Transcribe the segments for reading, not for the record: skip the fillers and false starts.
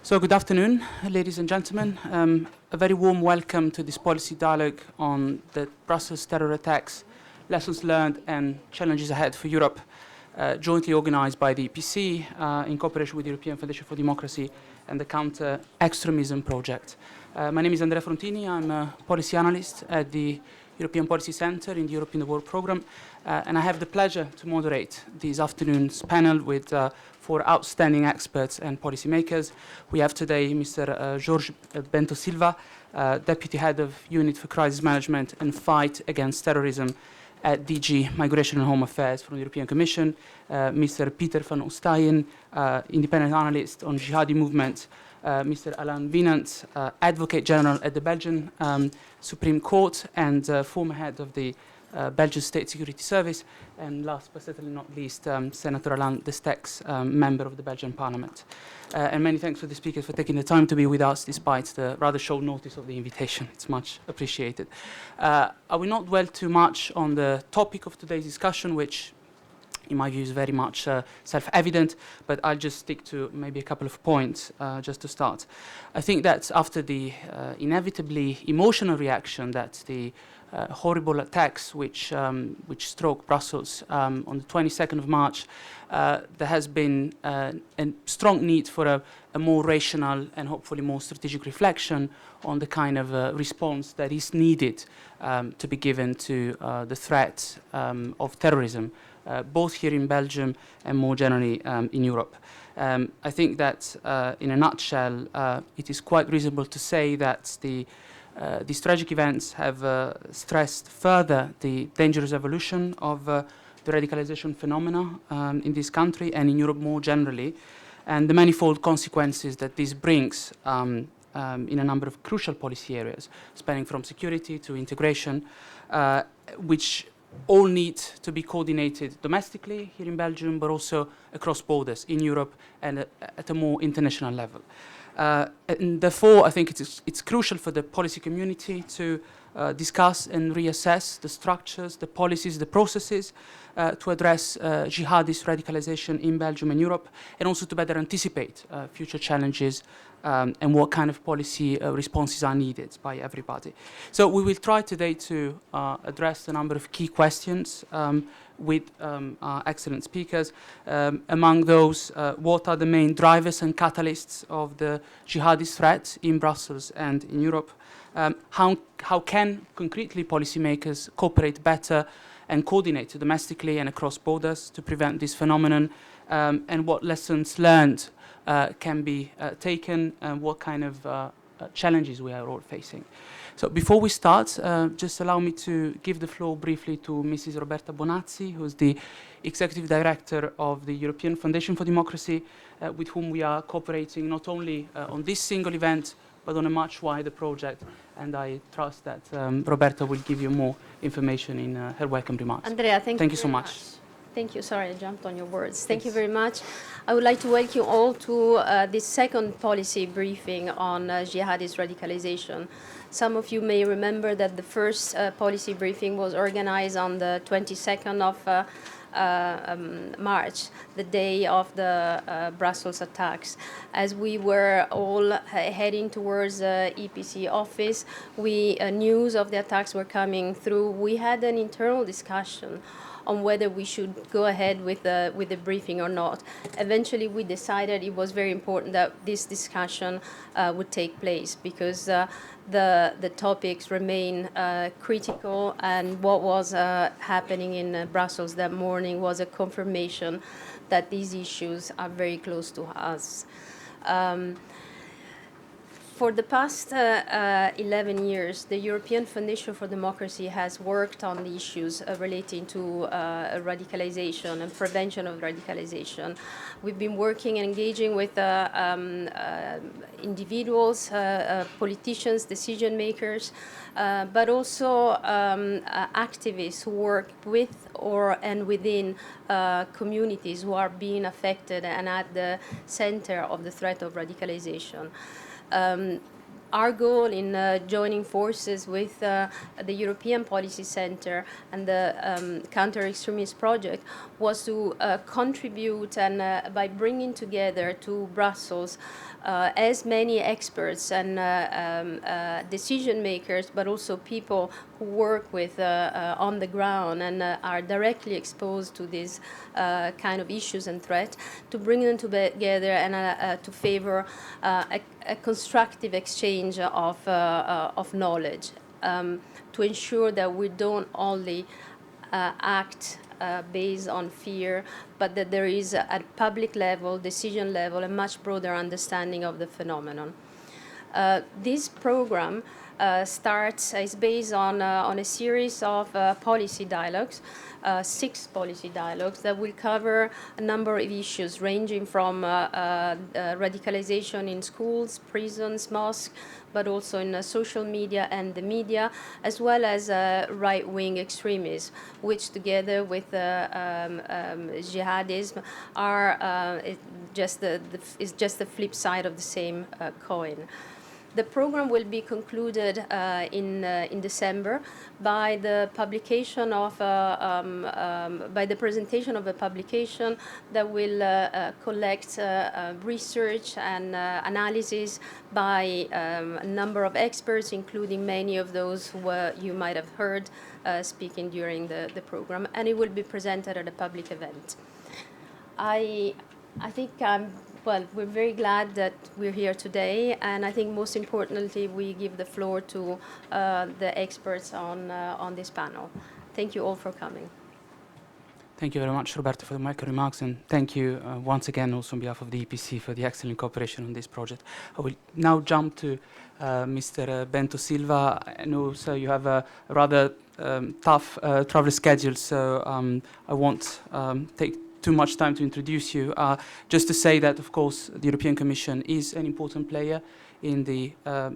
So good afternoon, ladies and gentlemen. A very warm welcome to this policy dialogue on the Brussels terror attacks, lessons learned and challenges ahead for Europe, jointly organized by the EPC in cooperation with the European Foundation for Democracy and the Counter-Extremism Project. My name is Andrea Frontini. I'm a policy analyst at the European Policy Center in the Europe in the World program, and I have the pleasure to moderate this afternoon's panel with four outstanding experts and policymakers. We have today Mr. Jorge Bento Silva, Deputy Head of Unit for Crisis Management and Fight Against Terrorism at DG Migration and Home Affairs from the European Commission, Mr. Peter van Oostayen, Independent Analyst on Jihadi Movement, Mr. Alain Wienand, Advocate General at the Belgian Supreme Court and former head of the Belgian State Security Service, and last but certainly not least, Senator Alain Destex, member of the Belgian Parliament. And many thanks to the speakers for taking the time to be with us despite the rather short notice of the invitation. It's much appreciated. I will not dwell too much on the topic of today's discussion, which in my view is very much self-evident, but I'll just stick to maybe a couple of points just to start. I think that after the inevitably emotional reaction that the horrible attacks which struck Brussels on the 22nd of March, there has been a strong need for a more rational and hopefully more strategic reflection on the kind of response that is needed to be given to the threat of terrorism, both here in Belgium and more generally in Europe. I think that in a nutshell, it is quite reasonable to say that these tragic events have stressed further the dangerous evolution of the radicalization phenomena in this country and in Europe more generally, and the manifold consequences that this brings in a number of crucial policy areas, spanning from security to integration, which all need to be coordinated domestically here in Belgium, but also across borders in Europe and at a more international level. And therefore, I think it's crucial for the policy community to discuss and reassess the structures, the policies, the processes to address jihadist radicalization in Belgium and Europe, and also to better anticipate future challenges and what kind of policy responses are needed by everybody. So we will try today to address a number of key questions with our excellent speakers. Among those, what are the main drivers and catalysts of the jihadist threat in Brussels and in Europe? How can concretely policymakers cooperate better and coordinate domestically and across borders to prevent this phenomenon? And what lessons learned can be taken, and what kind of challenges we are all facing. So before we start, just allow me to give the floor briefly to Mrs. Roberta Bonazzi, who's the Executive Director of the European Foundation for Democracy, with whom we are cooperating not only on this single event, but on a much wider project. And I trust that Roberta will give you more information in her welcome remarks. Andrea, thank you so much. Thank you. Sorry, I jumped on your words. Thank you very much. I would like to welcome you all to this second policy briefing on jihadist radicalization. Some of you may remember that the first policy briefing was organized on the 22nd of March, the day of the Brussels attacks. As we were all heading towards the EPC office, news of the attacks were coming through. We had an internal discussion on whether we should go ahead with the briefing or not. Eventually, we decided it was very important that this discussion would take place because the topics remain critical, and what was happening in Brussels that morning was a confirmation that these issues are very close to us. For the past 11 years, the European Foundation for Democracy has worked on the issues relating to radicalization and prevention of radicalization. We've been working and engaging with individuals, politicians, decision makers, but also activists who work with and within communities who are being affected and at the center of the threat of radicalization. our goal in joining forces with the European Policy Center and the Counter-Extremist Project was to contribute and by bringing together to Brussels as many experts and decision makers, but also people who work with on the ground and are directly exposed to these kind of issues and threats, to bring them together and to favor a constructive exchange of knowledge, to ensure that we don't only act based on fear, but that there is at public level, decision level, a much broader understanding of the phenomenon. This program is based on a series of policy dialogues, 6 policy dialogues that will cover a number of issues ranging from radicalization in schools, prisons, mosques, but also in social media and the media, as well as right-wing extremism, which together with jihadism are just the flip side of the same coin. The program will be concluded in December by the publication of by the presentation of a publication that will collect research and analysis by a number of experts, including many of those who you might have heard speaking during the program, and it will be presented at a public event. I think well, we're very glad that we're here today, and I think most importantly, we give the floor to the experts on this panel. Thank you all for coming. Thank you very much, Roberto, for the micro remarks, and thank you once again also on behalf of the EPC for the excellent cooperation on this project. I will now jump to Mr. Bento Silva. I know, sir, you have a rather tough travel schedule, so I won't take too much time to introduce you. Just to say that, of course, the European Commission is an important player in the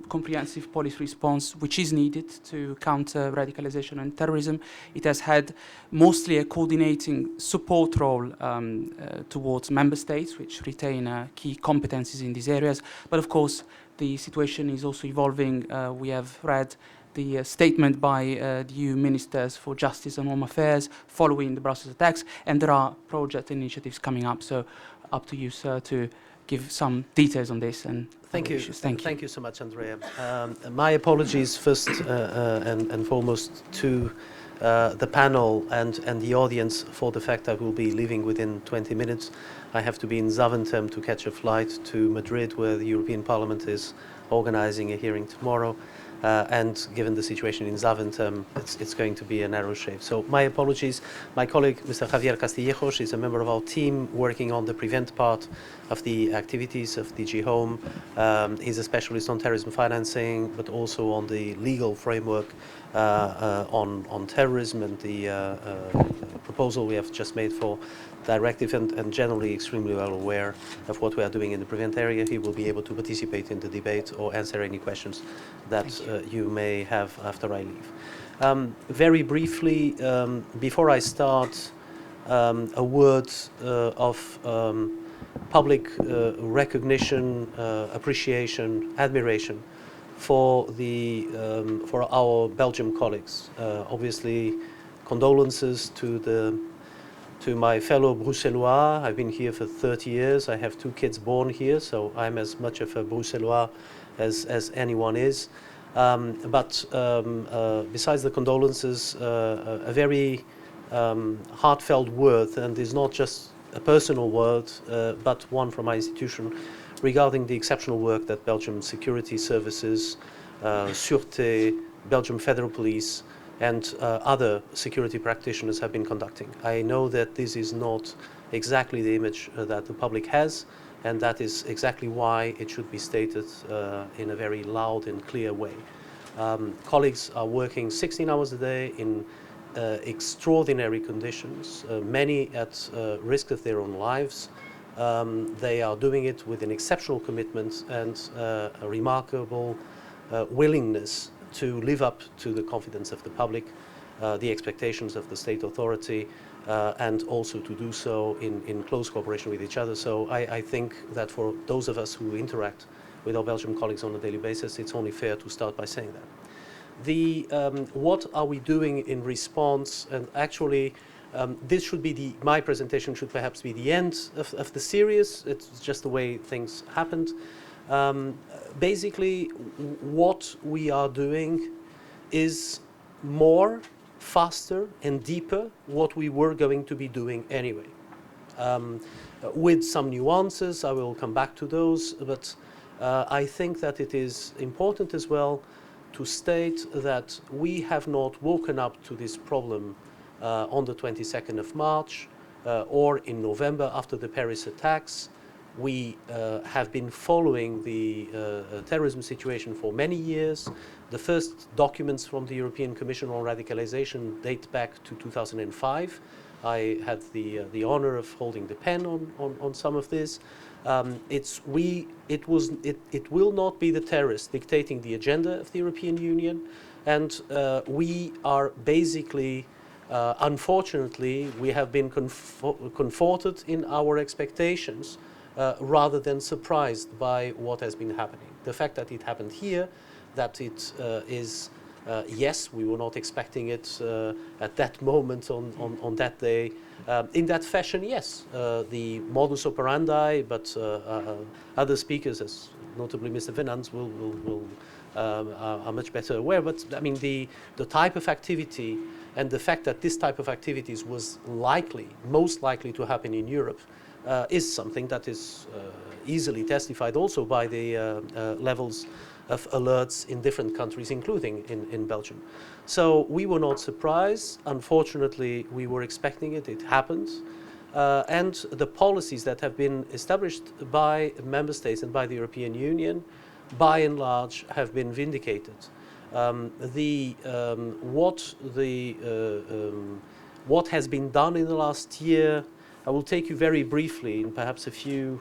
comprehensive policy response which is needed to counter radicalization and terrorism. It has had mostly a coordinating support role towards member states, which retain key competencies in these areas. But of course, the situation is also evolving. We have read the statement by the EU Ministers for Justice and Home Affairs following the Brussels attacks, and there are project initiatives coming up. So up to you, sir, to give some details on this and Thank you. issues. Thank you. Thank you so much, Andrea. My apologies first and foremost to the panel and the audience for the fact I will be leaving within 20 minutes. I have to be in Zaventem to catch a flight to Madrid, where the European Parliament is organizing a hearing tomorrow. And given the situation in Zaventem, it's going to be a narrow shave. So my apologies. My colleague, Mr. Javier Castillejos, is a member of our team working on the prevent part of the activities of DG Home. He's a specialist on terrorism financing, but also on the legal framework on terrorism and the proposal we have just made for directive, and generally extremely well aware of what we are doing in the prevent area. He will be able to participate in the debate or answer any questions that you may have after I leave. Very briefly, before I start, a word of public recognition, appreciation, admiration for our Belgian colleagues. Obviously, condolences to my fellow Bruxellois. I've been here for 30 years. I have 2 kids born here, so I'm as much of a Bruxellois as anyone is. But besides the condolences, a very heartfelt word, and is not just a personal word, but one from my institution, regarding the exceptional work that Belgium security services, Sûreté, Belgium Federal Police, and other security practitioners have been conducting. I know that this is not exactly the image that the public has, and that is exactly why it should be stated in a very loud and clear way. Colleagues are working 16 hours a day in extraordinary conditions, many at risk of their own lives. They are doing it with an exceptional commitment and a remarkable willingness to live up to the confidence of the public, the expectations of the state authority, and also to do so in close cooperation with each other. So I think that for those of us who interact with our Belgian colleagues on a daily basis. It's only fair to start by saying that. What are we doing in response? And actually, this should be my presentation should perhaps be the end of the series. It's just the way things happened. Basically, what we are doing is more, faster, and deeper what we were going to be doing anyway. With some nuances, I will come back to those, but I think that it is important as well to state that we have not woken up to this problem on the 22nd of March or in November after the Paris attacks. We have been following the terrorism situation for many years. The first documents from the European Commission on radicalization date back to 2005. I had the honor of holding the pen on some of this. It will not be the terrorists dictating the agenda of the European Union, and we are basically, unfortunately, we have been comforted in our expectations rather than surprised by what has been happening. The fact that it happened here, that it is. Yes, we were not expecting it at that moment on that day. In that fashion, yes, the modus operandi, but other speakers, as notably Mr. Venans, are much better aware. But I mean, the type of activity and the fact that this type of activities was most likely to happen in Europe is something that is easily testified also by the levels of alerts in different countries, including in Belgium. So we were not surprised. Unfortunately, we were expecting it. It happened. And the policies that have been established by member states and by the European Union, by and large, have been vindicated. What has been done in the last year, I will take you very briefly, in perhaps in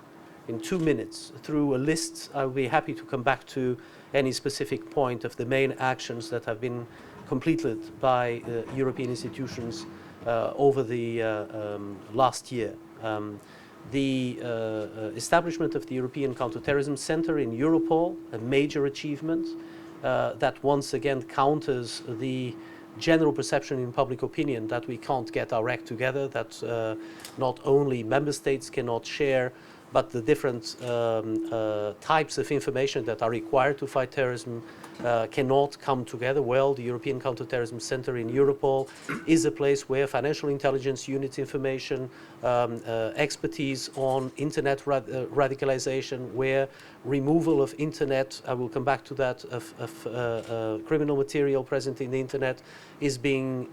2 minutes, through a list. I'll be happy to come back to any specific point of the main actions that have been completed by European institutions over the last year. The establishment of the European Counterterrorism Center in Europol, a major achievement that once again counters the general perception in public opinion that we can't get our act together, that not only member states cannot share, but the different types of information that are required to fight terrorism cannot come together. Well, the European Counterterrorism Center in Europol is a place where financial intelligence units information, expertise on internet radicalization, where removal of internet, I will come back to that, of criminal material present in the internet is being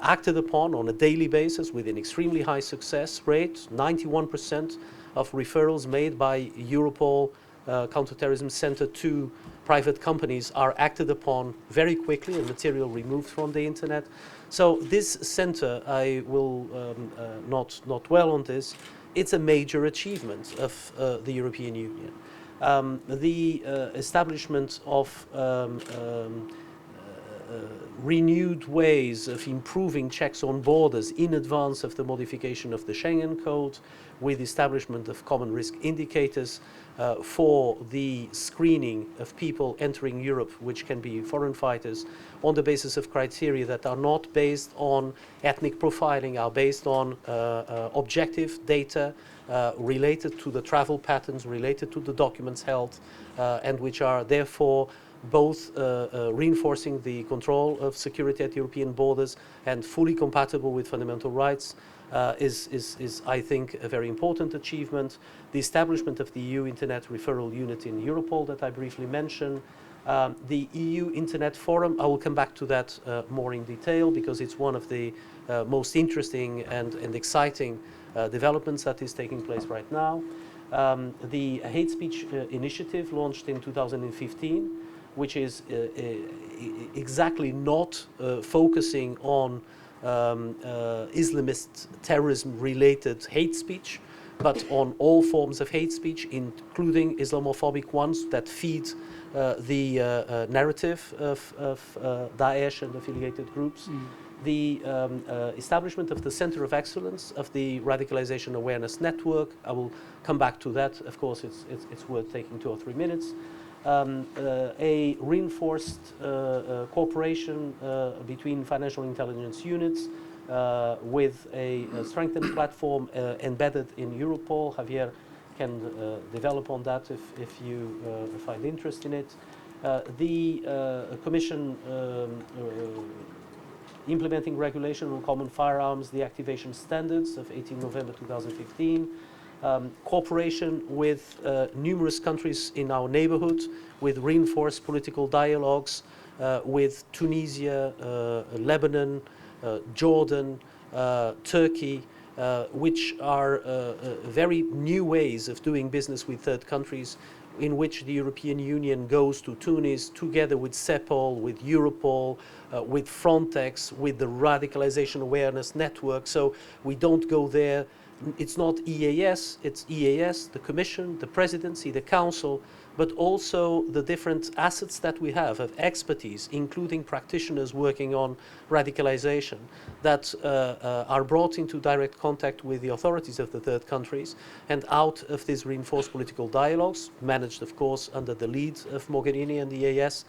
acted upon on a daily basis with an extremely high success rate. 91% of referrals made by Europol Counterterrorism Center to private companies are acted upon very quickly and material removed from the internet. So this center, I will not dwell on this, it's a major achievement of the European Union. The establishment of renewed ways of improving checks on borders in advance of the modification of the Schengen Code, with establishment of common risk indicators for the screening of people entering Europe, which can be foreign fighters, on the basis of criteria that are not based on ethnic profiling, are based on objective data related to the travel patterns, related to the documents held, and which are therefore both reinforcing the control of security at European borders and fully compatible with fundamental rights, is, I think, a very important achievement. The establishment of the EU Internet Referral Unit in Europol that I briefly mentioned. The EU Internet Forum, I will come back to that more in detail, because it's one of the most interesting and exciting developments that is taking place right now. The hate speech initiative launched in 2015, which is exactly not focusing on Islamist terrorism-related hate speech, but on all forms of hate speech, including Islamophobic ones that feed the narrative of Daesh and affiliated groups. the establishment of the Center of Excellence of the Radicalization Awareness Network. I will come back to that. Of course, it's worth taking 2 or 3 minutes. A reinforced cooperation between financial intelligence units with a strengthened platform embedded in Europol. Javier can develop on that if you find interest in it. The Commission implementing regulation on common firearms, the activation standards of 18 November 2015, cooperation with numerous countries in our neighborhood, with reinforced political dialogues with Tunisia, Lebanon, Jordan, Turkey, which are very new ways of doing business with third countries, in which the European Union goes to Tunis together with CEPOL, with Europol, with Frontex, with the Radicalization Awareness Network. So we don't go there. It's not EAS, it's EAS, the Commission, the Presidency, the Council, but also the different assets that we have of expertise, including practitioners working on radicalization, that are brought into direct contact with the authorities of the third countries. And out of these reinforced political dialogues, managed of course under the lead of Mogherini and the EAS,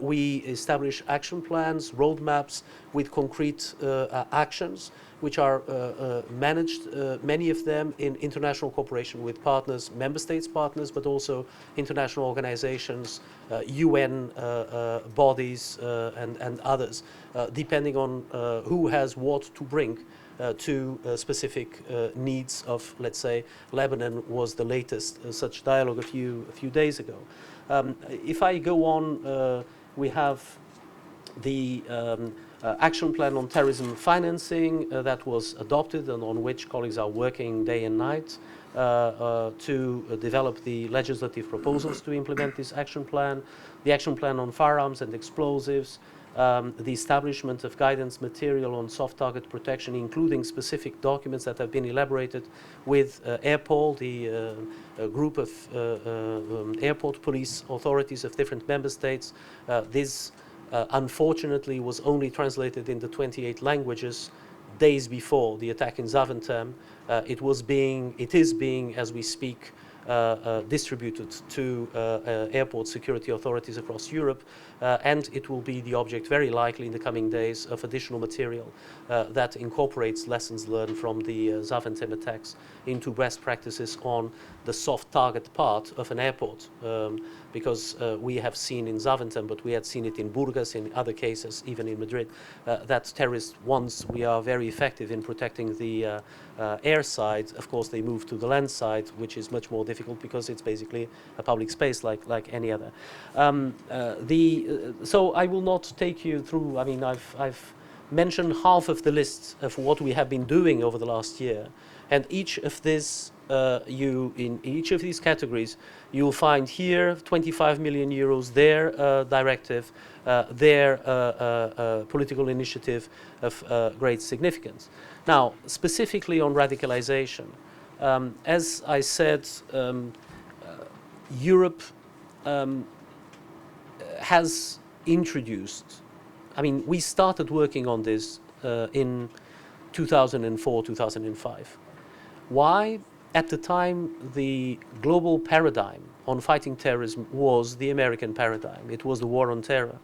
we establish action plans, roadmaps with concrete actions, which are managed, many of them in international cooperation with partners, member states partners, but also international organizations, UN bodies, and others, depending on who has what to bring to specific needs of, let's say, Lebanon was the latest such dialogue a few days ago. If I go on, we have the action plan on terrorism financing that was adopted and on which colleagues are working day and night to develop the legislative proposals to implement this action plan, the action plan on firearms and explosives, the establishment of guidance material on soft target protection, including specific documents that have been elaborated with Airpol, the group of airport police authorities of different member states. This unfortunately was only translated into 28 languages days before the attack in Zaventem. It is being, as we speak, distributed to airport security authorities across Europe, and it will be the object very likely in the coming days of additional material that incorporates lessons learned from the Zaventem attacks into best practices on the soft target part of an airport, because we have seen in Zaventem, but we had seen it in Burgas, in other cases, even in Madrid, that terrorists, once we are very effective in protecting the air side, of course they move to the land side, which is much more difficult because it's basically a public space like any other. So I will not take you through, I mean, I've mentioned half of the list of what we have been doing over the last year, and each of this, in each of these categories, you'll find here 25 million euros, their directive, their political initiative of great significance. Now, specifically on radicalization, as I said, Europe has introduced, I mean, we started working on this in 2004, 2005. Why? At the time, the global paradigm on fighting terrorism was the American paradigm. It was the war on terror.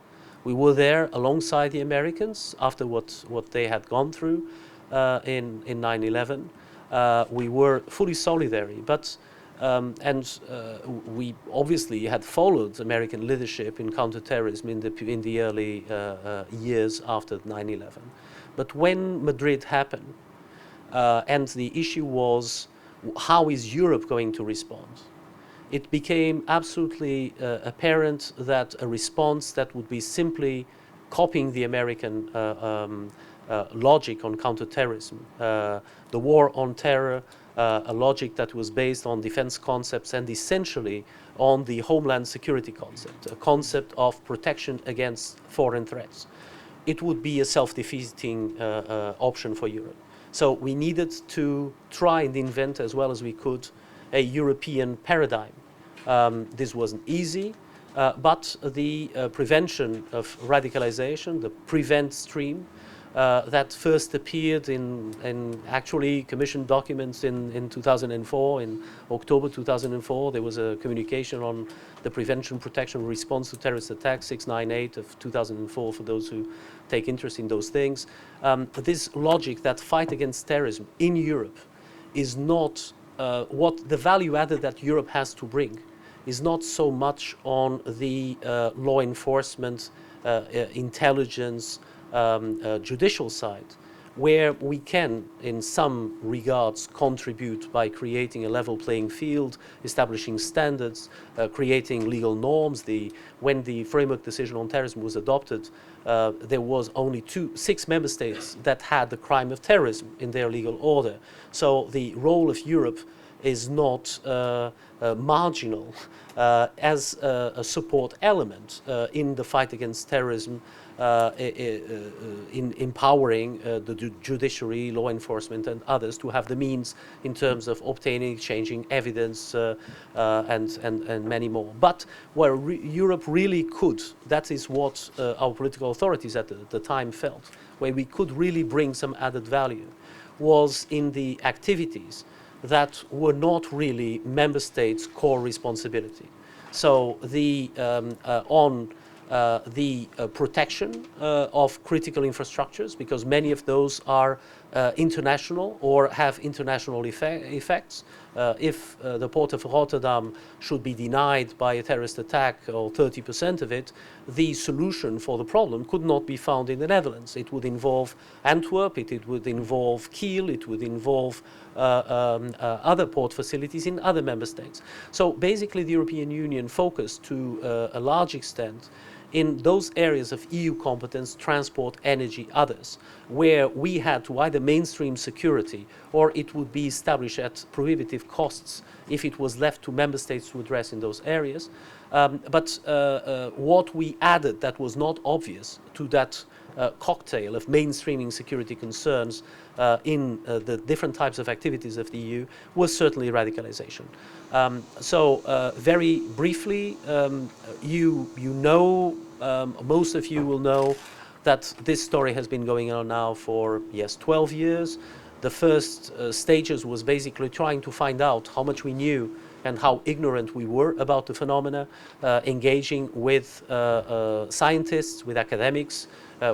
We were there alongside the Americans after what they had gone through in 9/11. We were fully solidary, but we obviously had followed American leadership in counterterrorism in the early years after 9/11. But when Madrid happened, and the issue was, how is Europe going to respond? It became absolutely apparent that a response that would be simply copying the American logic on counterterrorism, the war on terror, a logic that was based on defense concepts and essentially on the homeland security concept, a concept of protection against foreign threats. It would be a self-defeating option for Europe. So we needed to try and invent as well as we could a European paradigm. This wasn't easy, but the prevention of radicalization, the prevent stream, that first appeared in actually commissioned documents in 2004. In October 2004, there was a communication on the prevention, protection, response to terrorist attacks, 698 of 2004, for those who take interest in those things. This logic that fight against terrorism in Europe is not what the value added that Europe has to bring is not so much on the law enforcement, intelligence, judicial side, where we can, in some regards, contribute by creating a level playing field, establishing standards, creating legal norms. When the framework decision on terrorism was adopted, there was only 6 member states that had the crime of terrorism in their legal order. So the role of Europe is not marginal as a support element in the fight against terrorism, in empowering the judiciary, law enforcement and others to have the means in terms of obtaining, exchanging evidence and many more. But where Europe really could, that is what our political authorities at the time felt, where we could really bring some added value, was in the activities that were not really member states' core responsibility. So the protection of critical infrastructures, because many of those are international or have international effects. If the port of Rotterdam should be denied by a terrorist attack, or 30% of it, the solution for the problem could not be found in the Netherlands. It would involve Antwerp, it would involve Kiel, it would involve other port facilities in other member states. So basically the European Union focused to a large extent in those areas of EU competence, transport, energy, others, where we had to either mainstream security or it would be established at prohibitive costs if it was left to member states to address in those areas. But what we added that was not obvious to that cocktail of mainstreaming security concerns in the different types of activities of the EU was certainly radicalization. So very briefly, you know, most of you will know that this story has been going on now for, yes, 12 years. The first stages was basically trying to find out how much we knew and how ignorant we were about the phenomena, engaging with scientists, with academics,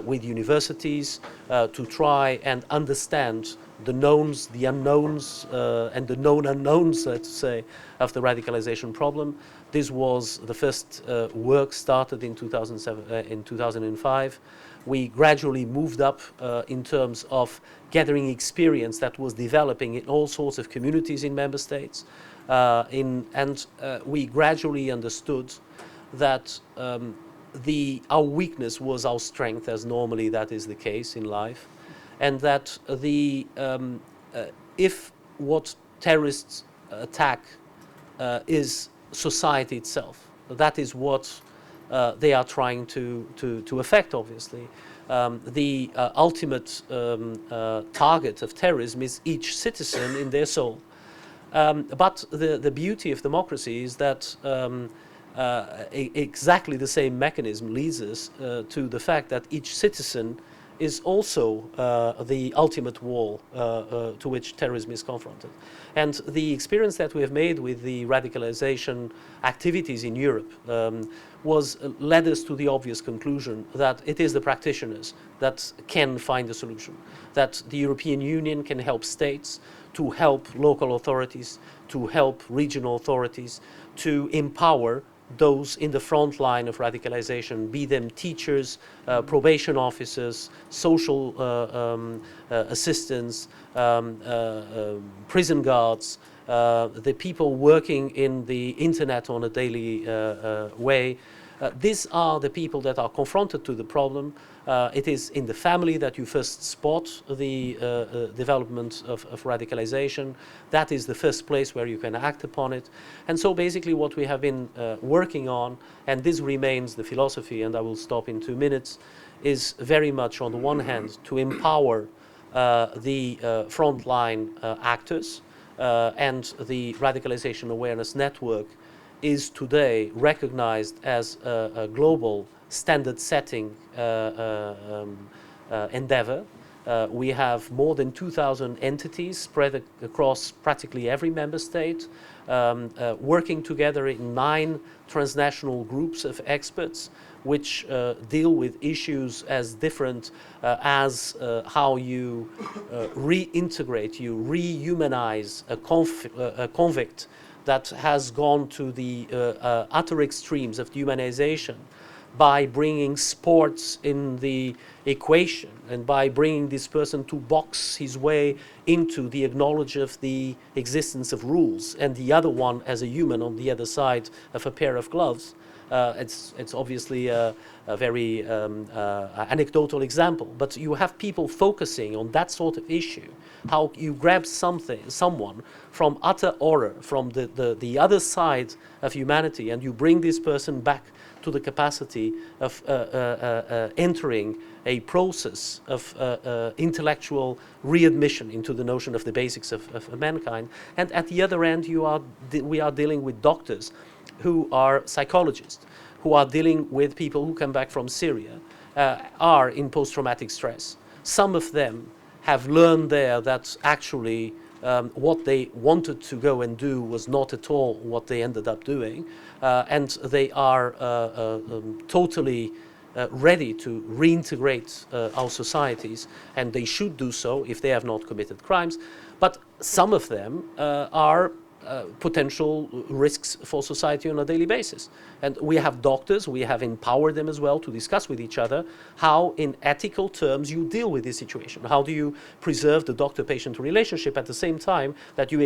with universities, to try and understand the knowns, the unknowns, and the known unknowns, let's say, of the radicalization problem. This was the first work started in 2005. We gradually moved up in terms of gathering experience that was developing in all sorts of communities in member states. We gradually understood that our weakness was our strength, as normally that is the case in life, and that if what terrorists attack is society itself, that is what they are trying to affect, obviously. The ultimate target of terrorism is each citizen in their soul. But the beauty of democracy is that exactly the same mechanism leads us to the fact that each citizen is also the ultimate wall to which terrorism is confronted. And the experience that we have made with the radicalization activities in Europe led us to the obvious conclusion that it is the practitioners that can find a solution, that the European Union can help states, to help local authorities, to help regional authorities, to empower those in the front line of radicalization, be them teachers, probation officers, social assistants, prison guards, the people working in the internet on a daily way. These are the people that are confronted to the problem. It is in the family that you first spot the development of radicalization. That is the first place where you can act upon it. And so basically what we have been working on, and this remains the philosophy, and I will stop in 2 minutes, is very much on the one hand to empower the frontline actors, and the Radicalization Awareness Network is today recognized as a global standard-setting endeavor. We have more than 2,000 entities spread across practically every member state, working together in 9 transnational groups of experts which deal with issues as different as how you reintegrate, you rehumanize a convict that has gone to the utter extremes of dehumanization by bringing sports in the equation and by bringing this person to box his way into the acknowledge of the existence of rules, and the other one as a human on the other side of a pair of gloves. It's obviously a very anecdotal example, but you have people focusing on that sort of issue, how you grab someone from utter horror, from the other side of humanity, and you bring this person back to the capacity of entering a process of intellectual readmission into the notion of the basics of mankind. And at the other end, we are dealing with doctors who are psychologists, who are dealing with people who come back from Syria, are in post-traumatic stress. Some of them have learned there that actually what they wanted to go and do was not at all what they ended up doing, and they are totally ready to reintegrate our societies, and they should do so if they have not committed crimes. But some of them are potential risks for society on a daily basis. And we have doctors, we have empowered them as well to discuss with each other how in ethical terms you deal with this situation. How do you preserve the doctor-patient relationship at the same time that you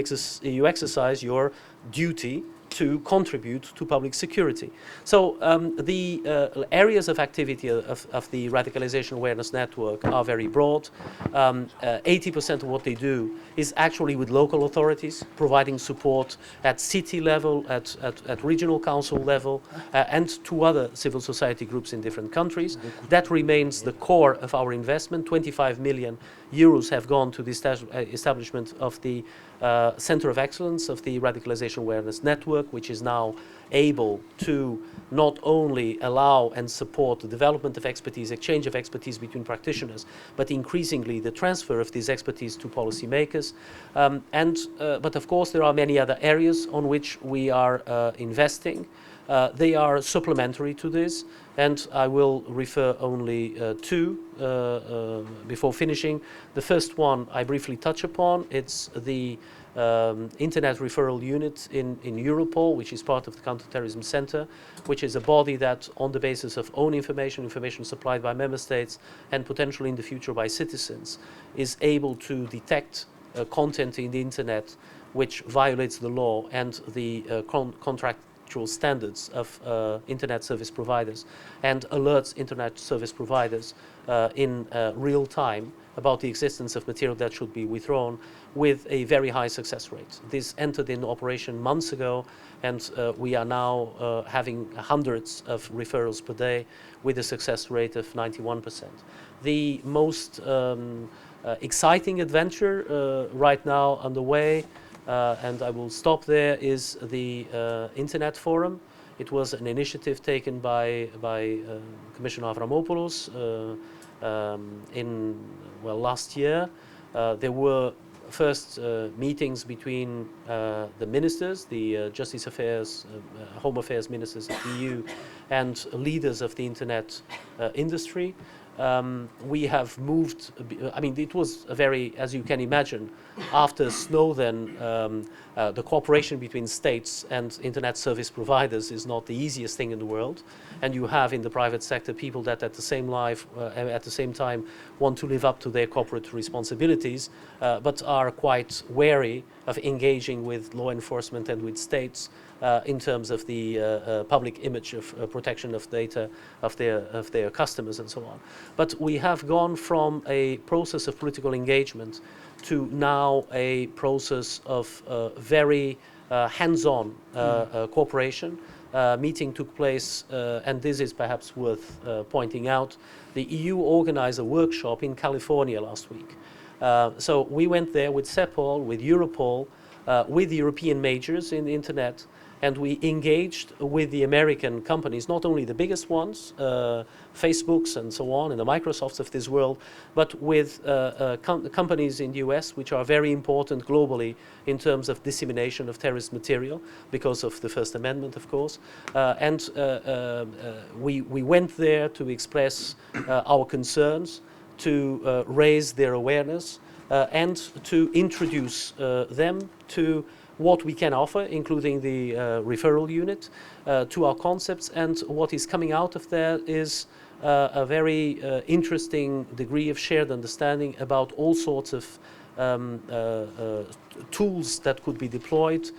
exercise your duty to contribute to public security. So the areas of activity of the Radicalization Awareness Network are very broad. 80% of what they do is actually with local authorities, providing support at city level, at regional council level, and to other civil society groups in different countries. That remains the core of our investment. 25 million euros have gone to the establishment of the Center of Excellence of the Radicalization Awareness Network, which is now able to not only allow and support the development of expertise, exchange of expertise between practitioners, but increasingly the transfer of this expertise to policymakers. But of course there are many other areas on which we are investing. They are supplementary to this, and I will refer only two before finishing. The first one I briefly touch upon. It's the Internet Referral Unit in Europol, which is part of the Counterterrorism Center, which is a body that, on the basis of own information supplied by member states and potentially in the future by citizens, is able to detect content in the Internet which violates the law and the contractual standards of Internet service providers, and alerts Internet service providers in real time about the existence of material that should be withdrawn, with a very high success rate. This entered in operation months ago, and we are now having hundreds of referrals per day with a success rate of 91%. The most exciting adventure right now underway, and I will stop there, is the Internet Forum. It was an initiative taken by Commissioner Avramopoulos last year. There were first meetings between the ministers, the Justice Affairs, Home Affairs ministers of the EU, and leaders of the Internet industry. We have moved, I mean, it was a very, as you can imagine, after Snowden, the cooperation between states and Internet service providers is not the easiest thing in the world. And you have in the private sector people that at the same time want to live up to their corporate responsibilities, but are quite wary of engaging with law enforcement and with states in terms of the public image of protection of data of their customers and so on. But we have gone from a process of political engagement to now a process of very hands-on cooperation. Meeting took place, and this is perhaps worth pointing out. The EU organized a workshop in California last week. So we went there with CEPOL, with Europol, with the European majors in the Internet, and we engaged with the American companies, not only the biggest ones, Facebooks and so on, and the Microsofts of this world, but with companies in the US which are very important globally in terms of dissemination of terrorist material because of the First Amendment, of course. We went there to express our concerns, to raise their awareness, and to introduce them to what we can offer, including the referral unit, to our concepts. And what is coming out of there is a very interesting degree of shared understanding about all sorts of tools that could be deployed,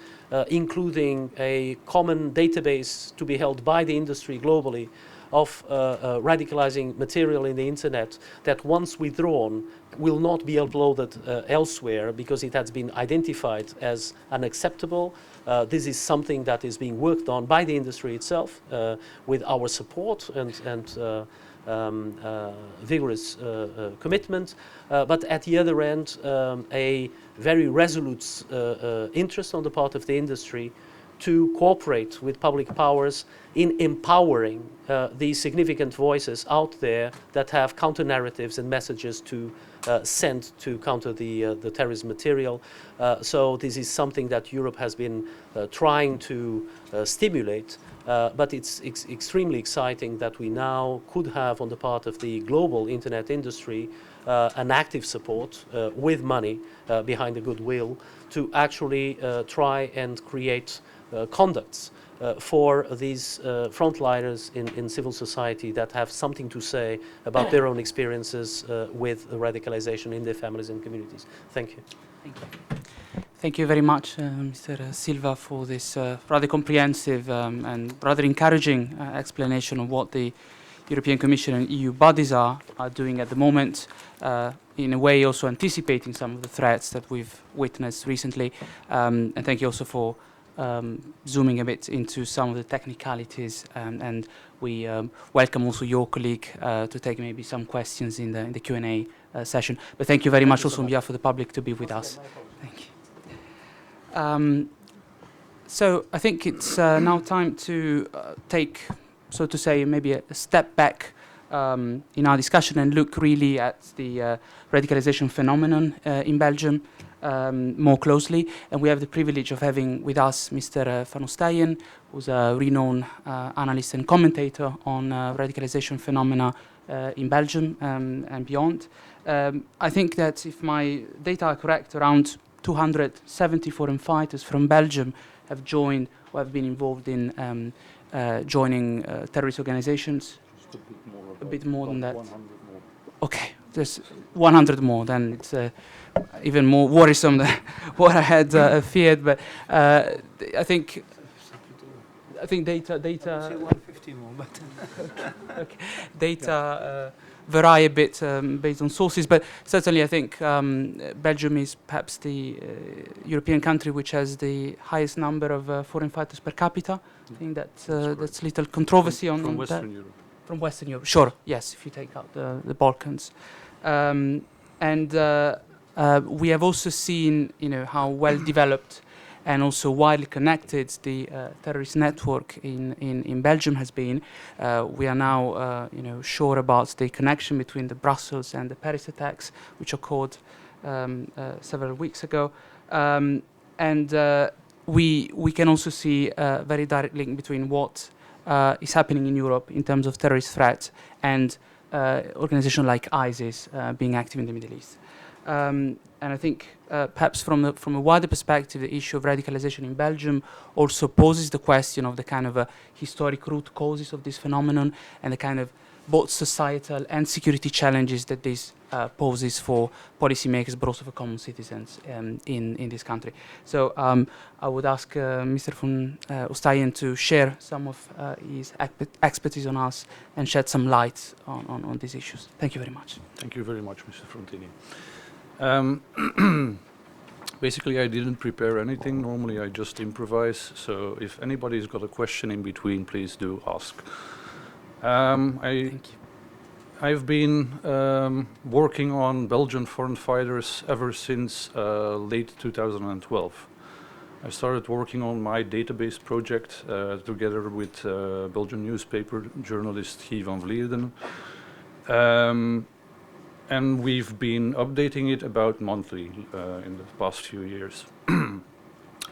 including a common database to be held by the industry globally of radicalizing material in the internet that once withdrawn will not be uploaded elsewhere because it has been identified as unacceptable. This is something that is being worked on by the industry itself with our support and vigorous commitment, but at the other end a very resolute interest on the part of the industry to cooperate with public powers in empowering these significant voices out there that have counter-narratives and messages to send to counter the terrorism material. So this is something that Europe has been trying to stimulate, but it's extremely exciting that we now could have on the part of the global internet industry an active support with money behind the goodwill to actually try and create conducts for these frontliners in civil society that have something to say about their own experiences with radicalization in their families and communities. Thank you. Thank you. Thank you very much, Mr. Silva, for this rather comprehensive and rather encouraging explanation of what the European Commission and EU bodies are doing at the moment, in a way also anticipating some of the threats that we've witnessed recently. And thank you also for zooming a bit into some of the technicalities, and we welcome also your colleague to take maybe some questions in the Q&A session. But thank you very much also on behalf of the public to be with us. Thank you. So I think it's now time to take, so to say, maybe a step back in our discussion and look really at the radicalization phenomenon in Belgium more closely. And we have the privilege of having with us Mr. Van Oosteyen, who's a renowned analyst and commentator on radicalization phenomena in Belgium and beyond. I think that if my data are correct, around 270 foreign fighters from Belgium have joined or have been involved in joining terrorist organizations. Just a bit more than that. 100 more. Okay, there's 100 more, then it's even more worrisome than what I had feared. But I think data. Say 150 more, but okay. Data vary a bit based on sources, but certainly I think Belgium is perhaps the European country which has the highest number of foreign fighters per capita. I think that's little controversy on Western that. Europe. From Western Europe, sure, yes, if you take out the Balkans. And we have also seen, how well developed and also widely connected the terrorist network in Belgium has been. We are now, sure about the connection between the Brussels and the Paris attacks, which occurred several weeks ago. And we can also see a very direct link between what is happening in Europe in terms of terrorist threats and organizations like ISIS being active in the Middle East. And I think perhaps from a wider perspective, the issue of radicalization in Belgium also poses the question of the kind of historic root causes of this phenomenon and the kind of both societal and security challenges that this poses for policymakers, but also for common citizens in this country. So I would ask Mr. Van Oosteyen to share some of his expertise on us and shed some light on these issues. Thank you very much. Thank you very much, Mr. Frontini. Basically, I didn't prepare anything. Normally, I just improvise. So if anybody's got a question in between, please do ask. Thank you. I've been working on Belgian foreign fighters ever since late 2012. I started working on my database project together with Belgian newspaper journalist Guy van Vleerden. And we've been updating it about monthly in the past few years.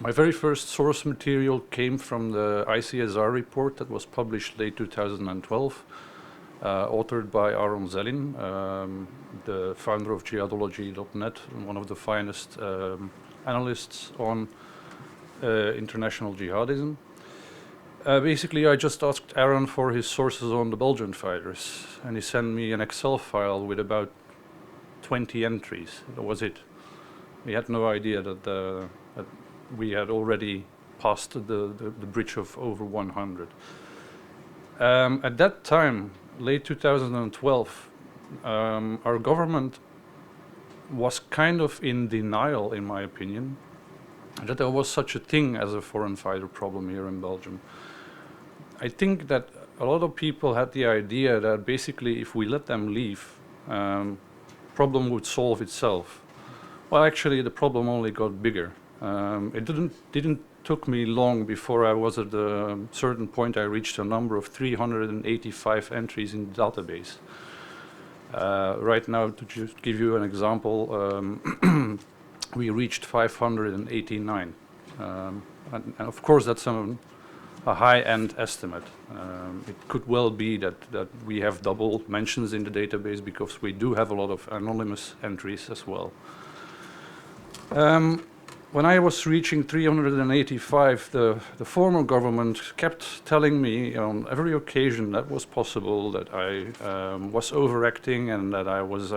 My very first source material came from the ICSR report that was published late 2012, authored by Aaron Zellin, the founder of jihadology.net, and one of the finest analysts on international jihadism. Basically, I just asked Aaron for his sources on the Belgian fighters, and he sent me an Excel file with about 20 entries. That was it. We had no idea that we had already passed the bridge of over 100. At that time, late 2012, our government was kind of in denial, in my opinion, that there was such a thing as a foreign fighter problem here in Belgium. I think that a lot of people had the idea that basically if we let them leave, problem would solve itself. Well, actually, the problem only got bigger. It didn't took me long before I was at a certain point. I reached a number of 385 entries in the database. Right now, to just give you an example, we reached 589. And of course, that's a high-end estimate. It could well be that we have double mentions in the database because we do have a lot of anonymous entries as well. When I was reaching 385, the former government kept telling me on every occasion that was possible that I was overacting and that I was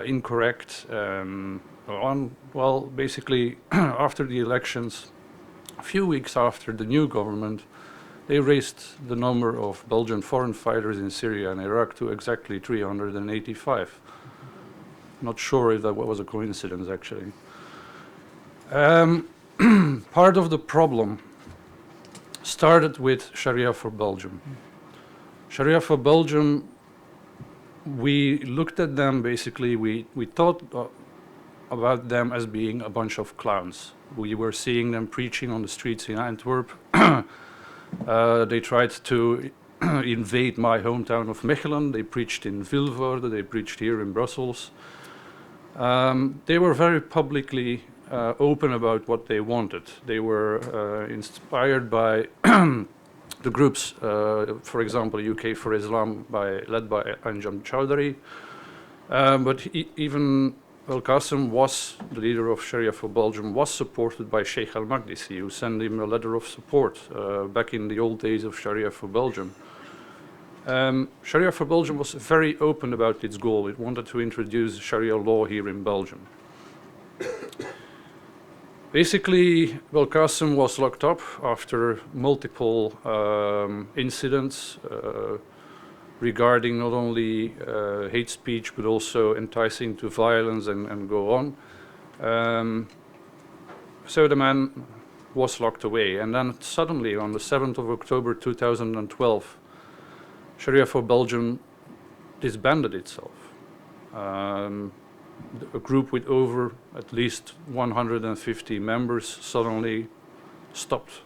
incorrect. Well, basically, after the elections, a few weeks after the new government, they raised the number of Belgian foreign fighters in Syria and Iraq to exactly 385. Not sure if that was a coincidence, actually. Part of the problem started with Sharia for Belgium. Sharia for Belgium, we looked at them basically, we thought about them as being a bunch of clowns. We were seeing them preaching on the streets in Antwerp. They tried to invade my hometown of Mechelen. They preached in Vilvoorde, they preached here in Brussels. They were very publicly open about what they wanted. They were inspired by the groups, for example, UK for Islam, led by Anjam Chowdhury. But even Al-Qasim was, the leader of Sharia for Belgium, was supported by Sheikh al-Maqdisi, who sent him a letter of support back in the old days of Sharia for Belgium. Sharia for Belgium was very open about its goal. It wanted to introduce Sharia law here in Belgium. Basically, Al-Qasim was locked up after multiple incidents regarding not only hate speech, but also enticing to violence and go on. So the man was locked away. And then suddenly, on the 7th of October 2012, Sharia for Belgium disbanded itself. A group with over at least 150 members suddenly stopped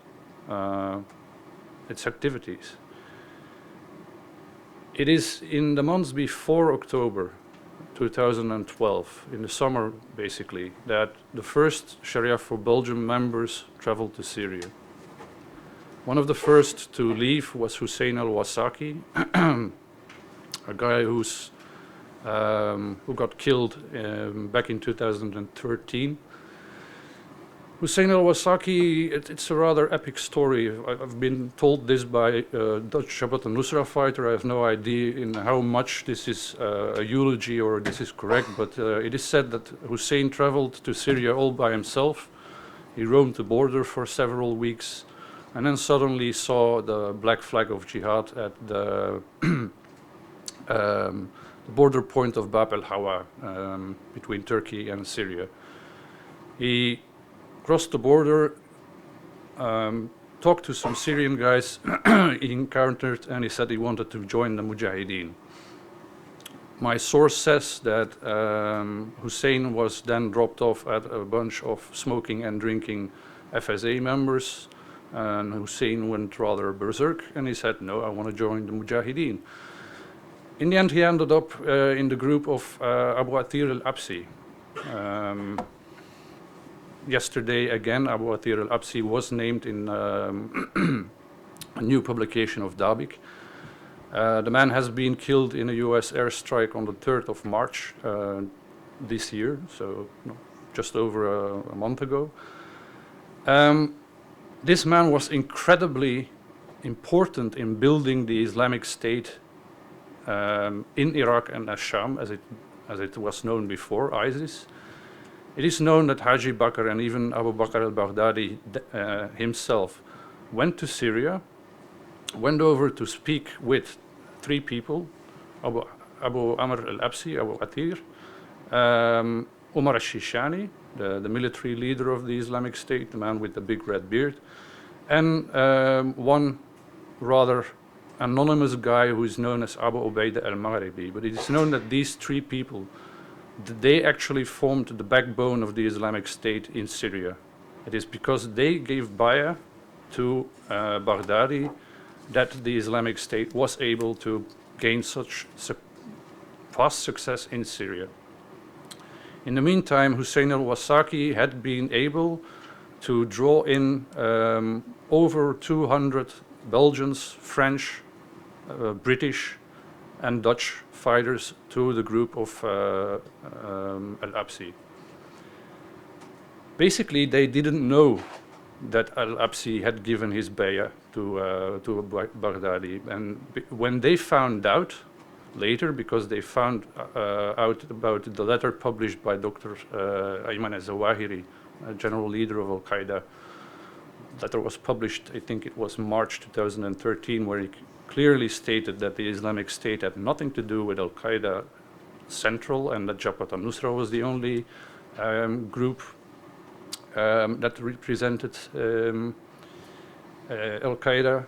its activities. It is in the months before October 2012, in the summer basically, that the first Sharia for Belgium members traveled to Syria. One of the first to leave was Hussein al-Wasaki, a guy who got killed back in 2013. Hussein al-Wasaki, it's a rather epic story. I've been told this by a Dutch Jabhat al-Nusra fighter. I have no idea in how much this is a eulogy or this is correct, but it is said that Hussein traveled to Syria all by himself. He roamed the border for several weeks and then suddenly saw the black flag of jihad at the border point of Bab el-Hawa between Turkey and Syria. He crossed the border, talked to some Syrian guys he encountered, and he said he wanted to join the Mujahideen. My source says that Hussein was then dropped off at a bunch of smoking and drinking FSA members, and Hussein went rather berserk, and he said, no, I want to join the Mujahideen. In the end, he ended up in the group of Abu Atir al-Absi. Yesterday, again, Abu Atir al-Absi was named in a new publication of Dabik. The man has been killed in a US airstrike on the 3rd of March this year, so just over a month ago. This man was incredibly important in building the Islamic State in Iraq and Asham, as it was known before, ISIS. It is known that Haji Bakr and even Abu Bakr al-Baghdadi himself went to Syria, went over to speak with 3 people, Abu Amr al-Absi, Abu Atir, Umar al-Shishani, the military leader of the Islamic State, the man with the big red beard, and one rather anonymous guy who is known as Abu Ubaidah al-Maghribi. But it is known that these 3 people, they actually formed the backbone of the Islamic State in Syria. It is because they gave bay'ah to Baghdadi that the Islamic State was able to gain such fast success in Syria. In the meantime, Hussein al-Wasaki had been able to draw in over 200 Belgians, French, British, and Dutch fighters to the group of al-Absi. Basically, they didn't know that al-Absi had given his bay'ah to Baghdadi. And when they found out later, because they found out about the letter published by Dr. Ayman al-Zawahiri, general leader of Al-Qaeda, letter was published, I think it was March 2013, where he clearly stated that the Islamic State had nothing to do with Al-Qaeda Central, and that Jabhat al-Nusra was the only group that represented Al-Qaeda.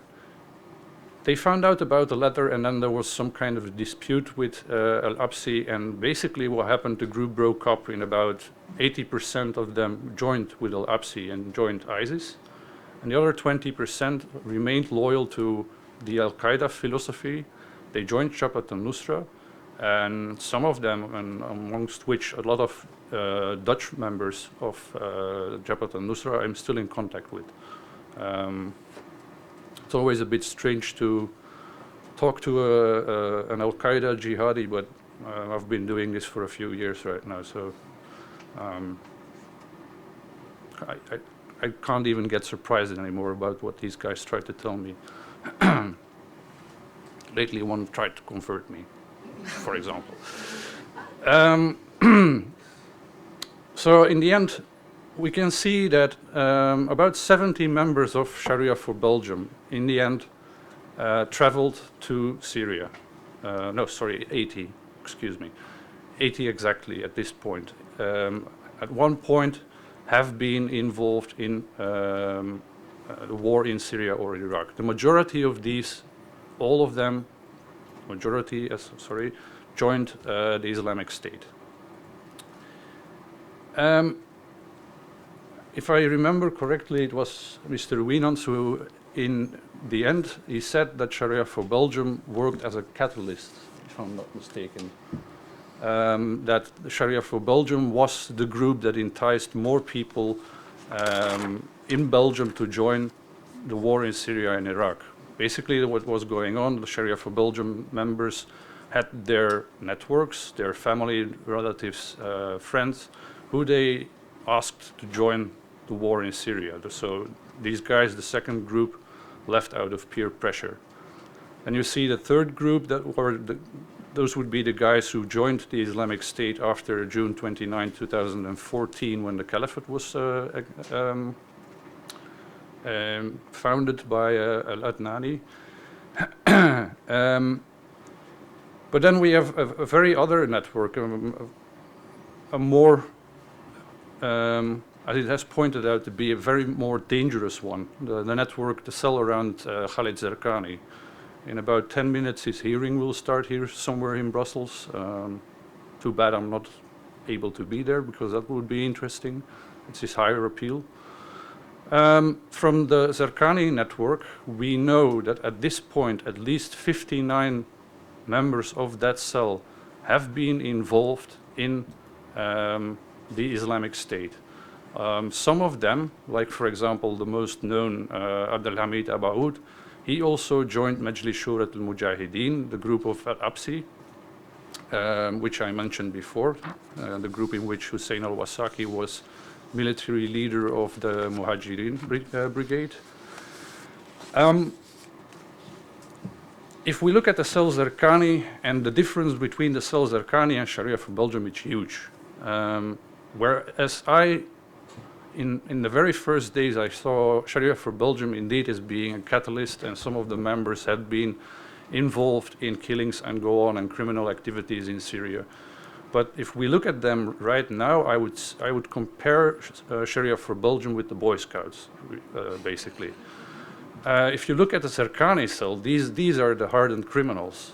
They found out about the letter, and then there was some kind of a dispute with al-Absi, and basically what happened, the group broke up in about 80% of them joined with al-Absi and joined ISIS, and the other 20% remained loyal to the Al-Qaeda philosophy. They joined Jabhat al-Nusra, and some of them, and amongst which a lot of Dutch members of Jabhat al-Nusra, I'm still in contact with. It's always a bit strange to talk to an Al-Qaeda jihadi, but I've been doing this for a few years right now, so I can't even get surprised anymore about what these guys try to tell me. Lately, one tried to convert me, for example. So in the end, we can see that about 70 members of Sharia for Belgium, in the end, traveled to Syria. No, sorry, 80, excuse me. 80 exactly at this point. At one point, have been involved in the war in Syria or Iraq. The majority of these, all of them, joined the Islamic State. If I remember correctly, it was Mr. Wienans who, in the end, he said that Sharia for Belgium worked as a catalyst, if I'm not mistaken. That Sharia for Belgium was the group that enticed more people in Belgium to join the war in Syria and Iraq. Basically, what was going on, the Sharia for Belgium members had their networks, their family, relatives, friends, who they asked to join the war in Syria. So these guys, the second group, left out of peer pressure. And you see the third group, those would be the guys who joined the Islamic State after June 29, 2014, when the Caliphate was founded by al-Adnani. But then we have a very other network, a more, as it has pointed out, to be a very more dangerous one, the network, the cell around Khalid Zarqani. In about 10 minutes, his hearing will start here somewhere in Brussels. Too bad I'm not able to be there, because that would be interesting. It's his higher appeal. From the Zerkani network, we know that at this point, at least 59 members of that cell have been involved in the Islamic State. Some of them, like for example the most known Abdelhamid Abaoud, he also joined Majlis Shurat al-Mujahideen, the group of Al-Absi, which I mentioned before, the group in which Hussein al-Wasaki was military leader of the Muhajirin brigade. If we look at the cell Zerkani, and the difference between the cell Zerkani and Sharia for Belgium, it's huge. Whereas in the very first days, I saw Sharia for Belgium indeed as being a catalyst, and some of the members had been involved in killings and go on and criminal activities in Syria. But if we look at them right now, I would compare Sharia for Belgium with the Boy Scouts, basically. If you look at the Zerkani cell, these are the hardened criminals.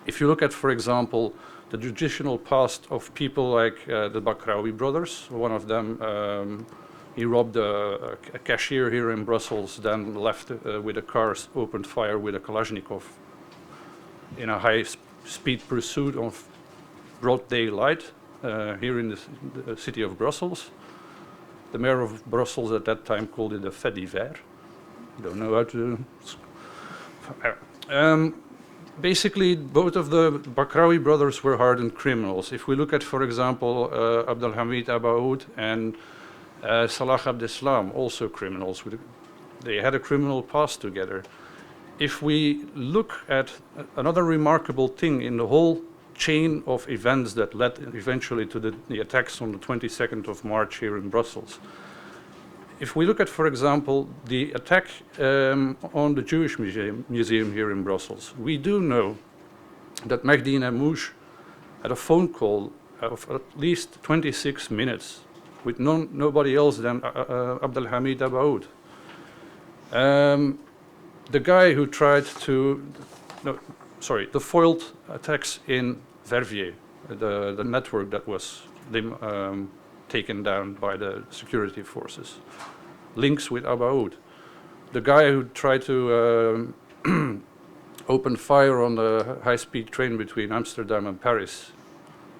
If you look at, for example, the judicial past of people like the Bakraoui brothers, one of them, he robbed a cashier here in Brussels, then left with a car, opened fire with a Kalashnikov in a high-speed pursuit of broad daylight here in the city of Brussels. The mayor of Brussels at that time called it a fait divers. Don't know how to... Basically, both of the Bakraoui brothers were hardened criminals. If we look at, for example, Abdelhamid Abaoud and Salah Abdeslam, also criminals. They had a criminal past together. If we look at another remarkable thing in the whole chain of events that led eventually to the attacks on the 22nd of March here in Brussels. If we look at, for example, the attack on the Jewish museum here in Brussels, we do know that Mehdi Namouche had a phone call of at least 26 minutes with nobody else than Abdelhamid Abaoud. The guy who tried to, the foiled attacks in Verviers, the network that was taken down by the security forces. Links with Abaoud. The guy who tried to open fire on the high-speed train between Amsterdam and Paris.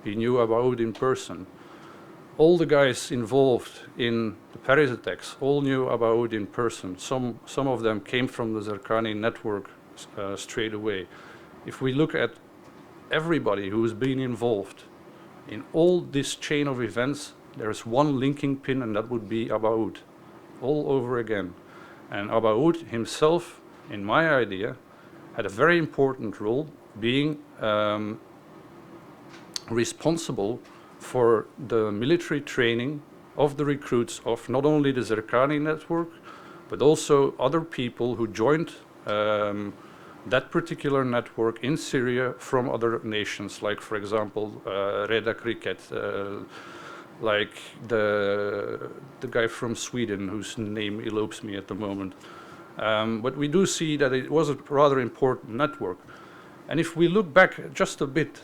He knew Abaoud in person. All the guys involved in the Paris attacks all knew Abaoud in person. Some of them came from the Zerkani network straight away. If we look at everybody who's been involved in all this chain of events, there's one linking pin, and that would be Abaoud, all over again. And Abaoud himself, in my idea, had a very important role, being responsible for the military training of the recruits of not only the Zerkani network, but also other people who joined that particular network in Syria from other nations, like, for example, Reda Cricket, like the guy from Sweden, whose name elopes me at the moment. But we do see that it was a rather important network. And if we look back just a bit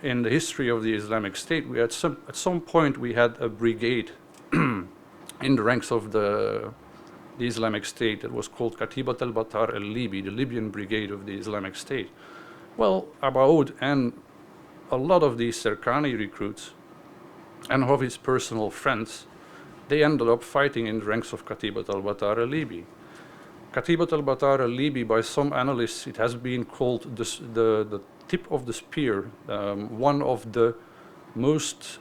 in the history of the Islamic State, we had at some point we had a brigade in the ranks of the Islamic State that was called Katibat al-Batar al-Libi, the Libyan brigade of the Islamic State. Well, Abaoud and a lot of these Zerkani recruits and of his personal friends, they ended up fighting in the ranks of Katibat al-Batar al-Libi. Katibat al-Batar al-Libi, by some analysts, it has been called the tip of the spear, one of the most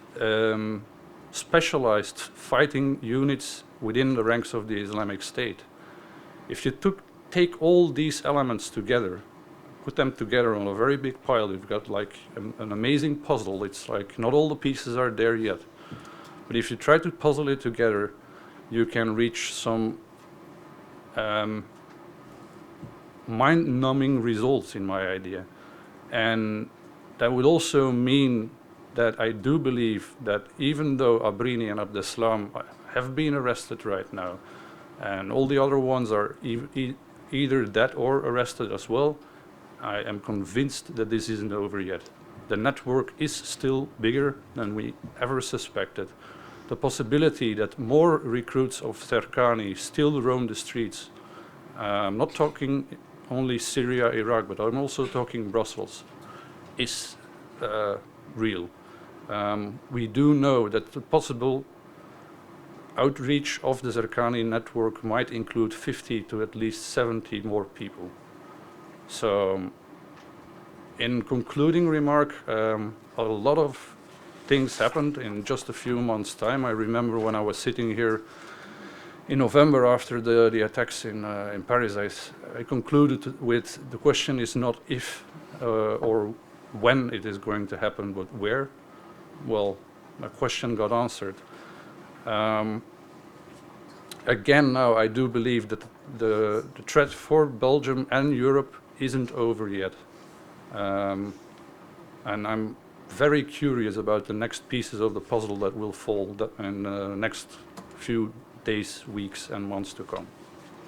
specialized fighting units within the ranks of the Islamic State. If you take all these elements together, put them together on a very big pile, you've got like an amazing puzzle. It's like not all the pieces are there yet. But if you try to puzzle it together, you can reach some mind-numbing results, in my idea. And that would also mean that I do believe that even though Abrini and Abdeslam have been arrested right now, and all the other ones are either that or arrested as well, I am convinced that this isn't over yet. The network is still bigger than we ever suspected. The possibility that more recruits of Serkani still roam the streets, I'm not talking only Syria, Iraq, but I'm also talking Brussels, is real. We do know that the possible outreach of the Serkani network might include 50 to at least 70 more people. So, in concluding remark, a lot of things happened in just a few months' time. I remember when I was sitting here in November after the attacks in Paris, I concluded with the question is not if or when it is going to happen, but where. Well, my question got answered. Again, now I do believe that the threat for Belgium and Europe isn't over yet. And I'm very curious about the next pieces of the puzzle that will fall in the next few days, weeks, and months to come.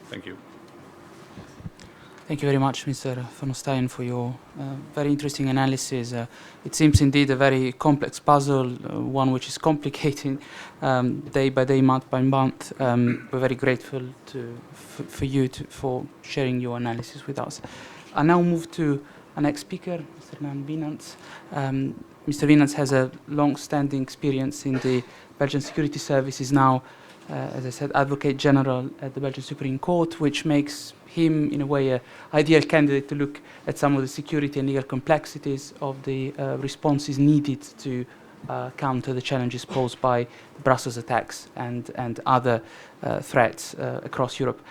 Thank you. Thank you very much, Mr. von Stein, for your very interesting analysis. It seems indeed a very complex puzzle, one which is complicating day by day, month by month. We're very grateful for you for sharing your analysis with us. I now move to our next speaker, Mr. Nan Wienans. Mr. Wienans has a long-standing experience in the Belgian Security Services now, as I said, Advocate General at the Belgian Supreme Court, which makes him, in a way, an ideal candidate to look at some of the security and legal complexities of the responses needed to counter the challenges posed by the Brussels attacks and other threats across Europe.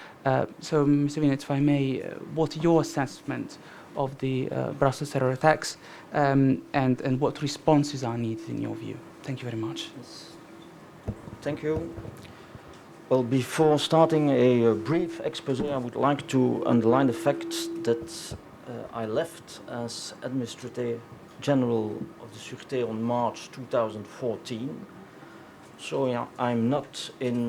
So, Mr. Wienans, if I may, what's your assessment of the Brussels terror attacks and what responses are needed in your view? Thank you very much. Yes. Thank you. Well, before starting a brief expose, I would like to underline the fact that I left as Administrator General of the Sûreté on March 2014. So yeah, I'm not in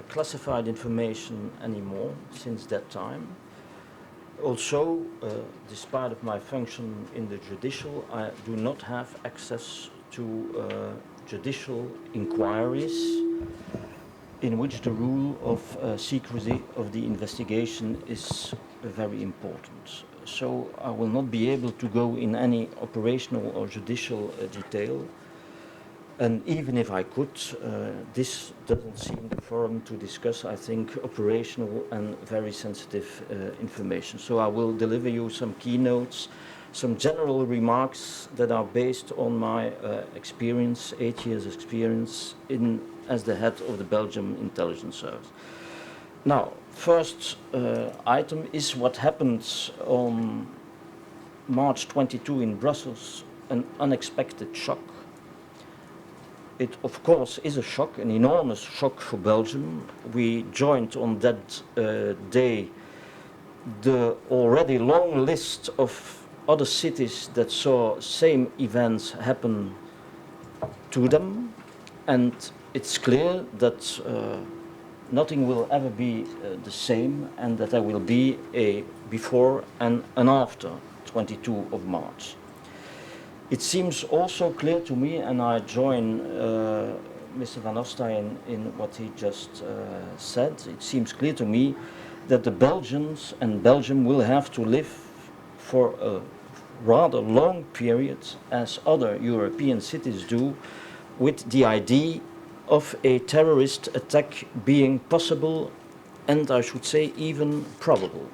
classified information anymore since that time. Also, despite of my function in the judicial, I do not have access to judicial inquiries in which the rule of secrecy of the investigation is very important. So I will not be able to go in any operational or judicial detail. And even if I could, this doesn't seem the forum to discuss, I think, operational and very sensitive information. So I will deliver you some keynotes, some general remarks that are based on my experience, 8 years experience as the head of the Belgian intelligence service. Now, first item is what happened on March 22 in Brussels, an unexpected shock. It, of course, is a shock, an enormous shock for Belgium. We joined on that day the already long list of other cities that saw same events happen to them, and it's clear that nothing will ever be the same, and that there will be a before and an after 22 of March. It seems also clear to me, and I join Mr. Van Hofstein in what he just said, it seems clear to me that the Belgians and Belgium will have to live for a rather long period, as other European cities do, with the idea of a terrorist attack being possible, and I should say even probable.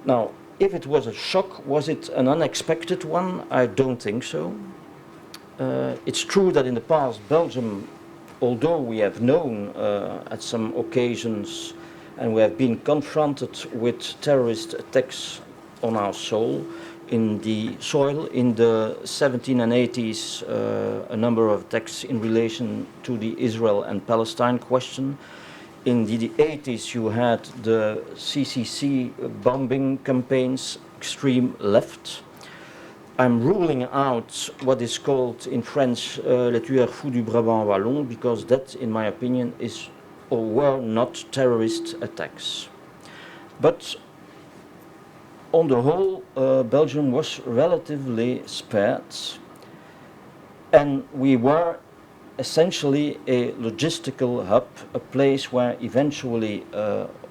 Now, if it was a shock, was it an unexpected one? I don't think so. It's true that in the past, Belgium, although we have known at some occasions and we have been confronted with terrorist attacks on our soil, in the 70s and 80s, a number of attacks in relation to the Israel and Palestine question. In the 80s, you had the CCC bombing campaigns, extreme left. I'm ruling out what is called in French les tueurs fous du Brabant Wallon, because that, in my opinion, is or were not terrorist attacks. But on the whole, Belgium was relatively spared, and we were essentially a logistical hub, a place where eventually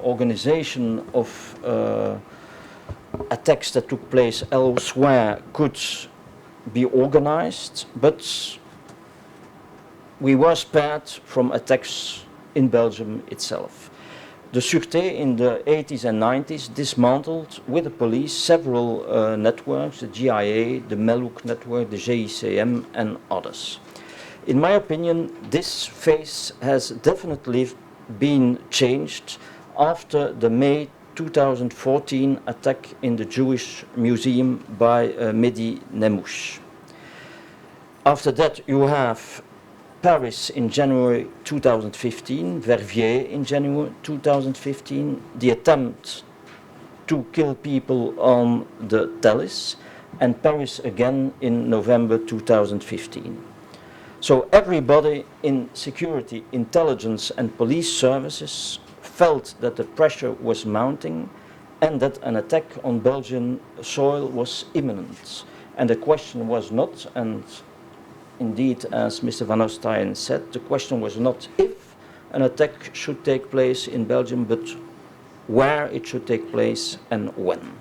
organization of attacks that took place elsewhere could be organized, but we were spared from attacks in Belgium itself. The Sûreté in the 80s and 90s dismantled with the police several networks, the GIA, the MELUC network, the GICM and others. In my opinion, this phase has definitely been changed after the May 2014 attack in the Jewish Museum by Mehdi Nemmouche. After that, you have Paris in January 2015, Verviers in January 2015, the attempt to kill people on the Thalys, and Paris again in November 2015. So everybody in security, intelligence and police services felt that the pressure was mounting and that an attack on Belgian soil was imminent. And the question was not, and indeed, as Mr. Van Oosteyen said, the question was not if an attack should take place in Belgium, but where it should take place and when.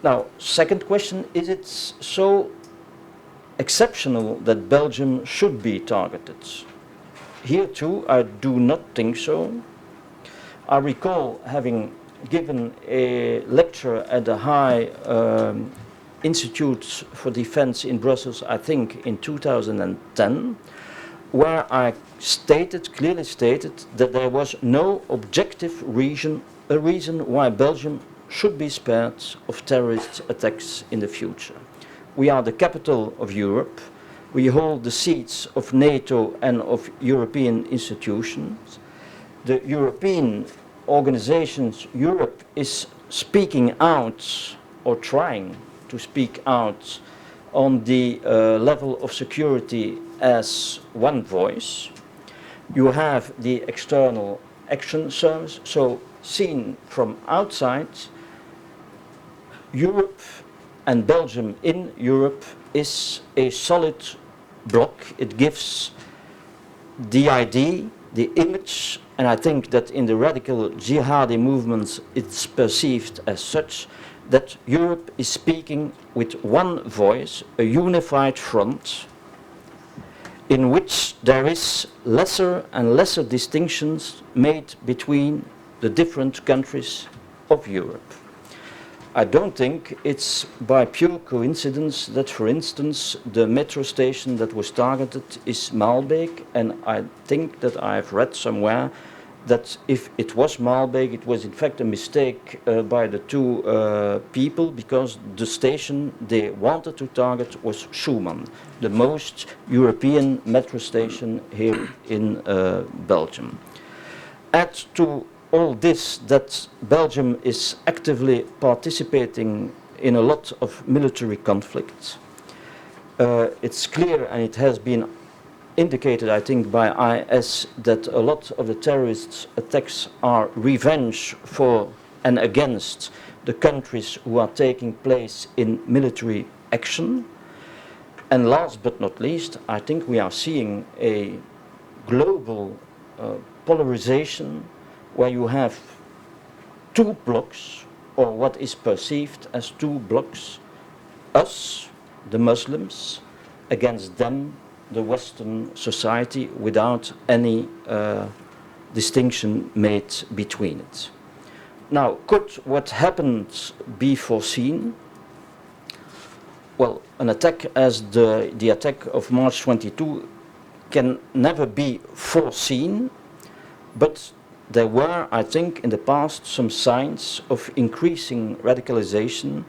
Now, second question, is it so exceptional that Belgium should be targeted? Here too, I do not think so. I recall having given a lecture at the High Institute for Defense in Brussels, I think in 2010, where I clearly stated that there was no objective reason why Belgium should be spared of terrorist attacks in the future. We are the capital of Europe. We hold the seats of NATO and of European institutions. The European organizations, Europe is speaking out or trying to speak out on the level of security as one voice. You have the External Action Service, so seen from outside, Europe and Belgium in Europe is a solid bloc. It gives the idea, the image, and I think that in the radical jihadi movements it's perceived as such, that Europe is speaking with one voice, a unified front, in which there is lesser and lesser distinctions made between the different countries of Europe. I don't think it's by pure coincidence that, for instance, the metro station that was targeted is Maalbeek, and I think that I've read somewhere that if it was Maalbeek, it was in fact a mistake by the two people, because the station they wanted to target was Schuman, the most European metro station here in Belgium. Add to all this that Belgium is actively participating in a lot of military conflicts. It's clear, and it has been indicated, I think, by IS, that a lot of the terrorist attacks are revenge for and against the countries who are taking place in military action. And last but not least, I think we are seeing a global polarization where you have two blocs, or what is perceived as two blocs, us, the Muslims, against them, the Western society, without any distinction made between it. Now, could what happened be foreseen? Well, an attack as the attack of March 22 can never be foreseen, but there were, I think, in the past some signs of increasing radicalization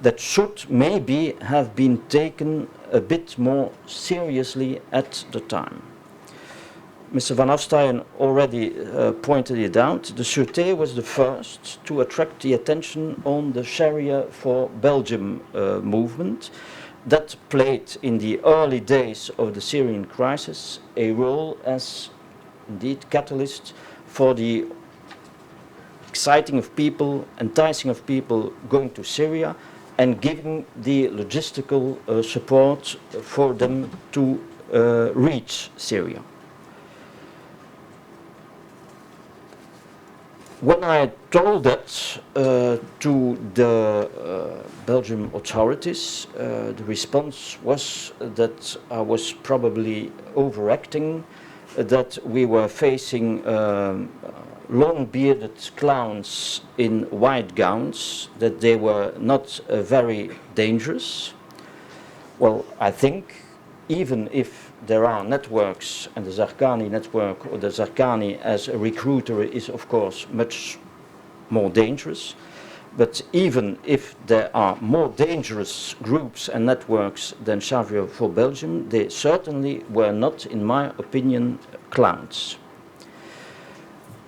that should maybe have been taken a bit more seriously at the time. Mr. Van Oosteyen already pointed it out. The Sûreté was the first to attract the attention on the Sharia for Belgium movement that played in the early days of the Syrian crisis a role as indeed catalyst for the exciting of people, enticing of people going to Syria, and giving the logistical support for them to reach Syria. When I told that to the Belgian authorities, the response was that I was probably overacting, that we were facing long-bearded clowns in white gowns, that they were not very dangerous. Well, I think even if there are networks, and the Zarqani network or the Zarqani as a recruiter is of course much more dangerous, but even if there are more dangerous groups and networks than Xavier for Belgium, they certainly were not, in my opinion, clowns.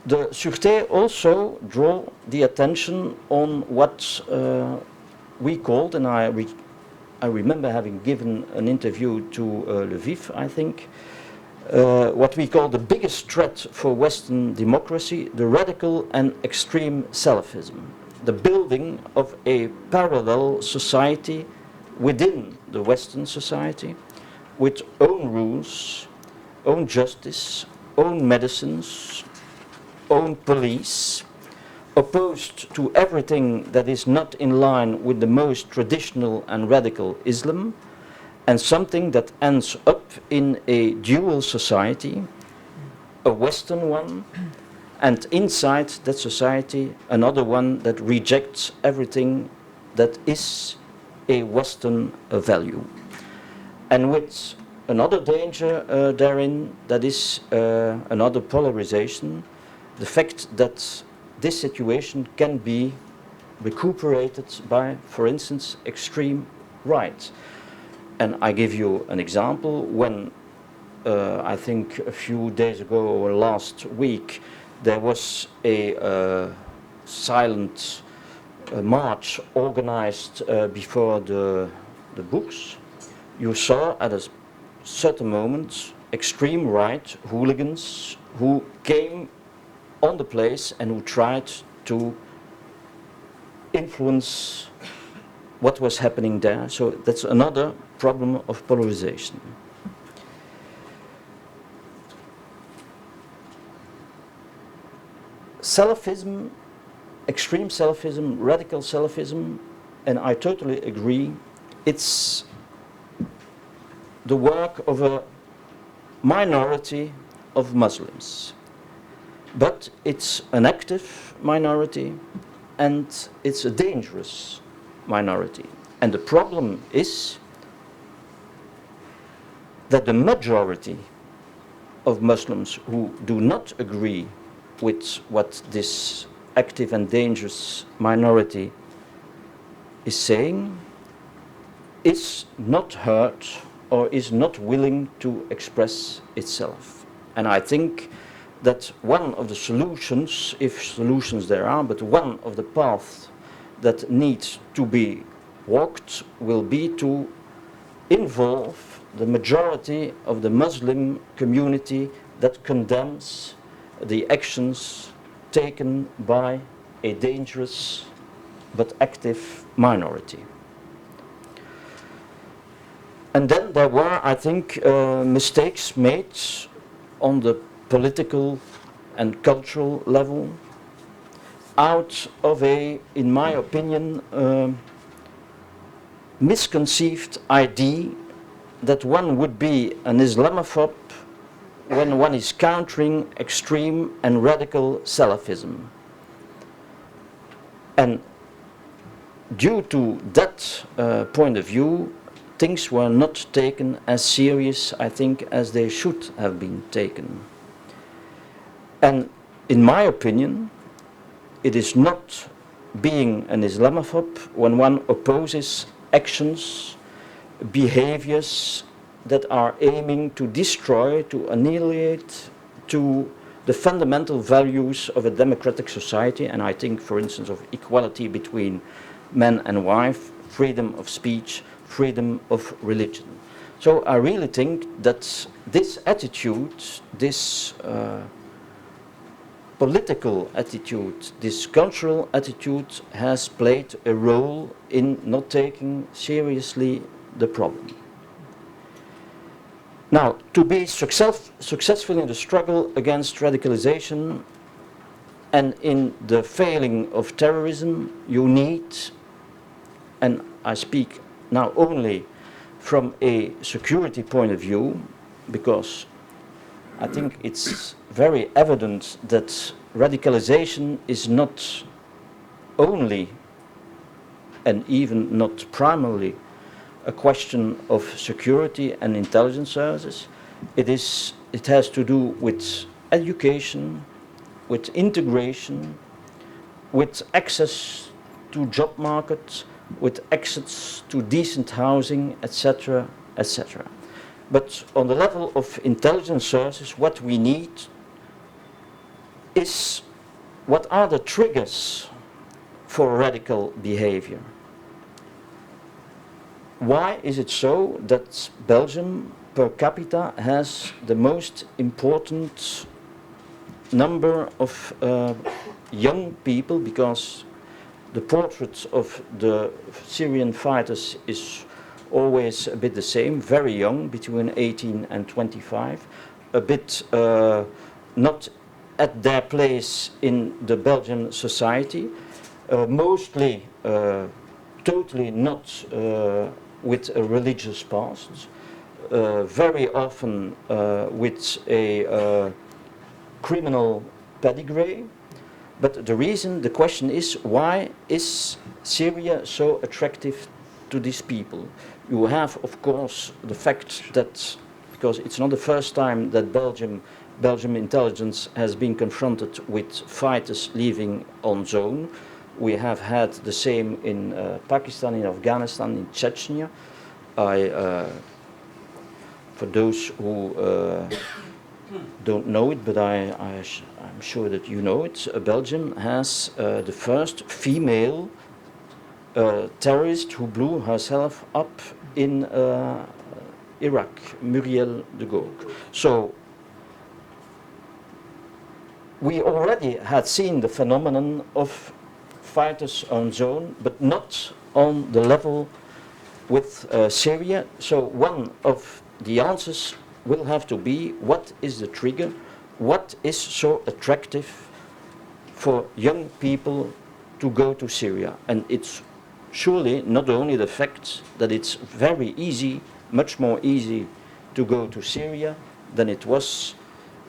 The Sûreté also draw the attention on what we called, and I remember having given an interview to Lviv, I think, what we call the biggest threat for Western democracy, the radical and extreme Salafism, the building of a parallel society within the Western society with own rules, own justice, own medicines, own police, opposed to everything that is not in line with the most traditional and radical Islam, and something that ends up in a dual society, a Western one, and inside that society another one that rejects everything that is a Western value. And with another danger therein, that is another polarization, the fact that this situation can be recuperated by, for instance, extreme right. And I give you an example. When I think a few days ago or last week there was a silent march organized before the books, you saw at a certain moment extreme right hooligans who came on the place and who tried to influence what was happening there. So that's another problem of polarization. Salafism, extreme Salafism, radical Salafism, and I totally agree, it's the work of a minority of Muslims. But it's an active minority and it's a dangerous minority. And the problem is that the majority of Muslims who do not agree with what this active and dangerous minority is saying is not heard or is not willing to express itself. And I think that one of the solutions, if solutions there are, but one of the paths that needs to be walked will be to involve the majority of the Muslim community that condemns the actions taken by a dangerous but active minority. And then there were, I think, mistakes made on the political and cultural level out of a, in my opinion, misconceived idea that one would be an Islamophobe when one is countering extreme and radical Salafism. And due to that point of view, things were not taken as serious, I think, as they should have been taken. And in my opinion, it is not being an Islamophobe when one opposes actions, behaviors that are aiming to destroy, to annihilate, to the fundamental values of a democratic society. And I think, for instance, of equality between man and wife, freedom of speech, freedom of religion. So I really think that this attitude, this political attitude, this cultural attitude has played a role in not taking seriously the problem. Now, to be successful in the struggle against radicalization and in the failing of terrorism, you need, and I speak now only from a security point of view, because I think it's very evident that radicalization is not only and even not primarily a question of security and intelligence services. It has to do with education, with integration, with access to job markets, with access to decent housing, etc., etc. But on the level of intelligence services, what we need is what are the triggers for radical behavior. Why is it so that Belgium per capita has the most important number of young people? Because the portrait of the Syrian fighters is always a bit the same, very young, between 18 and 25, a bit not at their place in the Belgian society, mostly totally not with a religious past, very often with a criminal pedigree. But the question is, why is Syria so attractive to these people? You have, of course, the fact that, because it's not the first time that Belgium intelligence has been confronted with fighters leaving on zone. We have had the same in Pakistan, in Afghanistan, in Chechnya. For those who don't know it, but I'm sure that you know it, Belgium has the first female terrorist who blew herself up in Iraq, Muriel de Gauque. So we already had seen the phenomenon of fighters on zone, but not on the level with Syria. So one of the answers will have to be, what is the trigger? What is so attractive for young people to go to Syria? And it's surely not only the fact that it's very easy, much more easy to go to Syria than it was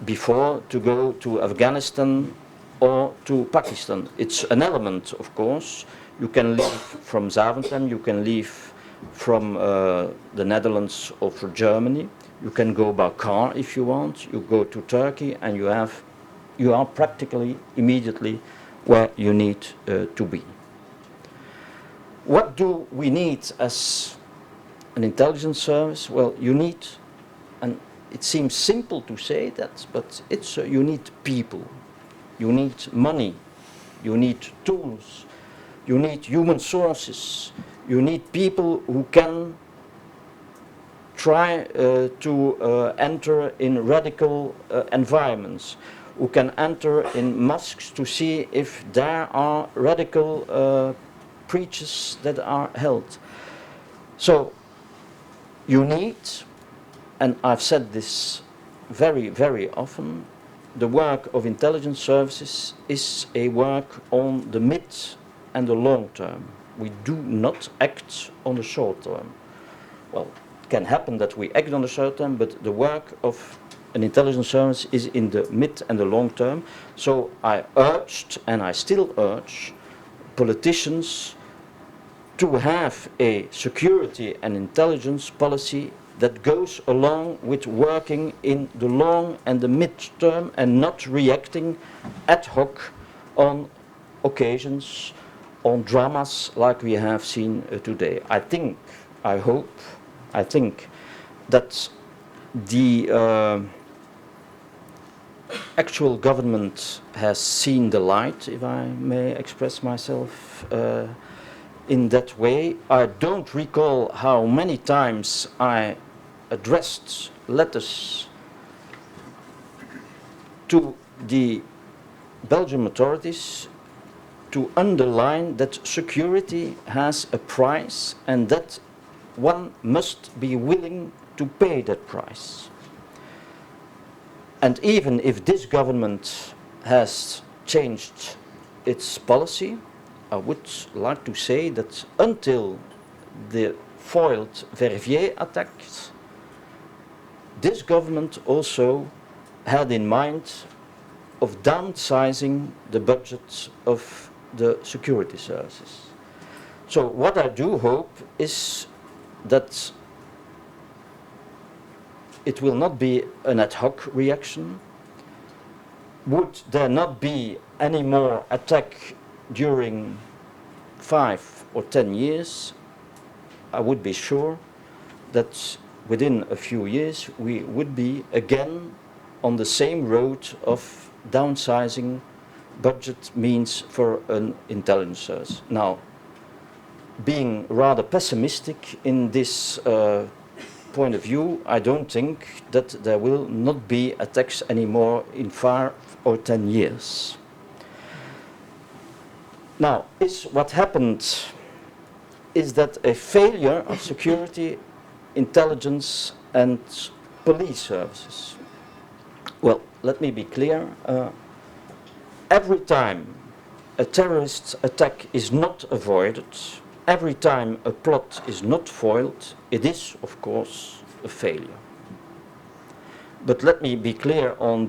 before to go to Afghanistan or to Pakistan. It's an element, of course. You can leave from Zaventem, you can leave from the Netherlands or from Germany. You can go by car if you want. You go to Turkey and you are practically immediately where you need to be. What do we need as an intelligence service? Well, you need, and it seems simple to say that, but it's you need people, you need money, you need tools, you need human sources, you need people who can try to enter in radical environments, who can enter in mosques to see if there are radical preachers that are held. So you need, and I've said this very, very often, the work of intelligence services is a work on the mid and the long term. We do not act on the short term. Well, it can happen that we act on the short term, but the work of an intelligence service is in the mid and the long term. So I urged, and I still urge, politicians to have a security and intelligence policy that goes along with working in the long and the mid-term and not reacting ad hoc on occasions, on dramas like we have seen today. I think that the actual government has seen the light, if I may express myself in that way. I don't recall how many times I addressed letters to the Belgian authorities to underline that security has a price and that one must be willing to pay that price. And even if this government has changed its policy, I would like to say that until the foiled Verviers attacks, this government also had in mind of downsizing the budget of the security services. So what I do hope is that it will not be an ad hoc reaction. Would there not be any more attack during 5 or 10 years, I would be sure that within a few years we would be again on the same road of downsizing budget means for an intelligence service. Now, being rather pessimistic in this point of view, I don't think that there will not be attacks anymore in 5 or 10 years. Now, what happened is that a failure of security, intelligence and police services. Well, let me be clear. Every time a terrorist attack is not avoided, every time a plot is not foiled, it is, of course, a failure. But let me be clear on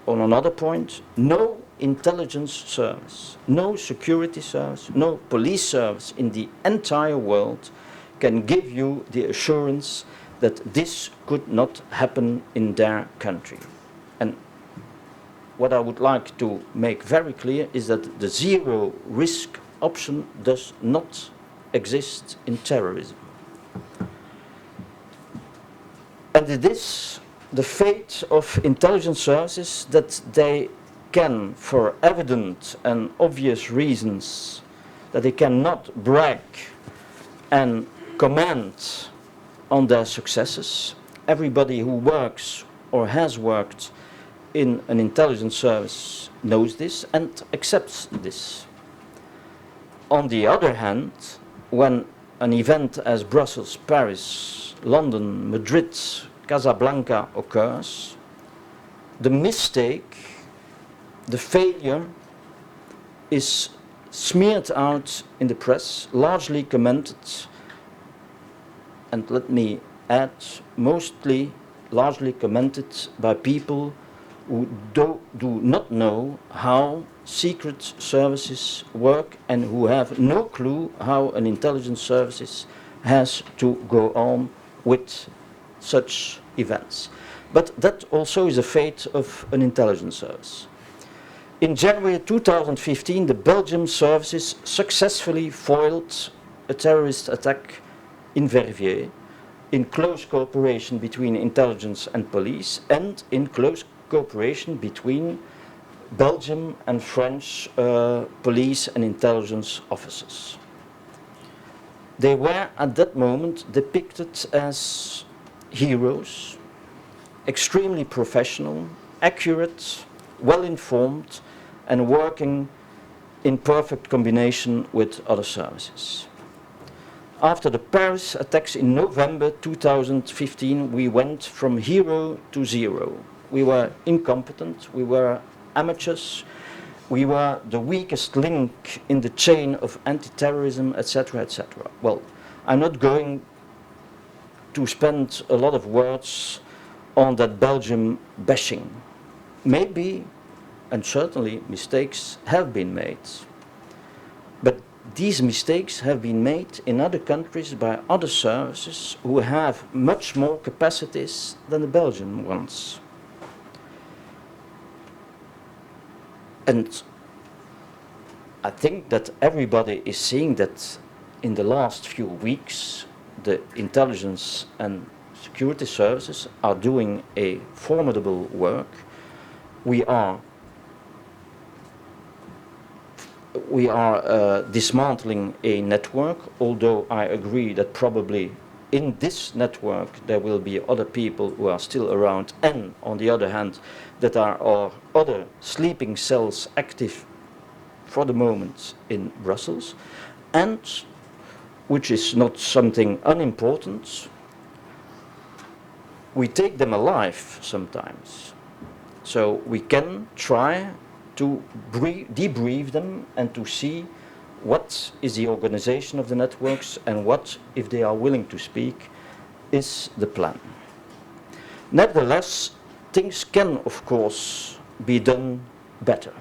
another point. No intelligence service, no security service, no police service in the entire world can give you the assurance that this could not happen in their country. And what I would like to make very clear is that the zero risk option does not exist in terrorism. And it is the fate of intelligence services that they can, for evident and obvious reasons, that they cannot brag and comment on their successes. Everybody who works or has worked in an intelligence service knows this and accepts this. On the other hand, when an event as Brussels, Paris, London, Madrid, Casablanca occurs, the mistake, the failure is smeared out in the press, largely commented, and let me add, mostly largely commented by people who do not know how secret services work and who have no clue how an intelligence services has to go on with such events. But that also is a fate of an intelligence service. In January 2015, the Belgian services successfully foiled a terrorist attack in Verviers in close cooperation between intelligence and police and in close cooperation between Belgian and French police and intelligence officers. They were at that moment depicted as heroes, extremely professional, accurate, well-informed, and working in perfect combination with other services. After the Paris attacks in November 2015, we went from hero to zero. We were incompetent, we were amateurs, we were the weakest link in the chain of anti-terrorism, etc., etc. Well, I'm not going to spend a lot of words on that Belgium bashing. Maybe, and certainly, mistakes have been made. But these mistakes have been made in other countries by other services who have much more capacities than the Belgian ones. And I think that everybody is seeing that in the last few weeks, the intelligence and security services are doing a formidable work. We are dismantling a network, although I agree that probably in this network there will be other people who are still around, and on the other hand that are other sleeping cells active for the moment in Brussels, and, which is not something unimportant, we take them alive sometimes. So we can try to debrief them and to see what is the organization of the networks and what, if they are willing to speak, is the plan. Nevertheless, things can, of course, be done better.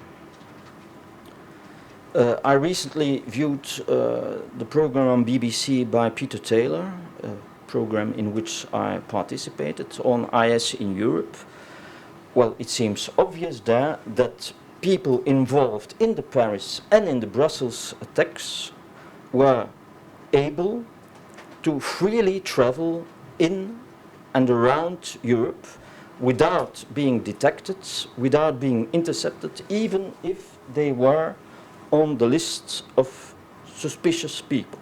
I recently viewed the program on BBC by Peter Taylor, a program in which I participated, on IS in Europe. Well, it seems obvious there that people involved in the Paris and in the Brussels attacks were able to freely travel in and around Europe without being detected, without being intercepted, even if they were on the list of suspicious people.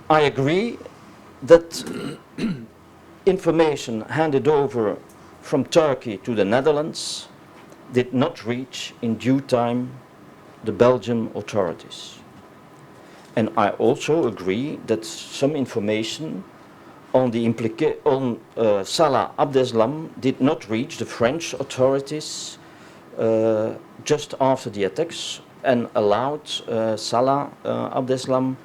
I agree that information handed over from Turkey to the Netherlands did not reach in due time the Belgian authorities. And I also agree that some information on Salah Abdeslam did not reach the French authorities just after the attacks and allowed Salah Abdeslam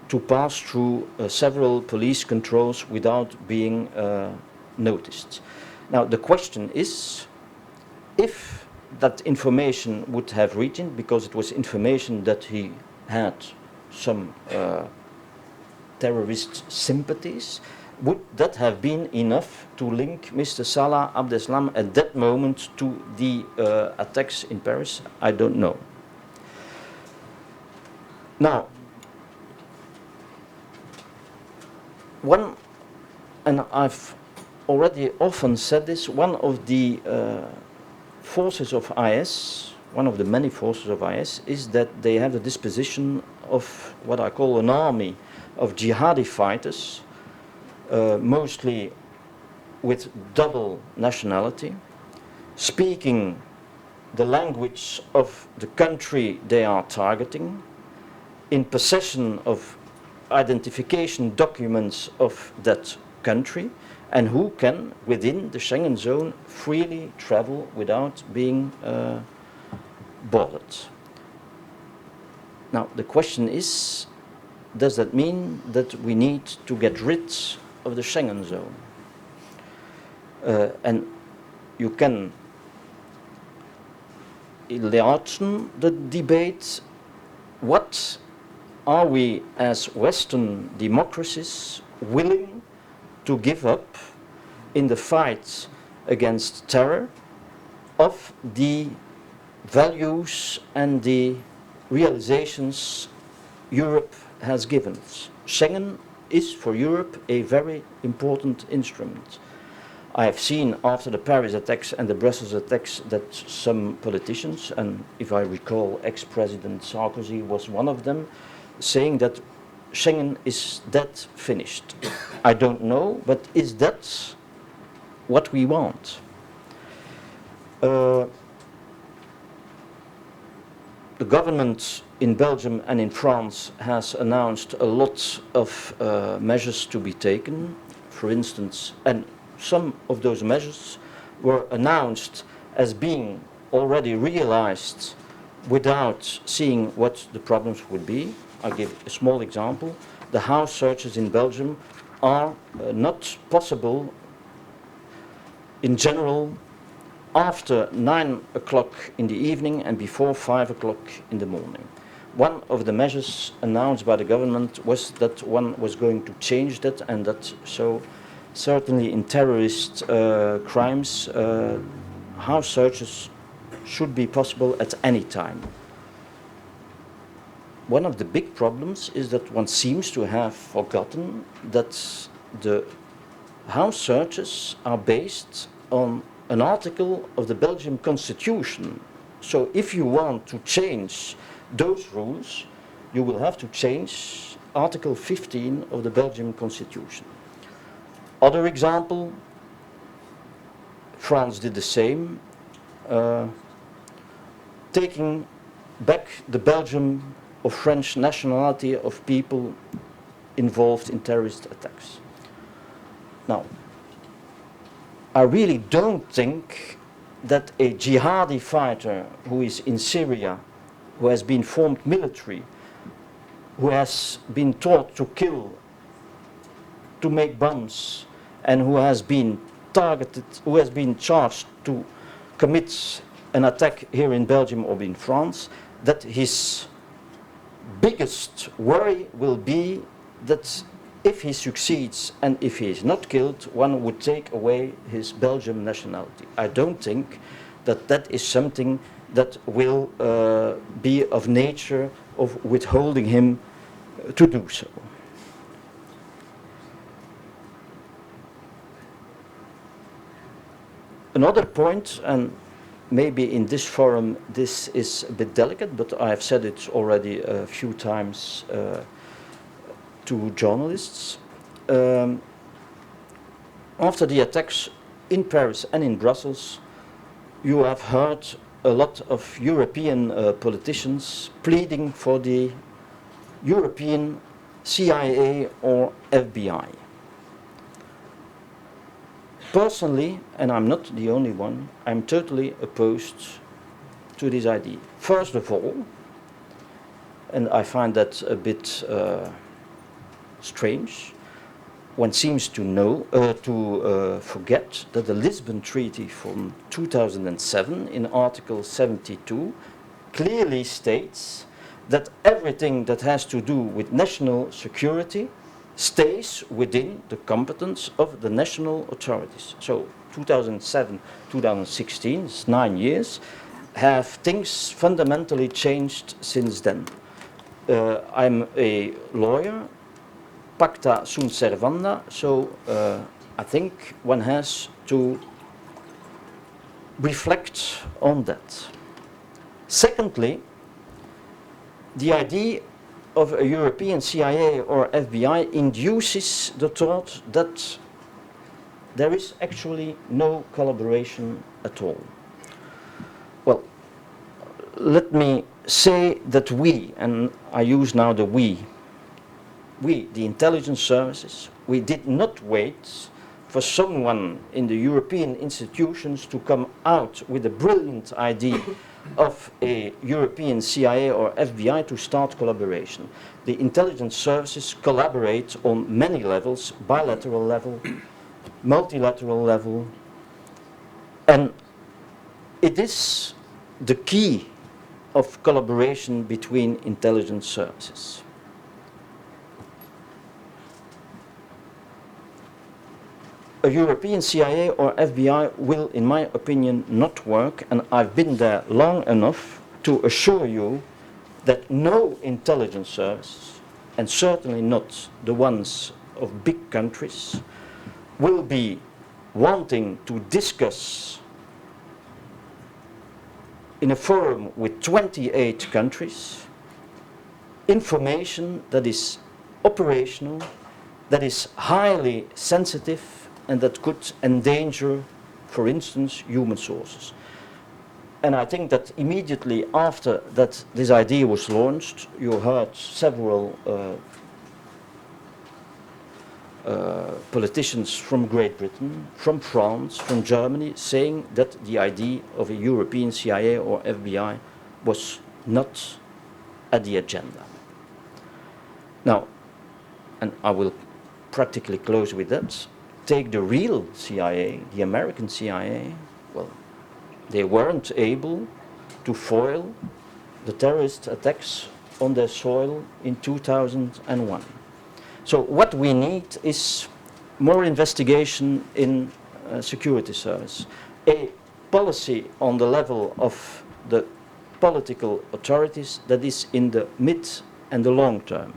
to pass through several police controls without being noticed. Now the question is, if that information would have reached him, because it was information that he had some terrorist sympathies, would that have been enough to link Mr. Salah Abdeslam at that moment to the attacks in Paris? I don't know. Now, one, and I've already often said this, one of the forces of IS, one of the many forces of IS, is that they have the disposition of what I call an army of jihadi fighters, mostly with double nationality, speaking the language of the country they are targeting, in possession of identification documents of that country, and who can, within the Schengen zone, freely travel without being bothered. Now, the question is, does that mean that we need to get rid of the Schengen zone? And you can enlarge the debate. What are we as Western democracies willing to give up in the fight against terror of the values and the realizations Europe has given us? Schengen is for Europe a very important instrument. I have seen after the Paris attacks and the Brussels attacks that some politicians, and if I recall, ex-President Sarkozy was one of them, saying that Schengen is that finished. I don't know, but is that what we want? The government in Belgium and in France has announced a lot of measures to be taken, for instance, and some of those measures were announced as being already realized without seeing what the problems would be. I'll give a small example. The house searches in Belgium are not possible in general after 9 o'clock in the evening and before 5 o'clock in the morning. One of the measures announced by the government was that one was going to change that, and that so certainly in terrorist crimes, house searches should be possible at any time. One of the big problems is that one seems to have forgotten that the house searches are based on an article of the Belgian Constitution. So if you want to change those rules, you will have to change Article 15 of the Belgian Constitution. Other example, France did the same, taking back the Belgium of French nationality of people involved in terrorist attacks. Now, I really don't think that a jihadi fighter who is in Syria, who has been formed military, who has been taught to kill, to make bombs, and who has been targeted, who has been charged to commit an attack here in Belgium or in France, that his biggest worry will be that if he succeeds and if he is not killed, one would take away his Belgian nationality. I don't think that that is something that will be of nature of withholding him to do so. Another point, and maybe in this forum this is a bit delicate, but I have said it already a few times to journalists. After the attacks in Paris and in Brussels, you have heard a lot of European politicians pleading for the European CIA or FBI. Personally, and I'm not the only one, I'm totally opposed to this idea. First of all, and I find that a bit strange, one seems to forget that the Lisbon Treaty from 2007 in Article 72 clearly states that everything that has to do with national security stays within the competence of the national authorities. So 2007, 2016, it's 9 years, have things fundamentally changed since then. I'm a lawyer, pacta sunt servanda, so I think one has to reflect on that. Secondly, the idea of a European CIA or FBI induces the thought that there is actually no collaboration at all. Well, let me say that we, and I use now the we, the intelligence services, we did not wait for someone in the European institutions to come out with a brilliant idea of a European CIA or FBI to start collaboration. The intelligence services collaborate on many levels, bilateral level, multilateral level, and it is the key of collaboration between intelligence services. A European CIA or FBI will, in my opinion, not work, and I've been there long enough to assure you that no intelligence service, and certainly not the ones of big countries, will be wanting to discuss in a forum with 28 countries information that is operational, that is highly sensitive, and that could endanger, for instance, human sources. And I think that immediately after that this idea was launched, you heard several politicians from Great Britain, from France, from Germany, saying that the idea of a European CIA or FBI was not at the agenda. Now, and I will practically close with that, take the real CIA, the American CIA, well, they weren't able to foil the terrorist attacks on their soil in 2001. So what we need is more investigation in security service, a policy on the level of the political authorities that is in the mid and the long term.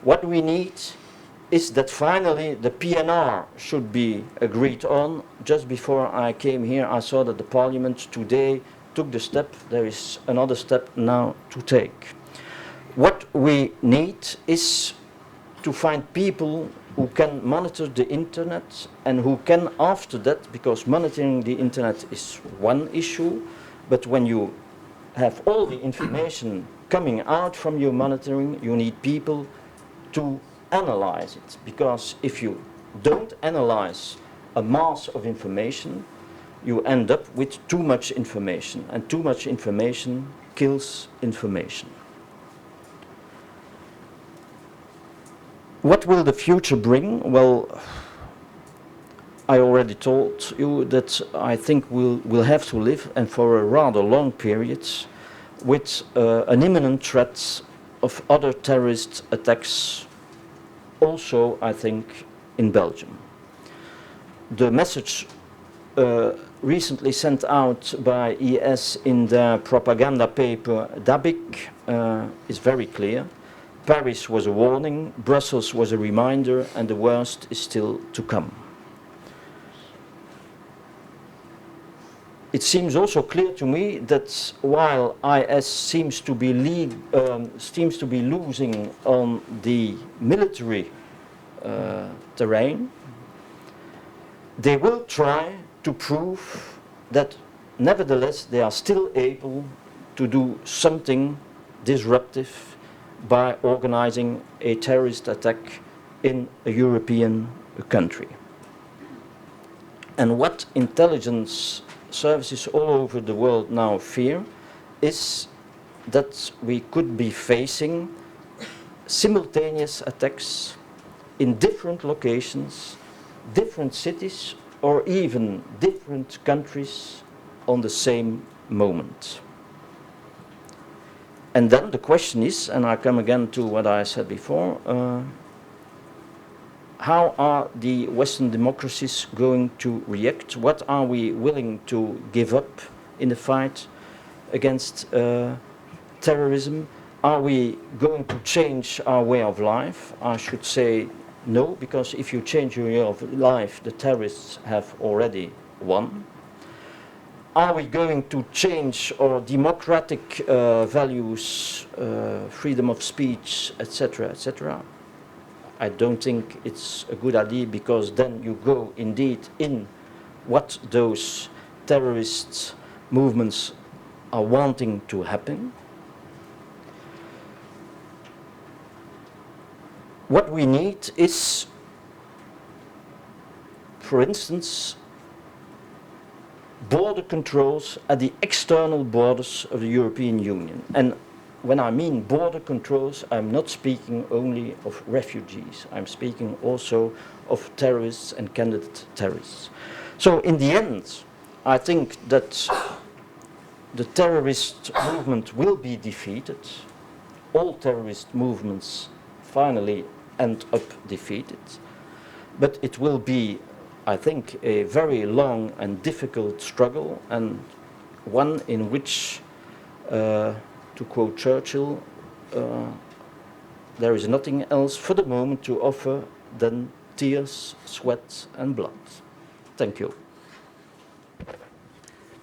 What we need is that finally the PNR should be agreed on. Just before I came here, I saw that the Parliament today took the step. There is another step now to take. What we need is to find people who can monitor the internet and who can after that, because monitoring the internet is one issue, but when you have all the information coming out from your monitoring, you need people to analyze it, because if you don't analyze a mass of information, you end up with too much information, and too much information kills information. What will the future bring? Well, I already told you that I think we'll have to live, and for a rather long period, with an imminent threat of other terrorist attacks, also, I think, in Belgium. The message recently sent out by ES in their propaganda paper Dabik is very clear. Paris was a warning, Brussels was a reminder, and the worst is still to come. It seems also clear to me that while IS seems to be losing on the military terrain, they will try to prove that nevertheless they are still able to do something disruptive by organizing a terrorist attack in a European country. And what intelligence services all over the world now fear is that we could be facing simultaneous attacks in different locations, different cities, or even different countries on the same moment. And then the question is, and I come again to what I said before, how are the Western democracies going to react? What are we willing to give up in the fight against terrorism? Are we going to change our way of life? I should say no, because if you change your way of life, the terrorists have already won. Are we going to change our democratic values, freedom of speech, etc., etc.? I don't think it's a good idea, because then you go indeed in what those terrorist movements are wanting to happen. What we need is, for instance, border controls at the external borders of the European Union. And when I mean border controls, I'm not speaking only of refugees. I'm speaking also of terrorists and candidate terrorists. So in the end, I think that the terrorist movement will be defeated. All terrorist movements finally end up defeated. But it will be, I think, a very long and difficult struggle, and one in which, to quote Churchill, there is nothing else for the moment to offer than tears, sweat and blood. Thank you.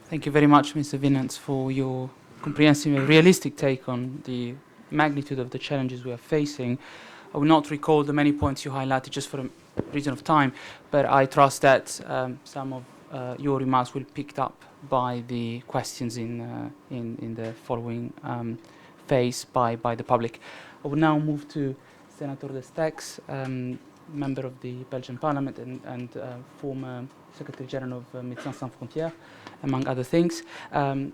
Thank you very much, Mr. Vinance, for your comprehensive and realistic take on the magnitude of the challenges we are facing. I will not recall the many points you highlighted just for a reason of time, but I trust that some of your remarks will be picked up by the questions in the following phase by the public. I will now move to Senator Destex, member of the Belgian Parliament and former Secretary General of Médecins Sans Frontières, among other things.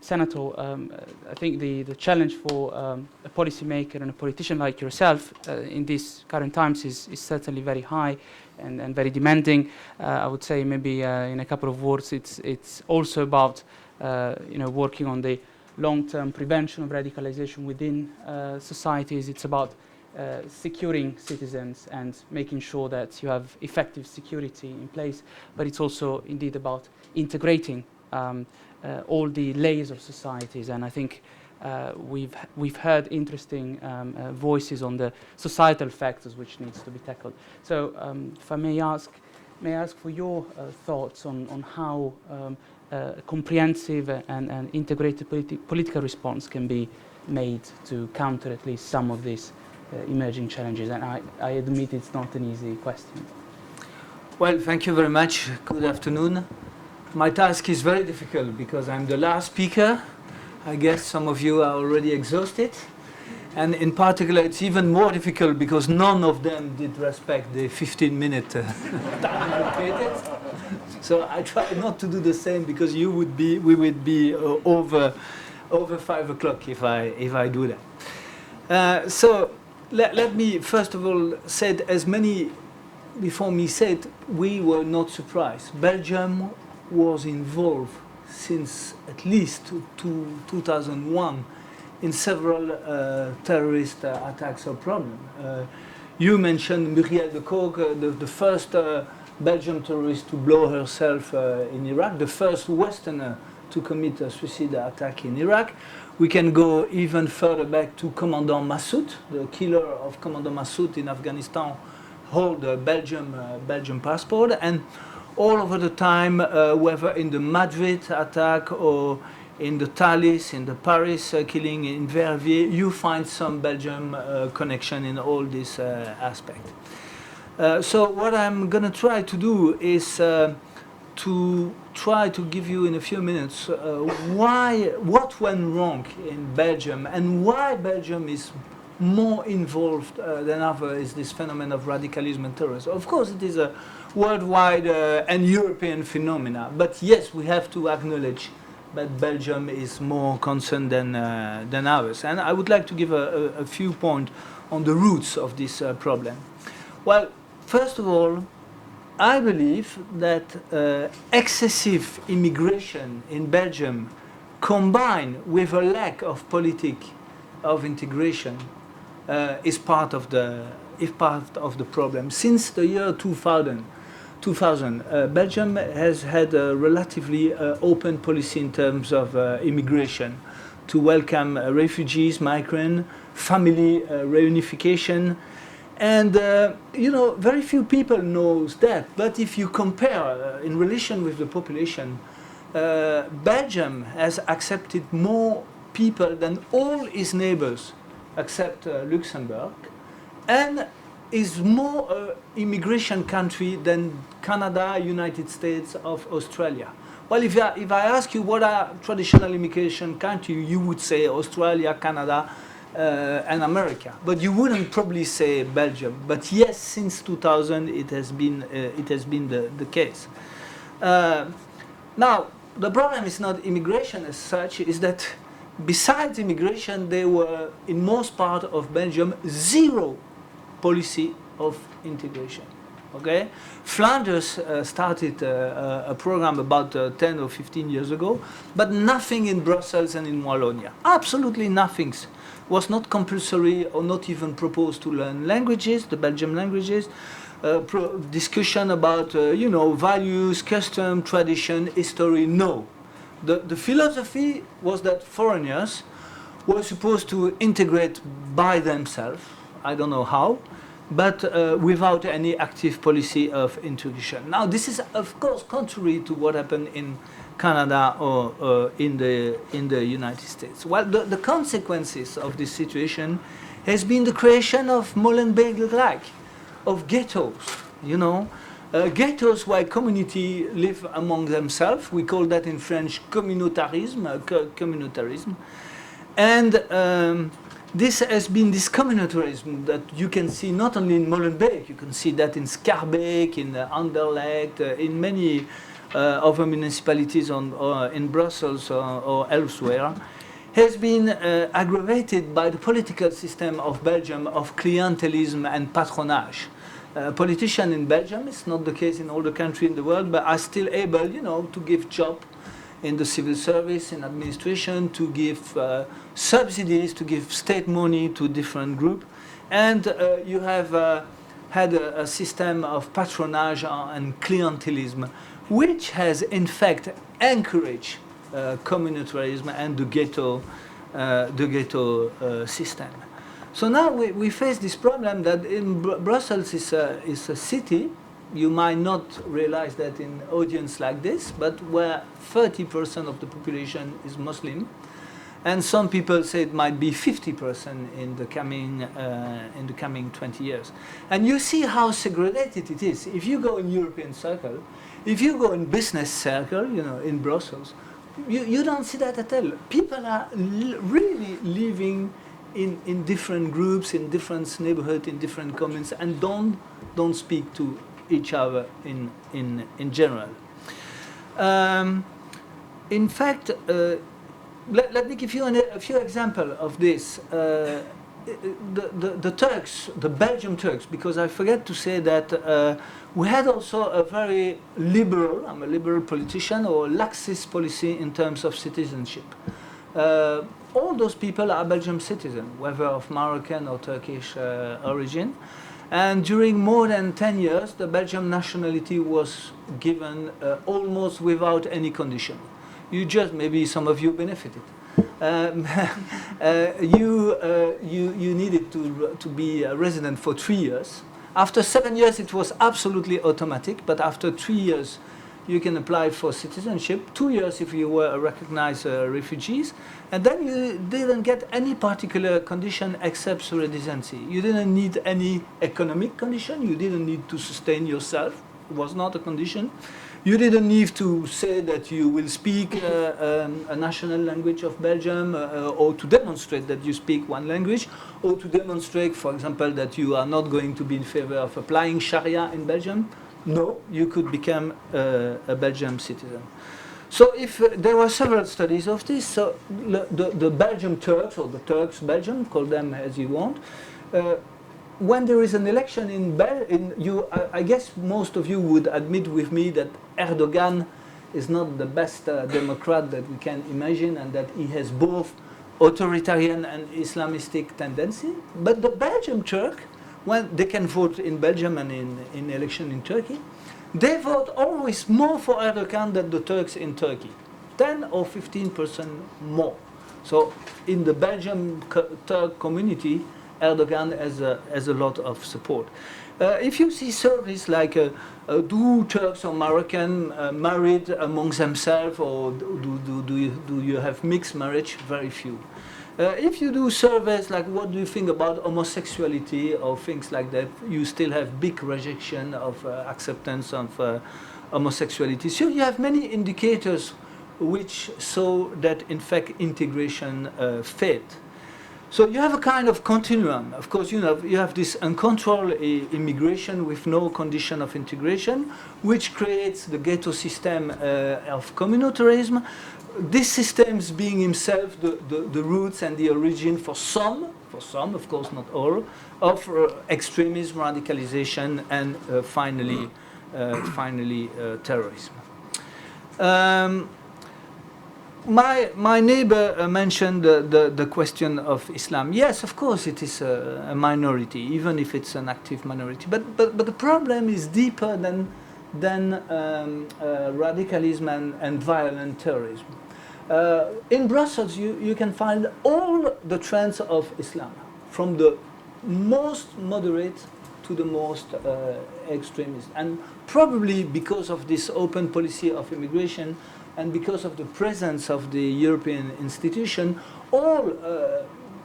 Senator, I think the challenge for a policymaker and a politician like yourself in these current times is certainly very high and very demanding. I would say maybe in a couple of words, it's also about working on the long-term prevention of radicalization within societies. It's about securing citizens and making sure that you have effective security in place, but it's also indeed about integrating all the layers of societies. And I think we've heard interesting voices on the societal factors which needs to be tackled. So if I may ask for your thoughts on how a comprehensive and integrated political response can be made to counter at least some of these emerging challenges, and I admit it's not an easy question. Well, thank you very much. Good afternoon. My task is very difficult because I'm the last speaker. I guess some of you are already exhausted. And in particular, it's even more difficult because none of them did respect the 15-minute time allocated. So I try not to do the same because we would be over 5 o'clock if I do that. So let me first of all say, as many before me said, we were not surprised. Belgium was involved since at least 2001 in several terrorist attacks or problems. You mentioned Muriel de Kock, the first Belgian terrorist to blow herself in Iraq, the first Westerner to commit a suicide attack in Iraq. We can go even further back to Commandant Massoud, the killer of Commandant Massoud in Afghanistan, hold a Belgian passport, and all over the time, whether in the Madrid attack or in the Thalys, in the Paris killing in Verviers, you find some Belgian connection in all this aspect. So what I'm going to try to do is to try to give you in a few minutes what went wrong in Belgium and why Belgium is more involved than ever is this phenomenon of radicalism and terrorism. Of course, it is a worldwide and European phenomena, but yes, we have to acknowledge that Belgium is more concerned than others. And I would like to give a few points on the roots of this problem. Well, first of all, I believe that excessive immigration in Belgium combined with a lack of of integration is part of the problem. Since the year 2000, Belgium has had a relatively open policy in terms of immigration to welcome refugees, migrants, family reunification. And, very few people knows that. But if you compare in relation with the population, Belgium has accepted more people than all its neighbors except Luxembourg, and is more immigration country than Canada, United States, of Australia. Well, if I ask you what are traditional immigration countries, you would say Australia, Canada, and America. But you wouldn't probably say Belgium. But yes, since 2000, it has been the case. Now, the problem is not immigration as such, is that besides immigration, there were, in most part of Belgium, zero policy of integration. Okay, Flanders started a program about 10 or 15 years ago, but nothing in Brussels and in Wallonia. Absolutely nothing. Was not compulsory or not even proposed to learn languages, the Belgian languages. Discussion about values, custom, tradition, history. No, the philosophy was that foreigners were supposed to integrate by themselves. I don't know how, but without any active policy of integration. Now, this is, of course, contrary to what happened in Canada or in the United States. Well, the consequences of this situation has been the creation of Molenbeek-like, of ghettos, ghettos where community live among themselves. We call that in French communautarism. And this has been this communautarism that you can see not only in Molenbeek, you can see that in Schaerbeek, in Anderlecht, in many other municipalities in Brussels or elsewhere, has been aggravated by the political system of Belgium of clientelism and patronage. Politicians in Belgium, it's not the case in all the countries in the world, but are still able, to give job in the civil service, in administration, to give subsidies, to give state money to different groups. And you have had a system of patronage and clientelism, which has in fact encouraged communautarism and the ghetto system. So now we face this problem that in Brussels is a city. You might not realize that in audience like this, but where 30% of the population is Muslim, And some people say it might be 50% in the coming 20 years. And you see how segregated it is. If you go in European circle, if you go in business circle, you know, in Brussels, you don't see that at all. People are really living in different groups, in different neighborhoods, in different communes, and don't speak to each other in general. In fact, let me give you a few examples of this. The Turks, the Belgian Turks, because I forget to say that we had also a very liberal, I'm a liberal politician, or laxist policy in terms of citizenship. All those people are Belgian citizens, whether of Moroccan or Turkish origin. And during more than 10 years, the Belgian nationality was given almost without any condition. You just, maybe some of you benefited. You needed to be a resident for 3 years. After 7 years, it was absolutely automatic, but after 3 years, you can apply for citizenship. 2 years if you were recognized refugees, and then you didn't get any particular condition except residency. You didn't need any economic condition. You didn't need to sustain yourself. It was not a condition. You didn't need to say that you will speak a national language of Belgium, or to demonstrate that you speak one language, or to demonstrate, for example, that you are not going to be in favor of applying Sharia in Belgium. No, you could become a Belgian citizen. So if there were several studies of this, so the Belgian Turks, or the Turks Belgium, call them as you want, when there is an election I guess most of you would admit with me that Erdogan is not the best democrat that we can imagine, and that he has both authoritarian and Islamistic tendency. But the Belgian Turk, when they can vote in Belgium and in election in Turkey, they vote always more for Erdogan than the Turks in Turkey, 10 or 15% more. So in the Belgian Turk community, Erdogan has a lot of support. If you see surveys like do Turks or Moroccan married among themselves, or do you have mixed marriage? Very few. If you do surveys like what do you think about homosexuality or things like that, you still have big rejection of acceptance of homosexuality. So you have many indicators which show that in fact integration failed. So you have a kind of continuum. Of course, you have this uncontrolled immigration with no condition of integration, which creates the ghetto system of communautarism. This system being himself the roots and the origin for some, of course not all, of extremism, radicalization, and finally terrorism. My neighbor mentioned the question of Islam. Yes, of course it is a minority, even if it's an active minority. But the problem is deeper than radicalism and violent terrorism. In Brussels, you can find all the trends of Islam, from the most moderate to the most extremist. And probably because of this open policy of immigration, and because of the presence of the European institution, all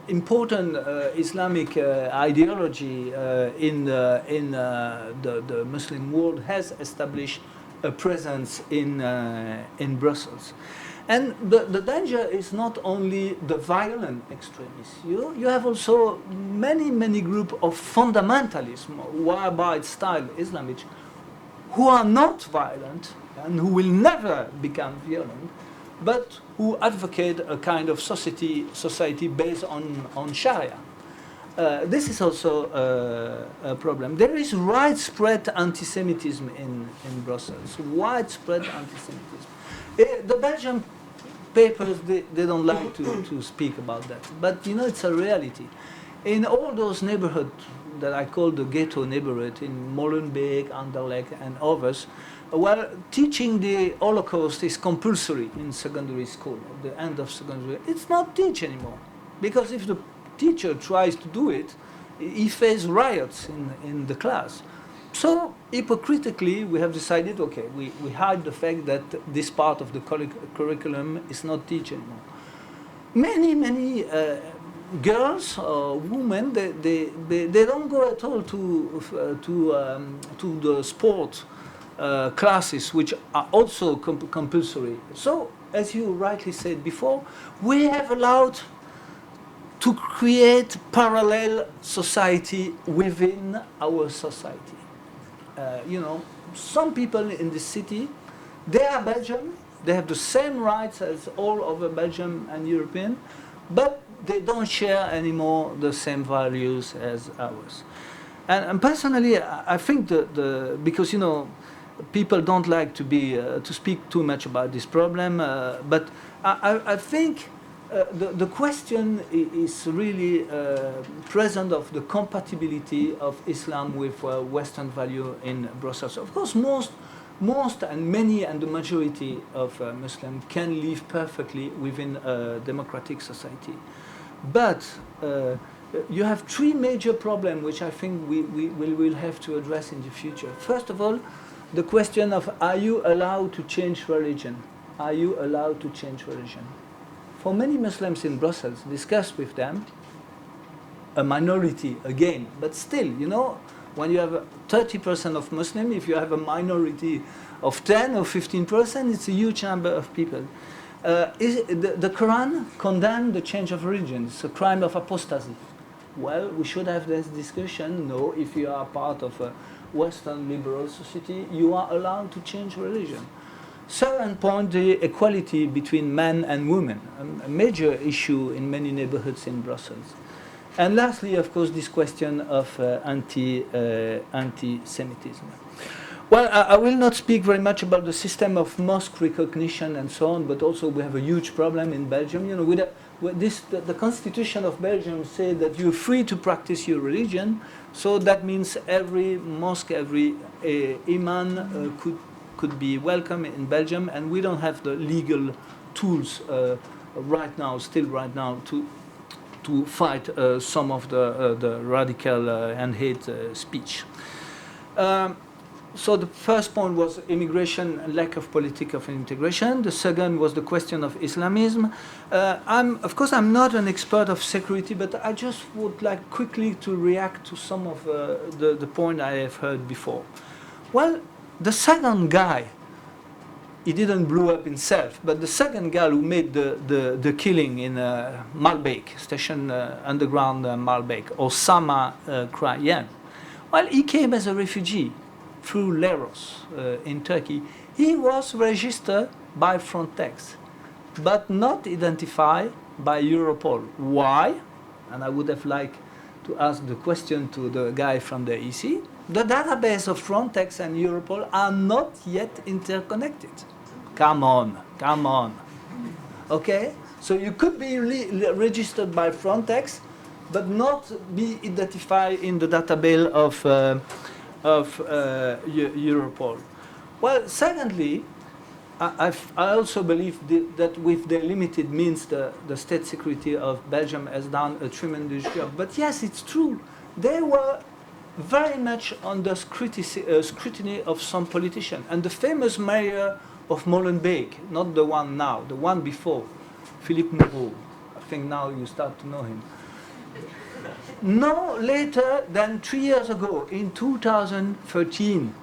important Islamic ideology in the Muslim world has established a presence in Brussels. And the danger is not only the violent extremists. You have also many groups of fundamentalism, Wahhabite style Islamists, who are not violent and who will never become violent, but who advocate a kind of society based on Sharia. This is also a problem. There is widespread anti-Semitism in Brussels, widespread anti-Semitism. The Belgian papers, they don't like to speak about that, but it's a reality. In all those neighborhoods that I call the ghetto neighborhood, in Molenbeek, Anderlecht, and others, well, teaching the Holocaust is compulsory in secondary school. At the end of secondary, it's not teach anymore, because if the teacher tries to do it, he faces riots in the class. So hypocritically, we have decided, okay, we hide the fact that this part of the curriculum is not teach anymore. many girls or women, they don't go at all to the sport classes, which are also compulsory. So, as you rightly said before, we have allowed to create parallel society within our society. You know, some people in the city, they are Belgian, they have the same rights as all over Belgium and European, but they don't share anymore the same values as ours. And personally, I think because, you know, people don't like to speak too much about this problem, but I think the question is really present of the compatibility of Islam with Western value in Brussels. Of course, most and many and the majority of Muslims can live perfectly within a democratic society. But you have three major problems which I think we will have to address in the future. First of all, the question of, are you allowed to change religion? Are you allowed to change religion? For many Muslims in Brussels, discuss with them, a minority again, but still, you know, when you have 30% of Muslims, if you have a minority of 10 or 15%, it's a huge number of people. The Quran condemned the change of religion. It's a crime of apostasy. Well, we should have this discussion. No, if you are part of a Western liberal society, you are allowed to change religion. Second point, the equality between men and women, a major issue in many neighborhoods in Brussels. And lastly, of course, this question of anti-Semitism. Well, I will not speak very much about the system of mosque recognition and so on, but also we have a huge problem in Belgium. You know, the Constitution of Belgium says that you're free to practice your religion, so that means every mosque, every imam could be welcome in Belgium, and we don't have the legal tools right now to fight some of the radical and hate speech. So the first point was immigration and lack of political integration. The second was the question of Islamism. Of course, I'm not an expert of security, but I just would like quickly to react to some of the point I have heard before. Well, the second guy, he didn't blow up himself, but the second guy who made the killing in Malbec, station underground Malbec, Osama Krayan, well, he came as a refugee through Leros in Turkey. He was registered by Frontex, but not identified by Europol. Why? And I would have liked to ask the question to the guy from the EC. The database of Frontex and Europol are not yet interconnected. Come on. Okay? So you could be registered by Frontex, but not be identified in the database of Europol. Well, secondly, I also believe that with the limited means, the state security of Belgium has done a tremendous job. But yes, it's true. They were very much under scrutiny of some politicians. And the famous mayor of Molenbeek, not the one now, the one before, Philippe Moreau, I think now you start to know him. No later than 3 years ago, in 2013,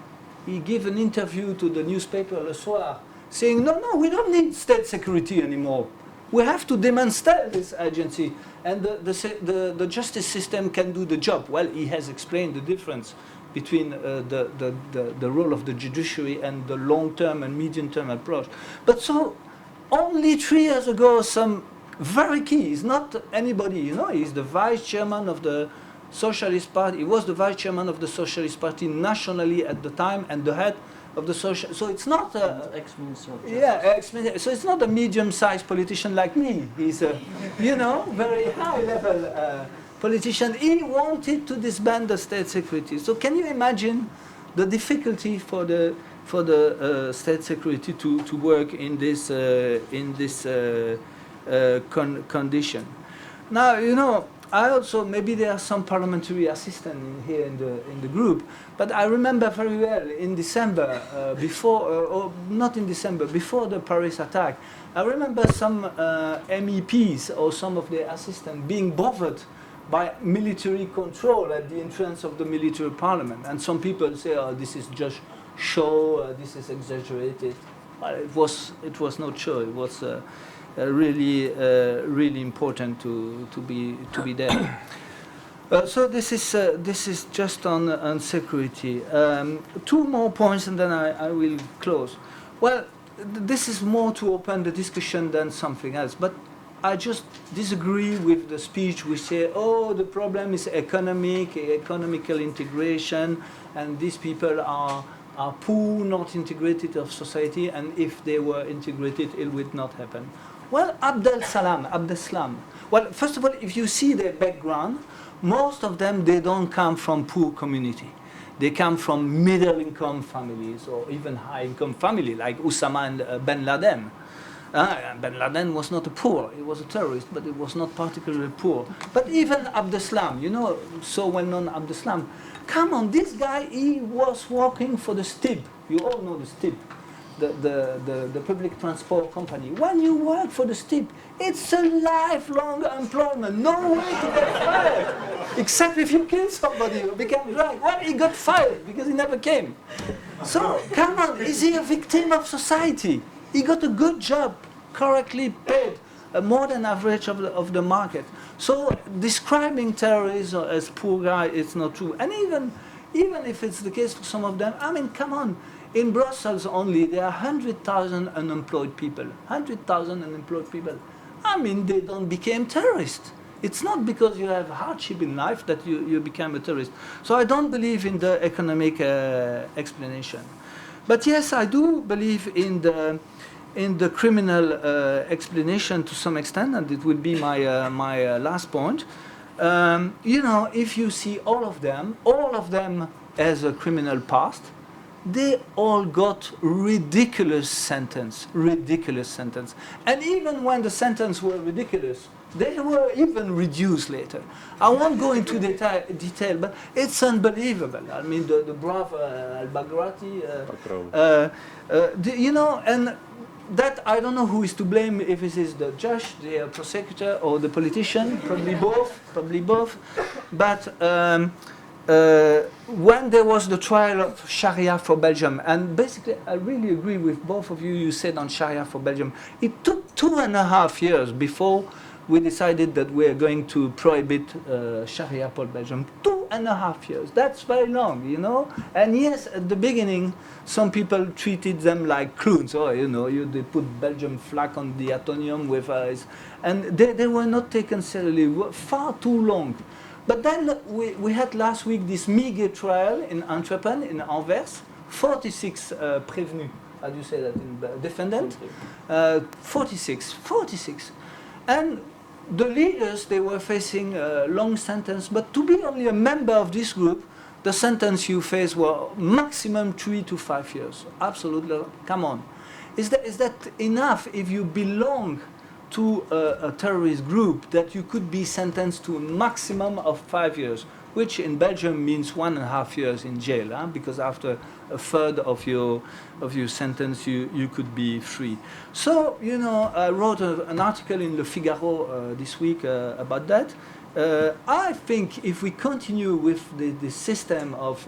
he gave an interview to the newspaper Le Soir, saying, no, we don't need state security anymore. We have to demonstrate this agency, and the justice system can do the job. Well, he has explained the difference between the role of the judiciary and the long-term and medium-term approach. But so, only 3 years ago, some very key, he's not anybody, you know, he's the vice chairman of the Socialist Party. He was the vice chairman of the Socialist Party nationally at the time and the head of the social. So it's not a ex-minister. So it's not a medium-sized politician like me. He's a, you know, very high-level politician. He wanted to disband the state security. So can you imagine the difficulty for the state security to work in this condition? Now, you know, I also, maybe there are some parliamentary assistants here in the group, but I remember very well in December, before the Paris attack, I remember some MEPs or some of their assistants being bothered by military control at the entrance of the military parliament. And some people say, oh, this is just show, this is exaggerated. Well, it was not show, it was really important to be there. So this is just on security. Two more points and then I will close. Well, this is more to open the discussion than something else. But I just disagree with the speech which say, oh, the problem is economical integration, and these people are poor, not integrated of society, and if they were integrated, it would not happen. Well, Abdeslam. Well, first of all, if you see their background, most of them, they don't come from poor community. They come from middle-income families or even high-income family, like Osama and bin Laden. Bin Laden was not a poor, he was a terrorist, but he was not particularly poor. But even Abdeslam, you know, so well-known Abdeslam, come on, this guy, he was working for the STIB. You all know the STIB, the public transport company. When you work for the STIB, it's a lifelong employment, no way to get fired. Except if you kill somebody or become drunk. Well, he got fired because he never came. So, come on, is he a victim of society? He got a good job, correctly paid, more than average of the market. So describing terrorists as poor guy, it's not true. And even if it's the case for some of them, I mean, come on. In Brussels only, there are 100,000 unemployed people. 100,000 unemployed people. I mean, they don't become terrorists. It's not because you have hardship in life that you become a terrorist. So I don't believe in the economic explanation. But yes, I do believe in the criminal explanation to some extent, and it will be my last point. You know, if you see all of them as a criminal past, they all got ridiculous sentence. And even when the sentence were ridiculous, they were even reduced later. I won't go into detail, but it's unbelievable. I mean, the brave al-Baghrati, you know, and that I don't know who is to blame, if it is the judge, the prosecutor, or the politician, probably both. But when there was the trial of Sharia for Belgium, and basically I really agree with both of you said on Sharia for Belgium, it took 2.5 years before we decided that we are going to prohibit Sharia for Belgium. 2.5 years, that's very long, you know? And yes, at the beginning, some people treated them like clowns. Oh, you know, they put Belgium flag on the atomium with us. And they were not taken seriously, far too long. But then we had last week this mega trial in Antwerp, in Anvers, 46 prévenus, how do you say that, in defendant? 46. And the leaders, they were facing a long sentence, but to be only a member of this group, the sentence you face were maximum 3 to 5 years. Absolutely, come on. Is that enough if you belong to a terrorist group that you could be sentenced to a maximum of 5 years, which in Belgium means 1.5 years in jail, huh? Because after a third of your sentence, you could be free. So, you know, I wrote an article in Le Figaro this week about that. I think if we continue with the system of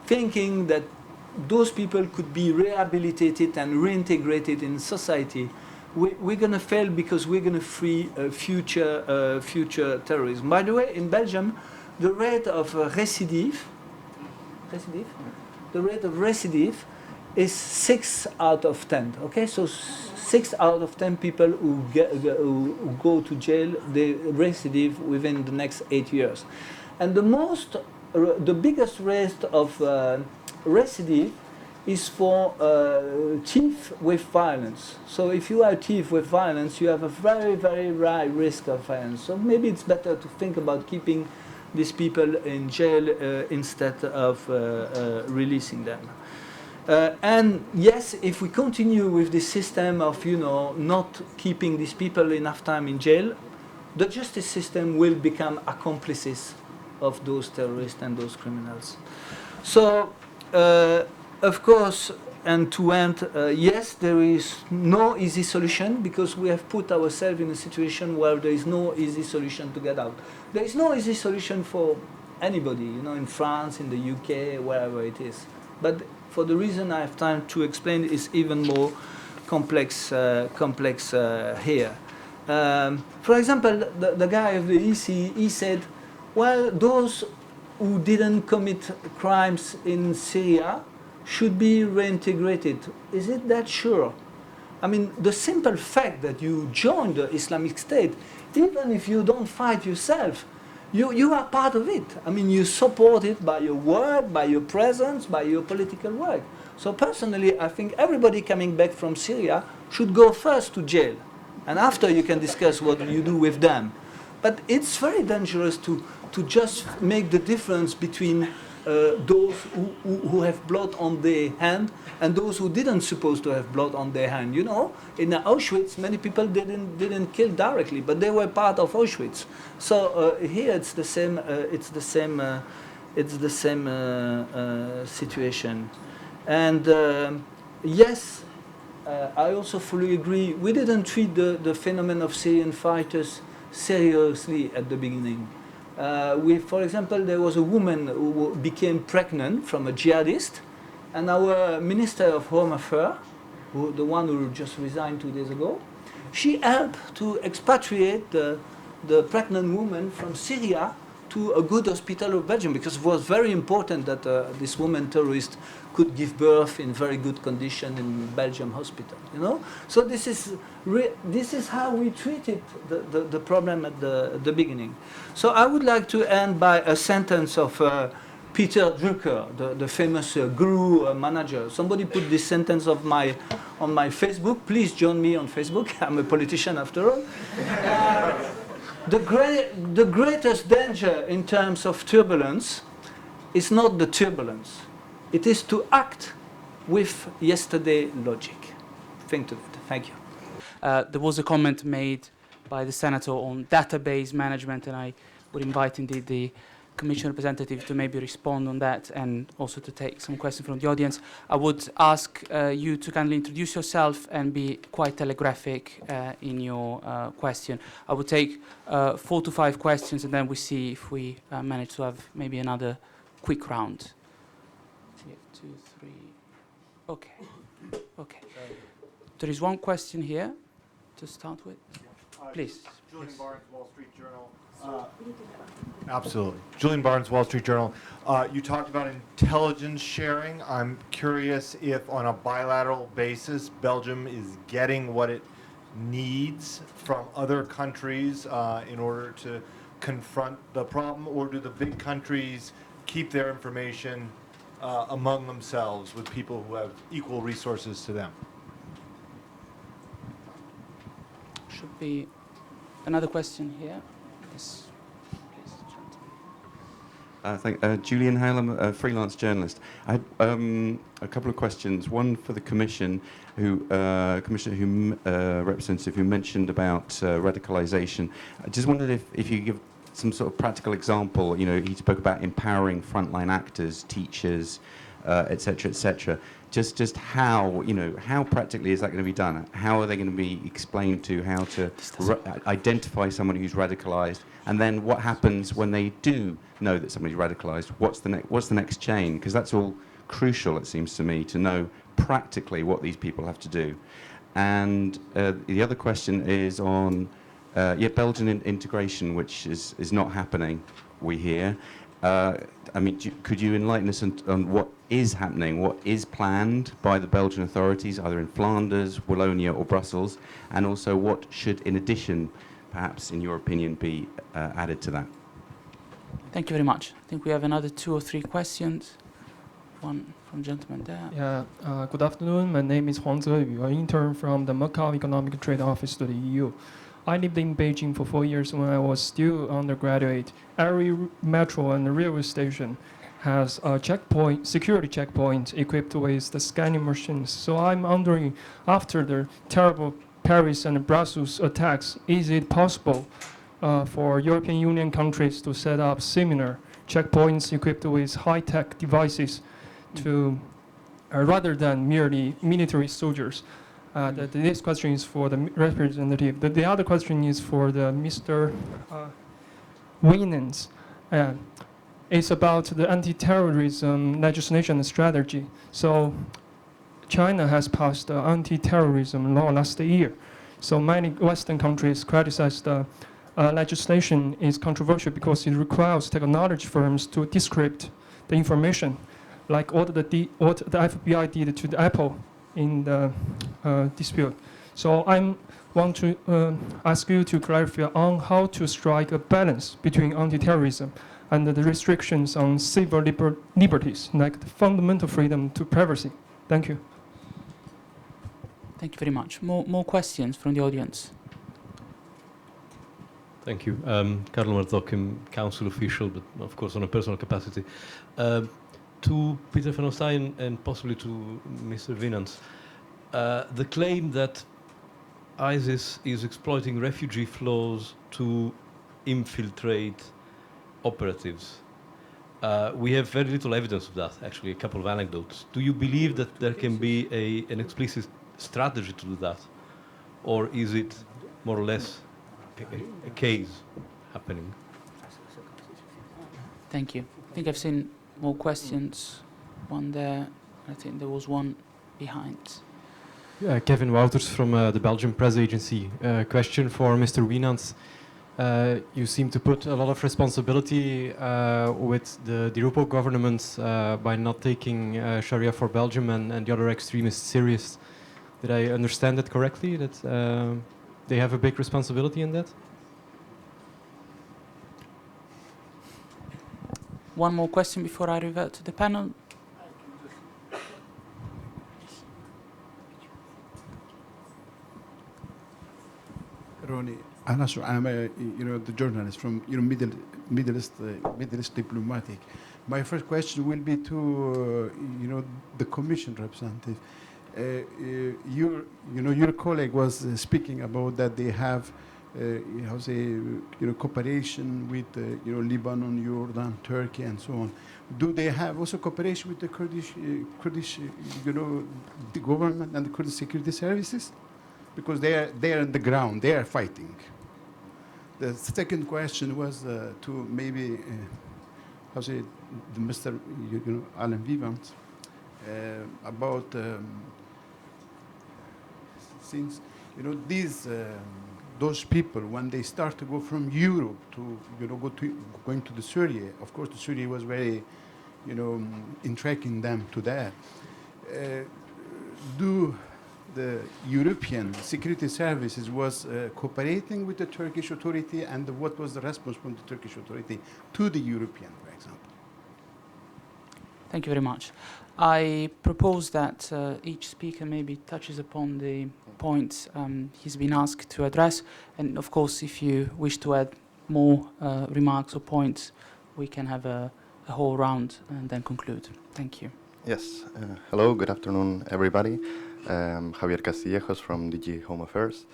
thinking that those people could be rehabilitated and reintegrated in society, we're going to fail because we're going to free future terrorism. By the way, in Belgium, the rate of recidive is 6 out of 10. Okay, so 6 out of 10 people who go to jail, they recidive within the next 8 years, and the biggest rate of recidive is for thief with violence. So if you are a thief with violence, you have a very, very high risk of violence. So maybe it's better to think about keeping these people in jail instead of releasing them. And yes, if we continue with this system of, you know, not keeping these people enough time in jail, the justice system will become accomplices of those terrorists and those criminals. So, of course, and to end, yes, there is no easy solution because we have put ourselves in a situation where there is no easy solution to get out. There is no easy solution for anybody, you know, in France, in the UK, wherever it is. But for the reason I have time to explain, it's even more complex here. For example, the guy of the EC, he said, well, those who didn't commit crimes in Syria should be reintegrated. Is it that sure? I mean, the simple fact that you joined the Islamic State, even if you don't fight yourself, you are part of it. I mean, you support it by your work, by your presence, by your political work. So personally, I think everybody coming back from Syria should go first to jail. And after you can discuss what you do with them. But it's very dangerous to just make the difference between those who have blood on their hand and those who didn't supposed to have blood on their hand. You know, in Auschwitz, many people didn't kill directly, but they were part of Auschwitz. So here it's the same. It's the same situation. And yes, I also fully agree. We didn't treat the phenomenon of Syrian fighters seriously at the beginning. For example, there was a woman who became pregnant from a jihadist, and our Minister of Home Affairs, the one who just resigned 2 days ago, she helped to expatriate the pregnant woman from Syria to a good hospital of Belgium, because it was very important that this woman terrorist could give birth in very good condition in Belgium hospital. You know, so this is how we treated the problem at the beginning. So I would like to end by a sentence of Peter Drucker, the famous guru manager. Somebody put this sentence on my Facebook. Please join me on Facebook. I'm a politician after all. The greatest danger in terms of turbulence is not the turbulence. It is to act with yesterday logic. Think of it. Thank you. There was a comment made by the Senator on database management, and I would invite indeed the Commission representative to maybe respond on that and also to take some questions from the audience. I would ask you to kindly introduce yourself and be quite telegraphic in your question. I would take 4 to 5 questions, and then we see if we manage to have maybe another quick round. 2, 3. Okay. Okay. There is one question here to start with. Please. Julian Barnes, Wall Street Journal. Absolutely. Julian Barnes, Wall Street Journal. You talked about intelligence sharing. I'm curious if on a bilateral basis, Belgium is getting what it needs from other countries in order to confront the problem, or do the big countries keep their information among themselves with people who have equal resources to them? Should be another question here. Yes. Julian Hale, I'm a freelance journalist. I had a couple of questions. One for the Commissioner representative who mentioned about radicalization. I just wondered if you could give some sort of practical example. You know, he spoke about empowering frontline actors, teachers, etc., etc. Just how, you know, how practically is that going to be done? How are they going to be explained to how to identify someone who's radicalized? And then what happens when they do know that somebody's radicalized? What's the next chain? Because that's all crucial, it seems to me, to know practically what these people have to do. And the other question is on Belgian integration, which is not happening, we hear. I mean, could you enlighten us on what is happening, what is planned by the Belgian authorities, either in Flanders, Wallonia or Brussels, and also what should, in addition, perhaps, in your opinion, be added to that? Thank you very much. I think we have another 2 or 3 questions. One from gentleman there. Yeah, good afternoon. My name is Huang Zeyu, an intern from the Macau Economic Trade Office to the EU. I lived in Beijing for 4 years when I was still undergraduate. Every metro and railway station has a security checkpoint equipped with the scanning machines. So I'm wondering, after the terrible Paris and Brussels attacks, is it possible for European Union countries to set up similar checkpoints equipped with high-tech devices to rather than merely military soldiers. This question is for the representative. The other question is for the Mr. Winans. It's about the anti-terrorism legislation and strategy. So China has passed the anti-terrorism law last year. So many Western countries criticize the legislation is controversial because it requires technology firms to decrypt the information, like what the FBI did to the Apple in the dispute. So I want to ask you to clarify on how to strike a balance between anti-terrorism and the restrictions on civil liberties, like the fundamental freedom to privacy. Thank you. Thank you very much. More questions from the audience? Thank you. Karl Marzocchim, council official, but of course on a personal capacity. To Peter van Ostijn and possibly to Mr. Winans, the claim that ISIS is exploiting refugee flows to infiltrate operatives. We have very little evidence of that, actually, a couple of anecdotes. Do you believe that there can be an explicit strategy to do that? Or is it more or less a case happening? Thank you. I think I've seen more questions. One there. I think there was one behind. Kevin Wouters from the Belgian press agency. Question for Mr. Winans. You seem to put a lot of responsibility with the European government by not taking Sharia for Belgium and the other extremists serious. Did I understand that correctly, that they have a big responsibility in that? One more question before I revert to the panel. Ronnie, I'm the journalist from Middle East diplomatic. My first question will be to the Commission representative. Your colleague was speaking about that they have cooperation with Lebanon, Jordan, Turkey, and so on. Do they have also cooperation with the Kurdish the government and the Kurdish security services? Because they are on the ground, they are fighting. The second question was to maybe the Mr. Alan Vivant about things. These those people, when they start to go from Europe to going to the Syria, of course the Syria was very in tracking them to that. Do the European security services was cooperating with the Turkish authority, and what was the response from the Turkish authority to the European, for example? Thank you very much. I propose that each speaker maybe touches upon the points he's been asked to address, and of course if you wish to add more remarks or points, we can have a whole round and then conclude. Thank you. Yes. Hello, good afternoon everybody. Javier Castillejos from DG Home Affairs.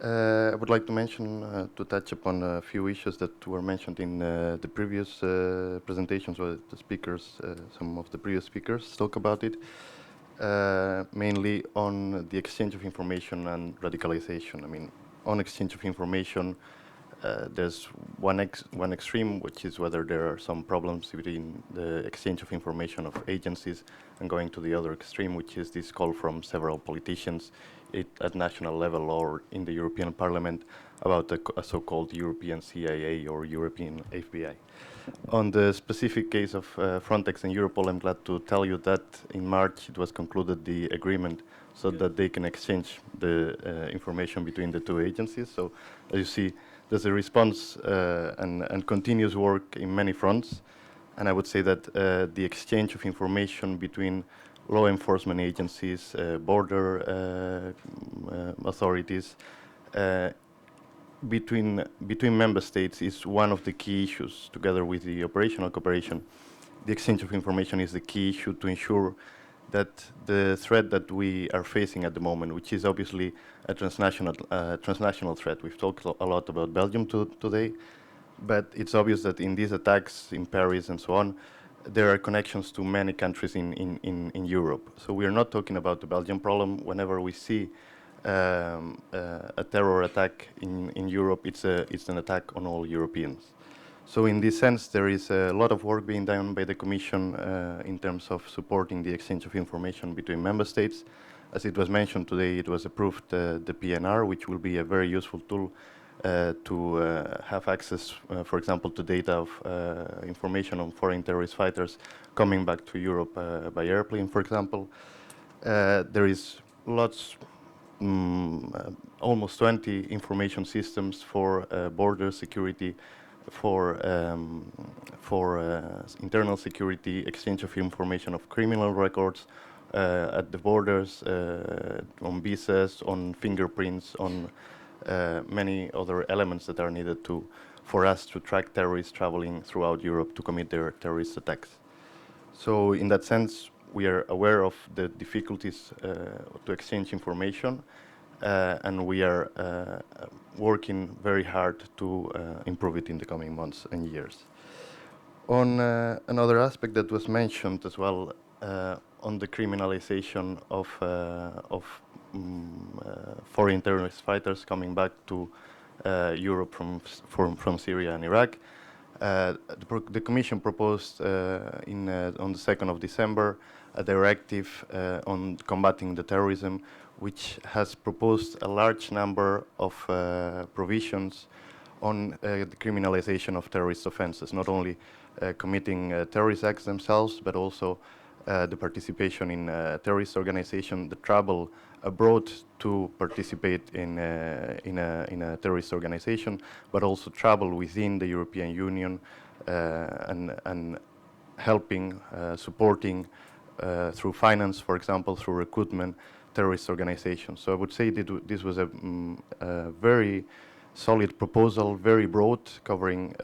I would like to mention, to touch upon a few issues that were mentioned in the previous presentations, where the speakers, some of the previous speakers talk about it, mainly on the exchange of information and radicalization. I mean, on exchange of information, there's one extreme, which is whether there are some problems between the exchange of information of agencies, and going to the other extreme, which is this call from several politicians at national level or in the European Parliament about a so-called European CIA or European FBI. On the specific case of Frontex and Europol, I'm glad to tell you that in March it was concluded the agreement so that they can exchange the information between the two agencies. So as you see, there's a response and continuous work in many fronts. And I would say that the exchange of information between law enforcement agencies, border authorities, between member states is one of the key issues, together with the operational cooperation. The exchange of information is the key issue to ensure that the threat that we are facing at the moment, which is obviously a transnational threat. We've talked a lot about Belgium today, but it's obvious that in these attacks in Paris and so on, there are connections to many countries in Europe. So we are not talking about the Belgian problem. Whenever we see a terror attack in Europe, it's an attack on all Europeans. So in this sense, there is a lot of work being done by the Commission in terms of supporting the exchange of information between member states. As it was mentioned today, it was approved the PNR, which will be a very useful tool to have access, for example, to data of information on foreign terrorist fighters coming back to Europe by airplane, for example. There is lots, almost 20 information systems for border security, for internal security, exchange of information of criminal records at the borders, on visas, on fingerprints, on many other elements that are needed for us to track terrorists traveling throughout Europe to commit their terrorist attacks. So in that sense, we are aware of the difficulties to exchange information, and we are working very hard to improve it in the coming months and years. On another aspect that was mentioned as well, on the criminalization of foreign terrorist fighters coming back to Europe from Syria and Iraq. The Commission proposed on the 2nd of December a directive on combating the terrorism, which has proposed a large number of provisions on the criminalization of terrorist offenses, not only committing terrorist acts themselves, but also the participation in terrorist organization, the travel abroad to participate in a terrorist organization, but also travel within the European Union and helping, supporting through finance, for example, through recruitment, terrorist organizations. So I would say that this was a very solid proposal, very broad, covering,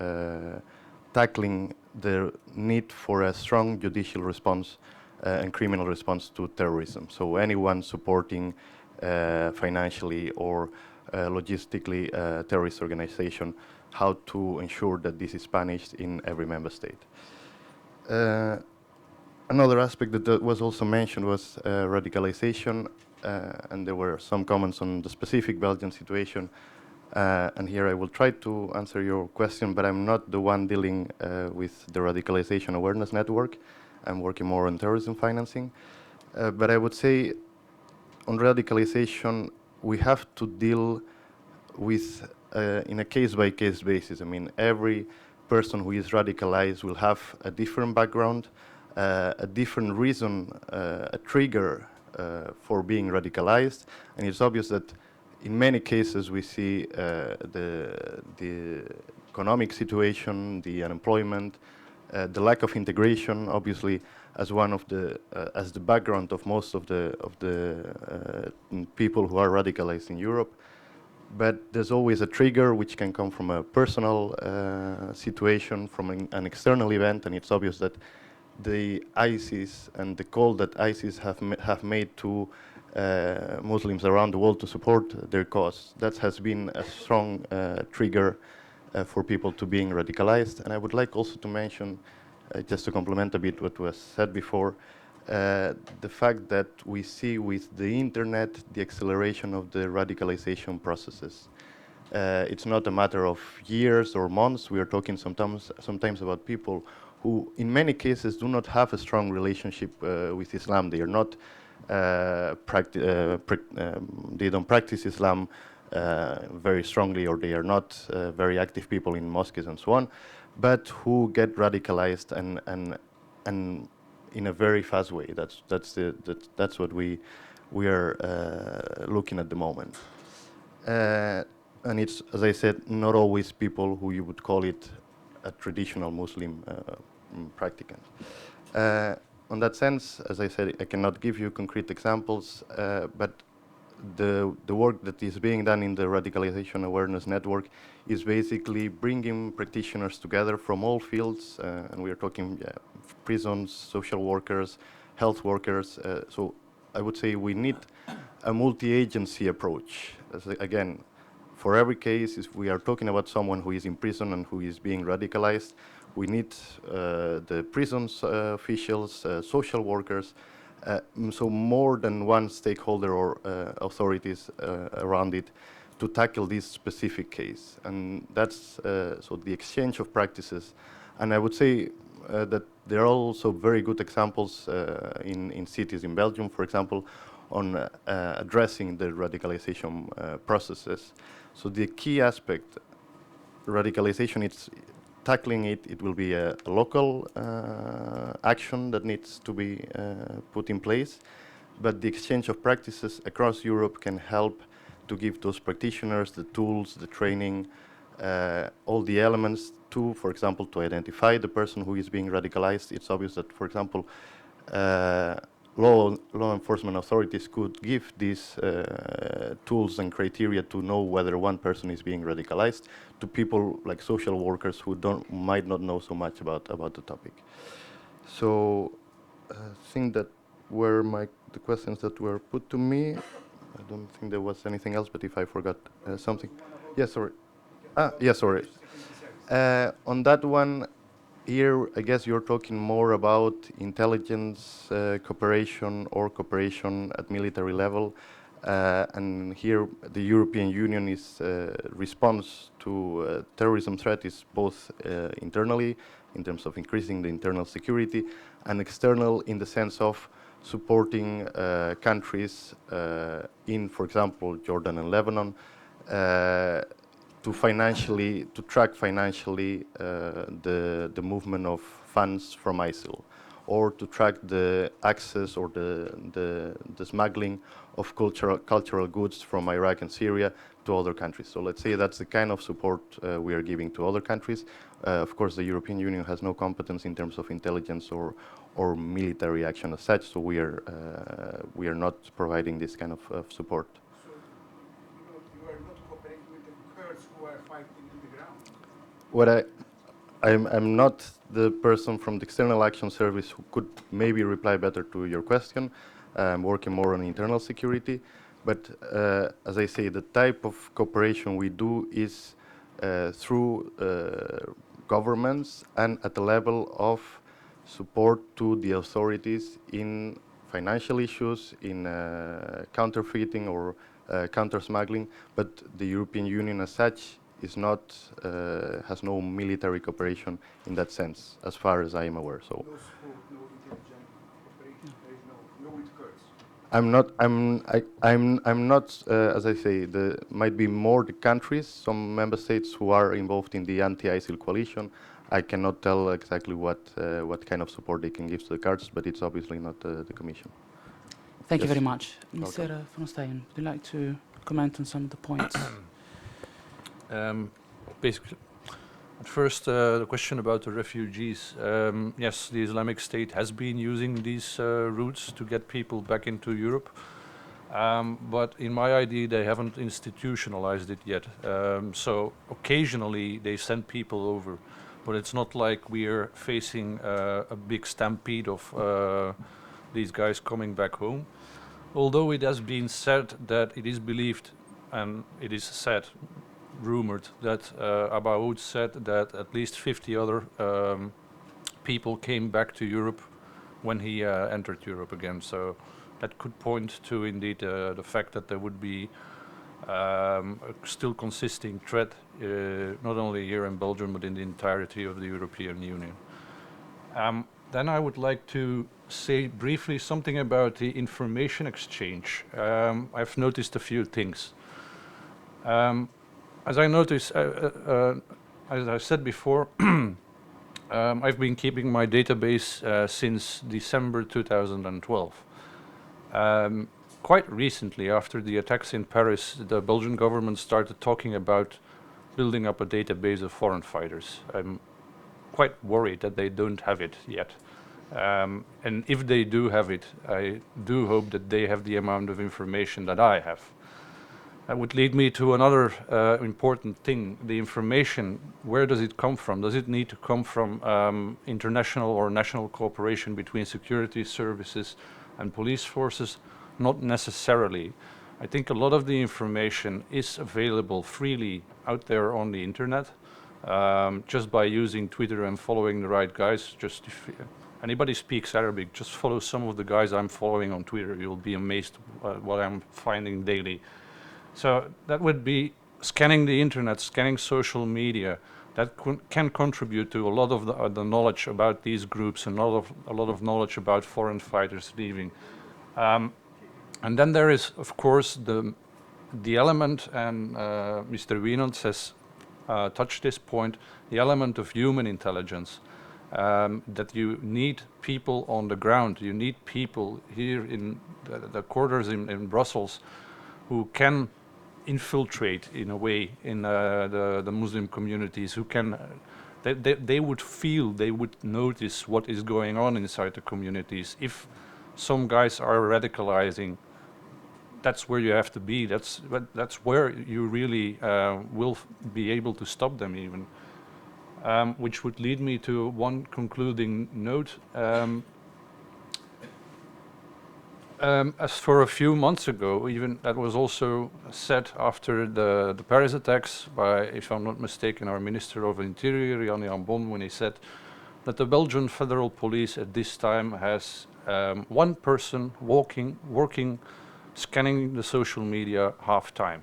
tackling the need for a strong judicial response and criminal response to terrorism. So anyone supporting financially or logistically a terrorist organization, how to ensure that this is punished in every member state. Another aspect that was also mentioned was radicalization, and there were some comments on the specific Belgian situation. And here I will try to answer your question, but I'm not the one dealing with the Radicalization Awareness Network. I'm working more on terrorism financing. But I would say on radicalization, we have to deal with in a case-by-case basis. I mean, every person who is radicalized will have a different background, a different reason, a trigger for being radicalized. And it's obvious that in many cases we see the economic situation, the unemployment, the lack of integration, obviously, as one of the as the background of most of the people who are radicalized in Europe. But there's always a trigger which can come from a personal situation, from an external event, and it's obvious that the ISIS and the call that ISIS have made to Muslims around the world to support their cause, that has been a strong trigger for people to being radicalized. And I would like also to mention, just to complement a bit what was said before, the fact that we see with the internet the acceleration of the radicalization processes. It's not a matter of years or months. We are talking sometimes about people who, in many cases, do not have a strong relationship with Islam. They are not they don't practice Islam very strongly, or they are not very active people in mosques and so on, but who get radicalized and in a very fast way. That's what we are looking at the moment. And it's, as I said, not always people who you would call it a traditional Muslim practicant. On that sense, as I said, I cannot give you concrete examples, but the work that is being done in the Radicalization Awareness Network is basically bringing practitioners together from all fields, and we are talking prisons, social workers, health workers. So I would say we need a multi-agency approach. Again, for every case, if we are talking about someone who is in prison and who is being radicalized, we need the prisons officials, social workers, so more than one stakeholder or authorities around it to tackle this specific case. And that's so the exchange of practices. And I would say that there are also very good examples in cities in Belgium, for example, on addressing the radicalization processes. So the key aspect, radicalization, it's tackling it. It will be a local action that needs to be put in place, but the exchange of practices across Europe can help to give those practitioners the tools, the training, all the elements to, for example, to identify the person who is being radicalized. It's obvious that, for example, law enforcement authorities could give these tools and criteria to know whether one person is being radicalized to people like social workers who might not know so much about the topic. So I think that were the questions that were put to me. I don't think there was anything else, but if I forgot something. Yes, sorry. Yes, sorry. On that one, here, I guess you're talking more about intelligence cooperation or cooperation at military level. And here, the European Union is response to terrorism threat is both internally, in terms of increasing the internal security, and external in the sense of supporting countries in, for example, Jordan and Lebanon, to track financially the movement of funds from ISIL, or to track the access or the smuggling of cultural goods from Iraq and Syria to other countries. So let's say that's the kind of support we are giving to other countries. Of course, the European Union has no competence in terms of intelligence or military action as such, so we are not providing this kind of support. So you are not cooperating with the Kurds who are fighting on the ground? I'm not the person from the External Action Service who could maybe reply better to your question. I'm working more on internal security, but as I say, the type of cooperation we do is through governments and at the level of support to the authorities in financial issues, in counterfeiting or counter-smuggling, but the European Union as such is not, has no military cooperation in that sense, as far as I am aware. So, No support, no intelligence cooperation, there is no with Kurds. I'm not, as I say, might be more the countries, some member states who are involved in the anti-ISIL coalition. I cannot tell exactly what kind of support they can give to the Kurds, but it's obviously not the Commission. Thank you Yes. very much. Mr. von Steyen, would you like to comment on some of the points? Basically, at first, the question about the refugees. Yes, the Islamic State has been using these routes to get people back into Europe. But in my idea, they haven't institutionalized it yet. So occasionally they send people over, but it's not like we're facing a big stampede of these guys coming back home. Although it has been said that it is believed, and it is said, rumored, that Abaoud said that at least 50 other people came back to Europe when he entered Europe again. So that could point to indeed the fact that there would be a still consisting threat, not only here in Belgium, but in the entirety of the European Union. Then I would like to say briefly something about the information exchange. I've noticed a few things. As I noticed, as I said before, I've been keeping my database since December 2012. Quite recently, after the attacks in Paris, the Belgian government started talking about building up a database of foreign fighters. I'm quite worried that they don't have it yet. And if they do have it, I do hope that they have the amount of information that I have. That would lead me to another important thing. The information, where does it come from? Does it need to come from international or national cooperation between security services and police forces? Not necessarily. I think a lot of the information is available freely out there on the internet, just by using Twitter and following the right guys. Just if anybody speaks Arabic, just follow some of the guys I'm following on Twitter. You'll be amazed at what I'm finding daily. So that would be scanning the internet, scanning social media. That can contribute to a lot of the knowledge about these groups and a lot of knowledge about foreign fighters leaving. And then there is, of course, the element, and Mr. Wienand has touched this point, the element of human intelligence, that you need people on the ground. You need people here in the quarters in Brussels who can infiltrate in a way in the Muslim communities, who can, they would feel, they would notice what is going on inside the communities. If some guys are radicalizing, that's where you have to be. That's where you really will be able to stop them even. Which would lead me to one concluding note. As for a few months ago, even that was also said after the Paris attacks by, if I'm not mistaken, our Minister of Interior, Jan Jambon, when he said that the Belgian Federal Police at this time has one person working, scanning the social media half time.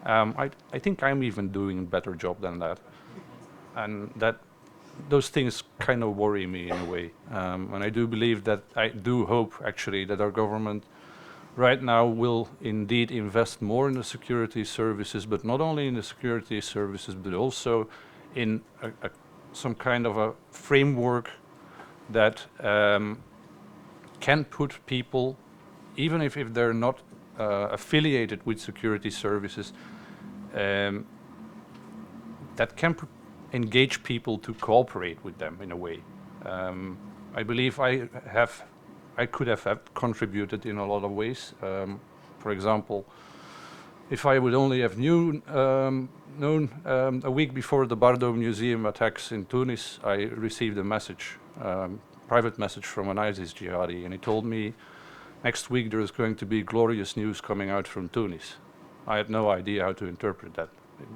I think I'm even doing a better job than that. And those things kind of worry me in a way. And I do believe that, I do hope actually that our government right now will indeed invest more in the security services, but not only in the security services, but also in some kind of a framework that can put people, even if they're not affiliated with security services, that can engage people to cooperate with them in a way. I believe I could have contributed in a lot of ways. For example, if I would only have known a week before the Bardo Museum attacks in Tunis, I received a message, private message from an ISIS jihadi, and he told me next week there is going to be glorious news coming out from Tunis. I had no idea how to interpret that.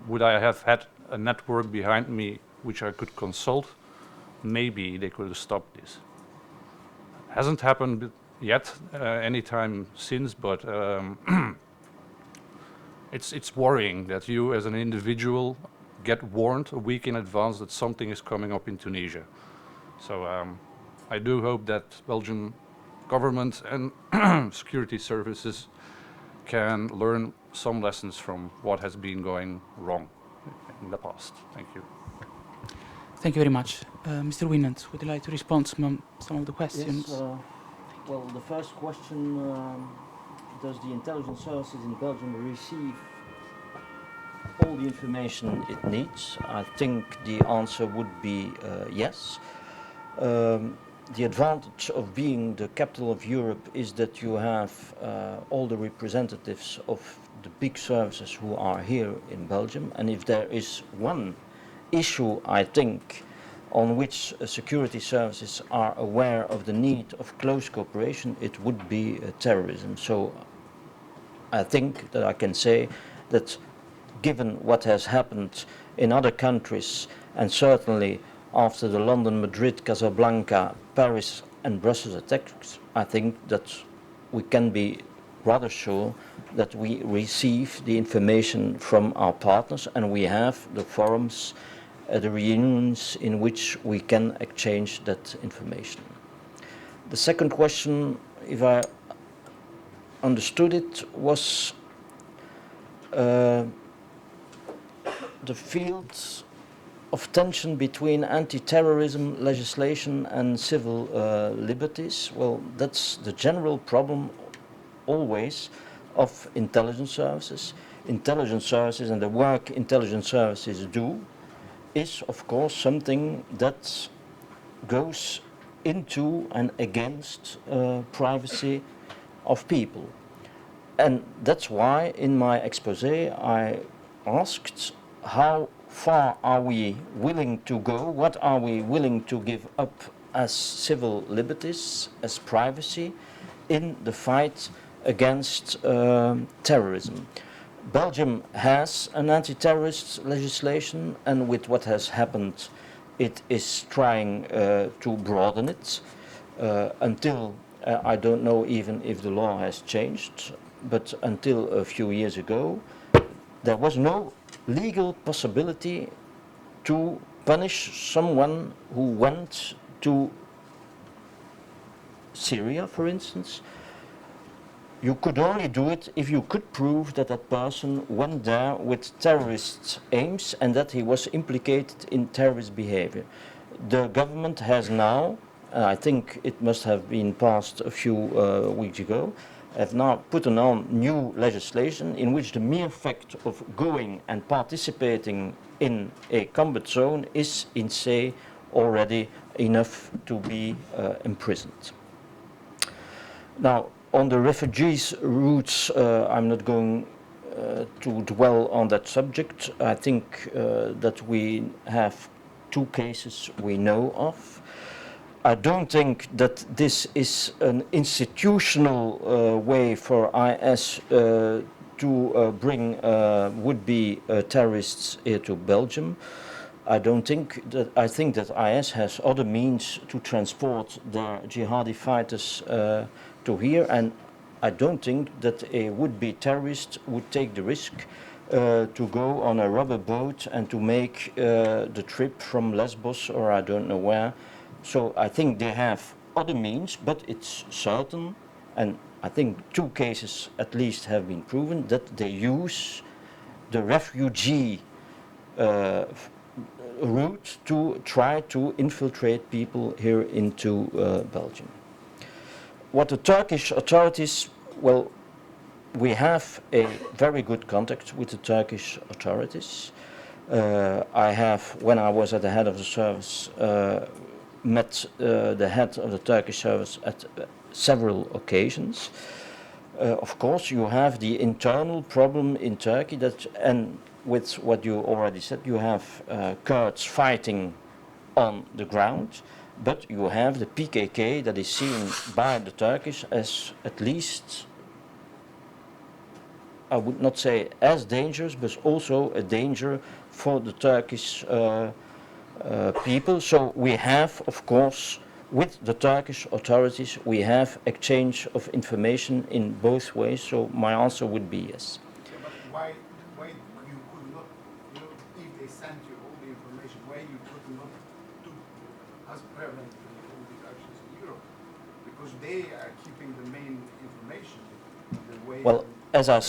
Would I have had a network behind me which I could consult? Maybe they could have stopped this. Hasn't happened yet anytime since, but it's worrying that you as an individual get warned a week in advance that something is coming up in Tunisia. So I do hope that Belgian government and security services can learn some lessons from what has been going wrong in the past. Thank you. Thank you very much. Mr. Wienand, would you like to respond to some of the questions? Yes, well, the first question, does the intelligence services in Belgium receive all the information it needs? I think the answer would be yes. The advantage of being the capital of Europe is that you have all the representatives of the big services who are here in Belgium, and if there is one issue, I think, on which security services are aware of the need of close cooperation, it would be terrorism. So I think that I can say that given what has happened in other countries, and certainly after the London, Madrid, Casablanca, Paris and Brussels attacks, I think that we can be rather sure that we receive the information from our partners, and we have the forums, the reunions in which we can exchange that information. The second question, if I understood it, was the field of tension between anti-terrorism legislation and civil liberties. Well, that's the general problem always of intelligence services. Intelligence services and the work intelligence services do is, of course, something that goes into and against privacy of people. And that's why in my expose I asked how far are we willing to go, what are we willing to give up as civil liberties, as privacy, in the fight against terrorism. Belgium has an anti-terrorist legislation, and with what has happened, it is trying to broaden it until, I don't know even if the law has changed, but until a few years ago, there was no legal possibility to punish someone who went to Syria, for instance. You could only do it if you could prove that that person went there with terrorist aims and that he was implicated in terrorist behavior. The government has now, I think it must have been passed a few weeks ago, have now put on new legislation in which the mere fact of going and participating in a combat zone is in se already enough to be imprisoned. Now, on the refugees routes, I'm not going to dwell on that subject. I think that we have two cases we know of. I don't think that this is an institutional way for IS to bring would-be terrorists here to Belgium. I think that IS has other means to transport their jihadi fighters to here, and I don't think that a would-be terrorist would take the risk to go on a rubber boat and to make the trip from Lesbos or I don't know where. So I think they have other means, but it's certain, and I think two cases at least have been proven, that they use the refugee route to try to infiltrate people here into Belgium. What the Turkish authorities, well, we have a very good contact with the Turkish authorities. I have, when I was at the head of the service, met the head of the Turkish service at several occasions. Of course, you have the internal problem in Turkey that, and with what you already said, you have Kurds fighting on the ground, but you have the PKK that is seen by the Turkish as at least, I would not say as dangerous, but also a danger for the Turkish people. So we have, of course, with the Turkish authorities, we have exchange of information in both ways. So my answer would be yes. Yeah, but why you could not, you know, if they sent you all the information, why you could not do as prevalent all the actions in Europe? Because they are keeping the main information the way. Well, as I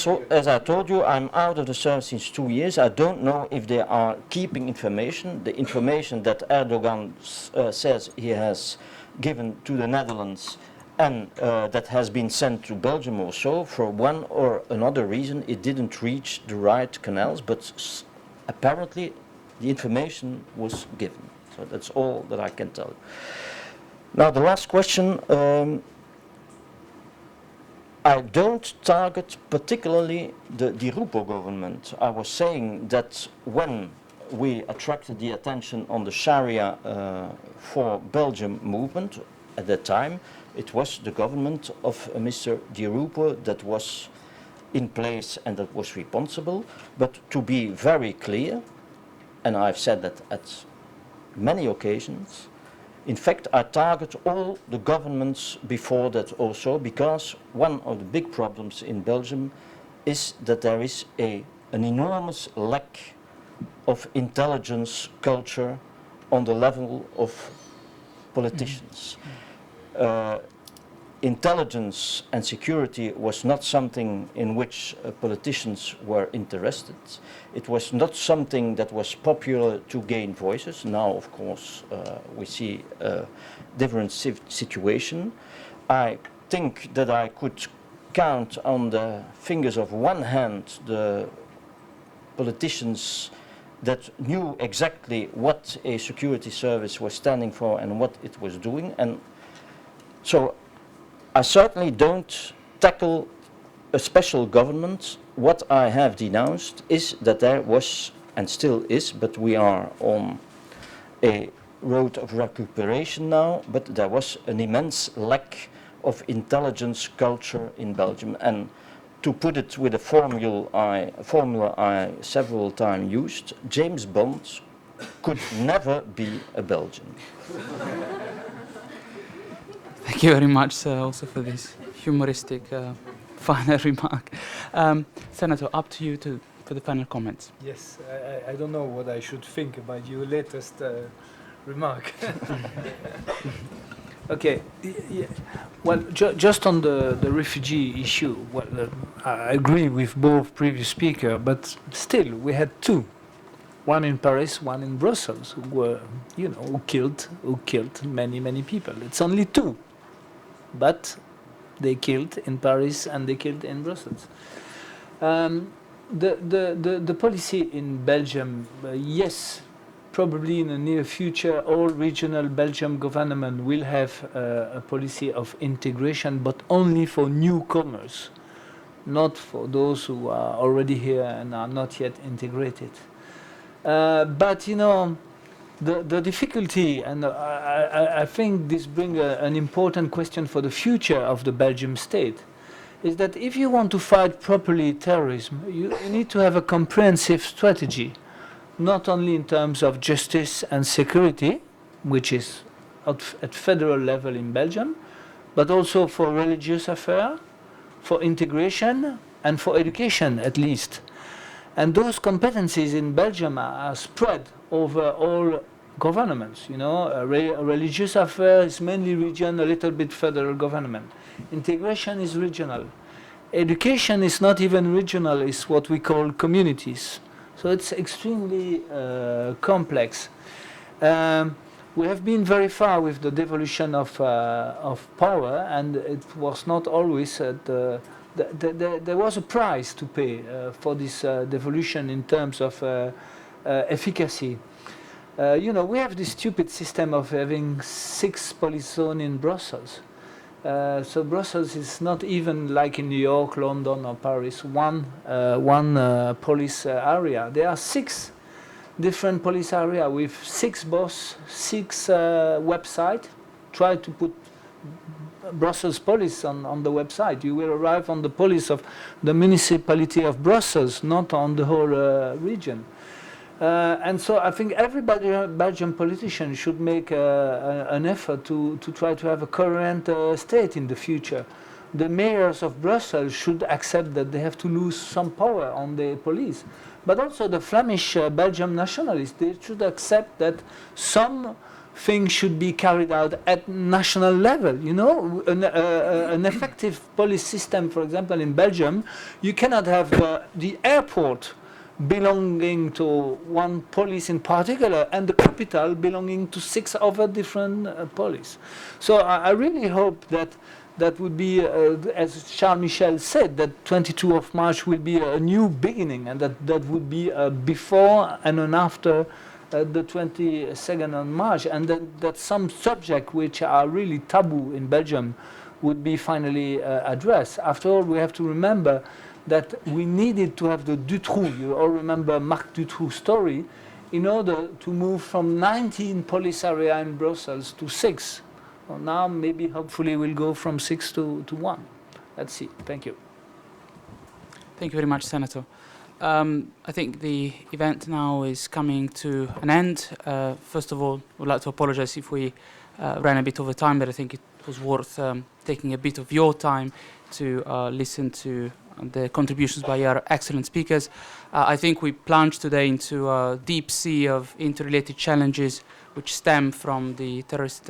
told you, I'm out of the service since 2 years. I don't know if they are keeping information. The information that Erdogan says he has given to the Netherlands and that has been sent to Belgium or so, for one or another reason, it didn't reach the right canals, but apparently the information was given. So that's all that I can tell you. Now, the last question. I don't target particularly the Di Rupo government. I was saying that when we attracted the attention on the Sharia for Belgium movement, at that time, it was the government of Mr. Di Rupo that was in place and that was responsible. But to be very clear, and I've said that at many occasions, in fact, I target all the governments before that also, because one of the big problems in Belgium is that there is an enormous lack of intelligence culture on the level of politicians. Intelligence and security was not something in which politicians were interested. It was not something that was popular to gain voices. Now, of course, we see a different situation. I think that I could count on the fingers of one hand the politicians that knew exactly what a security service was standing for and what it was doing. And so I certainly don't tackle a special government. What I have denounced is that there was, and still is, but we are on a road of recuperation now, but there was an immense lack of intelligence culture in Belgium. And to put it with a formula I several times used, James Bond could never be a Belgian. Thank you very much, sir, also for this humoristic final remark. Senator, up to you for the final comments. Yes, I don't know what I should think about your latest remark. Okay, yeah. Well, just on the refugee issue, well, I agree with both previous speakers, but still, we had two. One in Paris, one in Brussels, who were, who killed many people. It's only two, but they killed in Paris and they killed in Brussels. The policy in Belgium, yes, probably in the near future, all regional Belgian government will have a policy of integration, but only for newcomers, not for those who are already here and are not yet integrated. But the difficulty, and I think this brings an important question for the future of the Belgian state, is that if you want to fight properly terrorism, you need to have a comprehensive strategy, not only in terms of justice and security, which is at federal level in Belgium, but also for religious affairs, for integration, and for education at least. And those competencies in Belgium are spread over all governments. Religious affairs is mainly region, a little bit federal government. Integration is regional. Education is not even regional, it's what we call communities. So it's extremely complex. We have been very far with the devolution of power, and it was not always there was a price to pay for this devolution in terms of efficacy. We have this stupid system of having 6 police zones in Brussels. So Brussels is not even like in New York, London, or Paris, one police area. There are 6 different police areas with 6 boss, 6 websites. Try to put Brussels police on the website. You will arrive on the police of the municipality of Brussels, not on the whole region. And so I think every Belgian politician should make an effort to try to have a coherent state in the future. The mayors of Brussels should accept that they have to lose some power on the police. But also the Flemish Belgian nationalists, they should accept that some things should be carried out at national level. An effective police system, for example, in Belgium, you cannot have the airport belonging to one police in particular and the capital belonging to 6 other different police. So I really hope that would be, as Charles Michel said, that 22 of March will be a new beginning, and that would be before and an after the 22nd of March, and that some subjects which are really taboo in Belgium would be finally addressed. After all, we have to remember that we needed to have the Dutroux, you all remember Marc Dutroux's story, in order to move from 19 police areas in Brussels to 6. Well, now maybe hopefully we'll go from 6 to 1. Let's see. Thank you. Thank you very much, Senator. I think the event now is coming to an end. First of all, I would like to apologize if we ran a bit over time, but I think it was worth taking a bit of your time to listen to the contributions by our excellent speakers. I think we plunged today into a deep sea of interrelated challenges which stem from the terrorist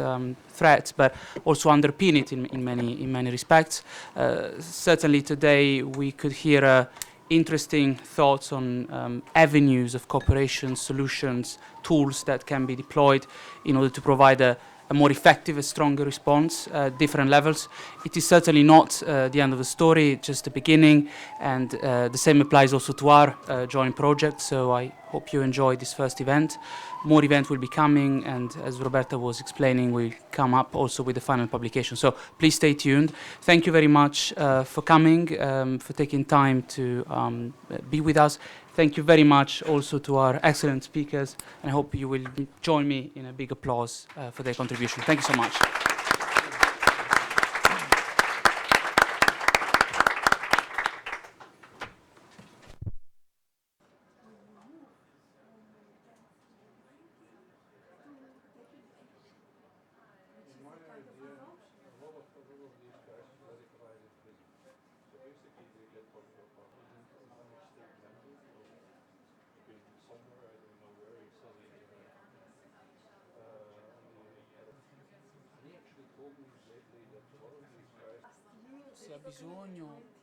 threats, but also underpin it in many respects. Certainly today we could hear interesting thoughts on avenues of cooperation, solutions, tools that can be deployed in order to provide a more effective, a stronger response at different levels. It is certainly not the end of the story, just the beginning, and the same applies also to our joint project, so I hope you enjoy this first event. More events will be coming, and as Roberta was explaining, we'll come up also with the final publication. So please stay tuned. Thank you very much for coming, for taking time to be with us. Thank you very much also to our excellent speakers, and I hope you will join me in a big applause for their contribution. Thank you so much. somewhere, I don't know where, he says he actually told me lately that a lot of these guys... Se ha bisogno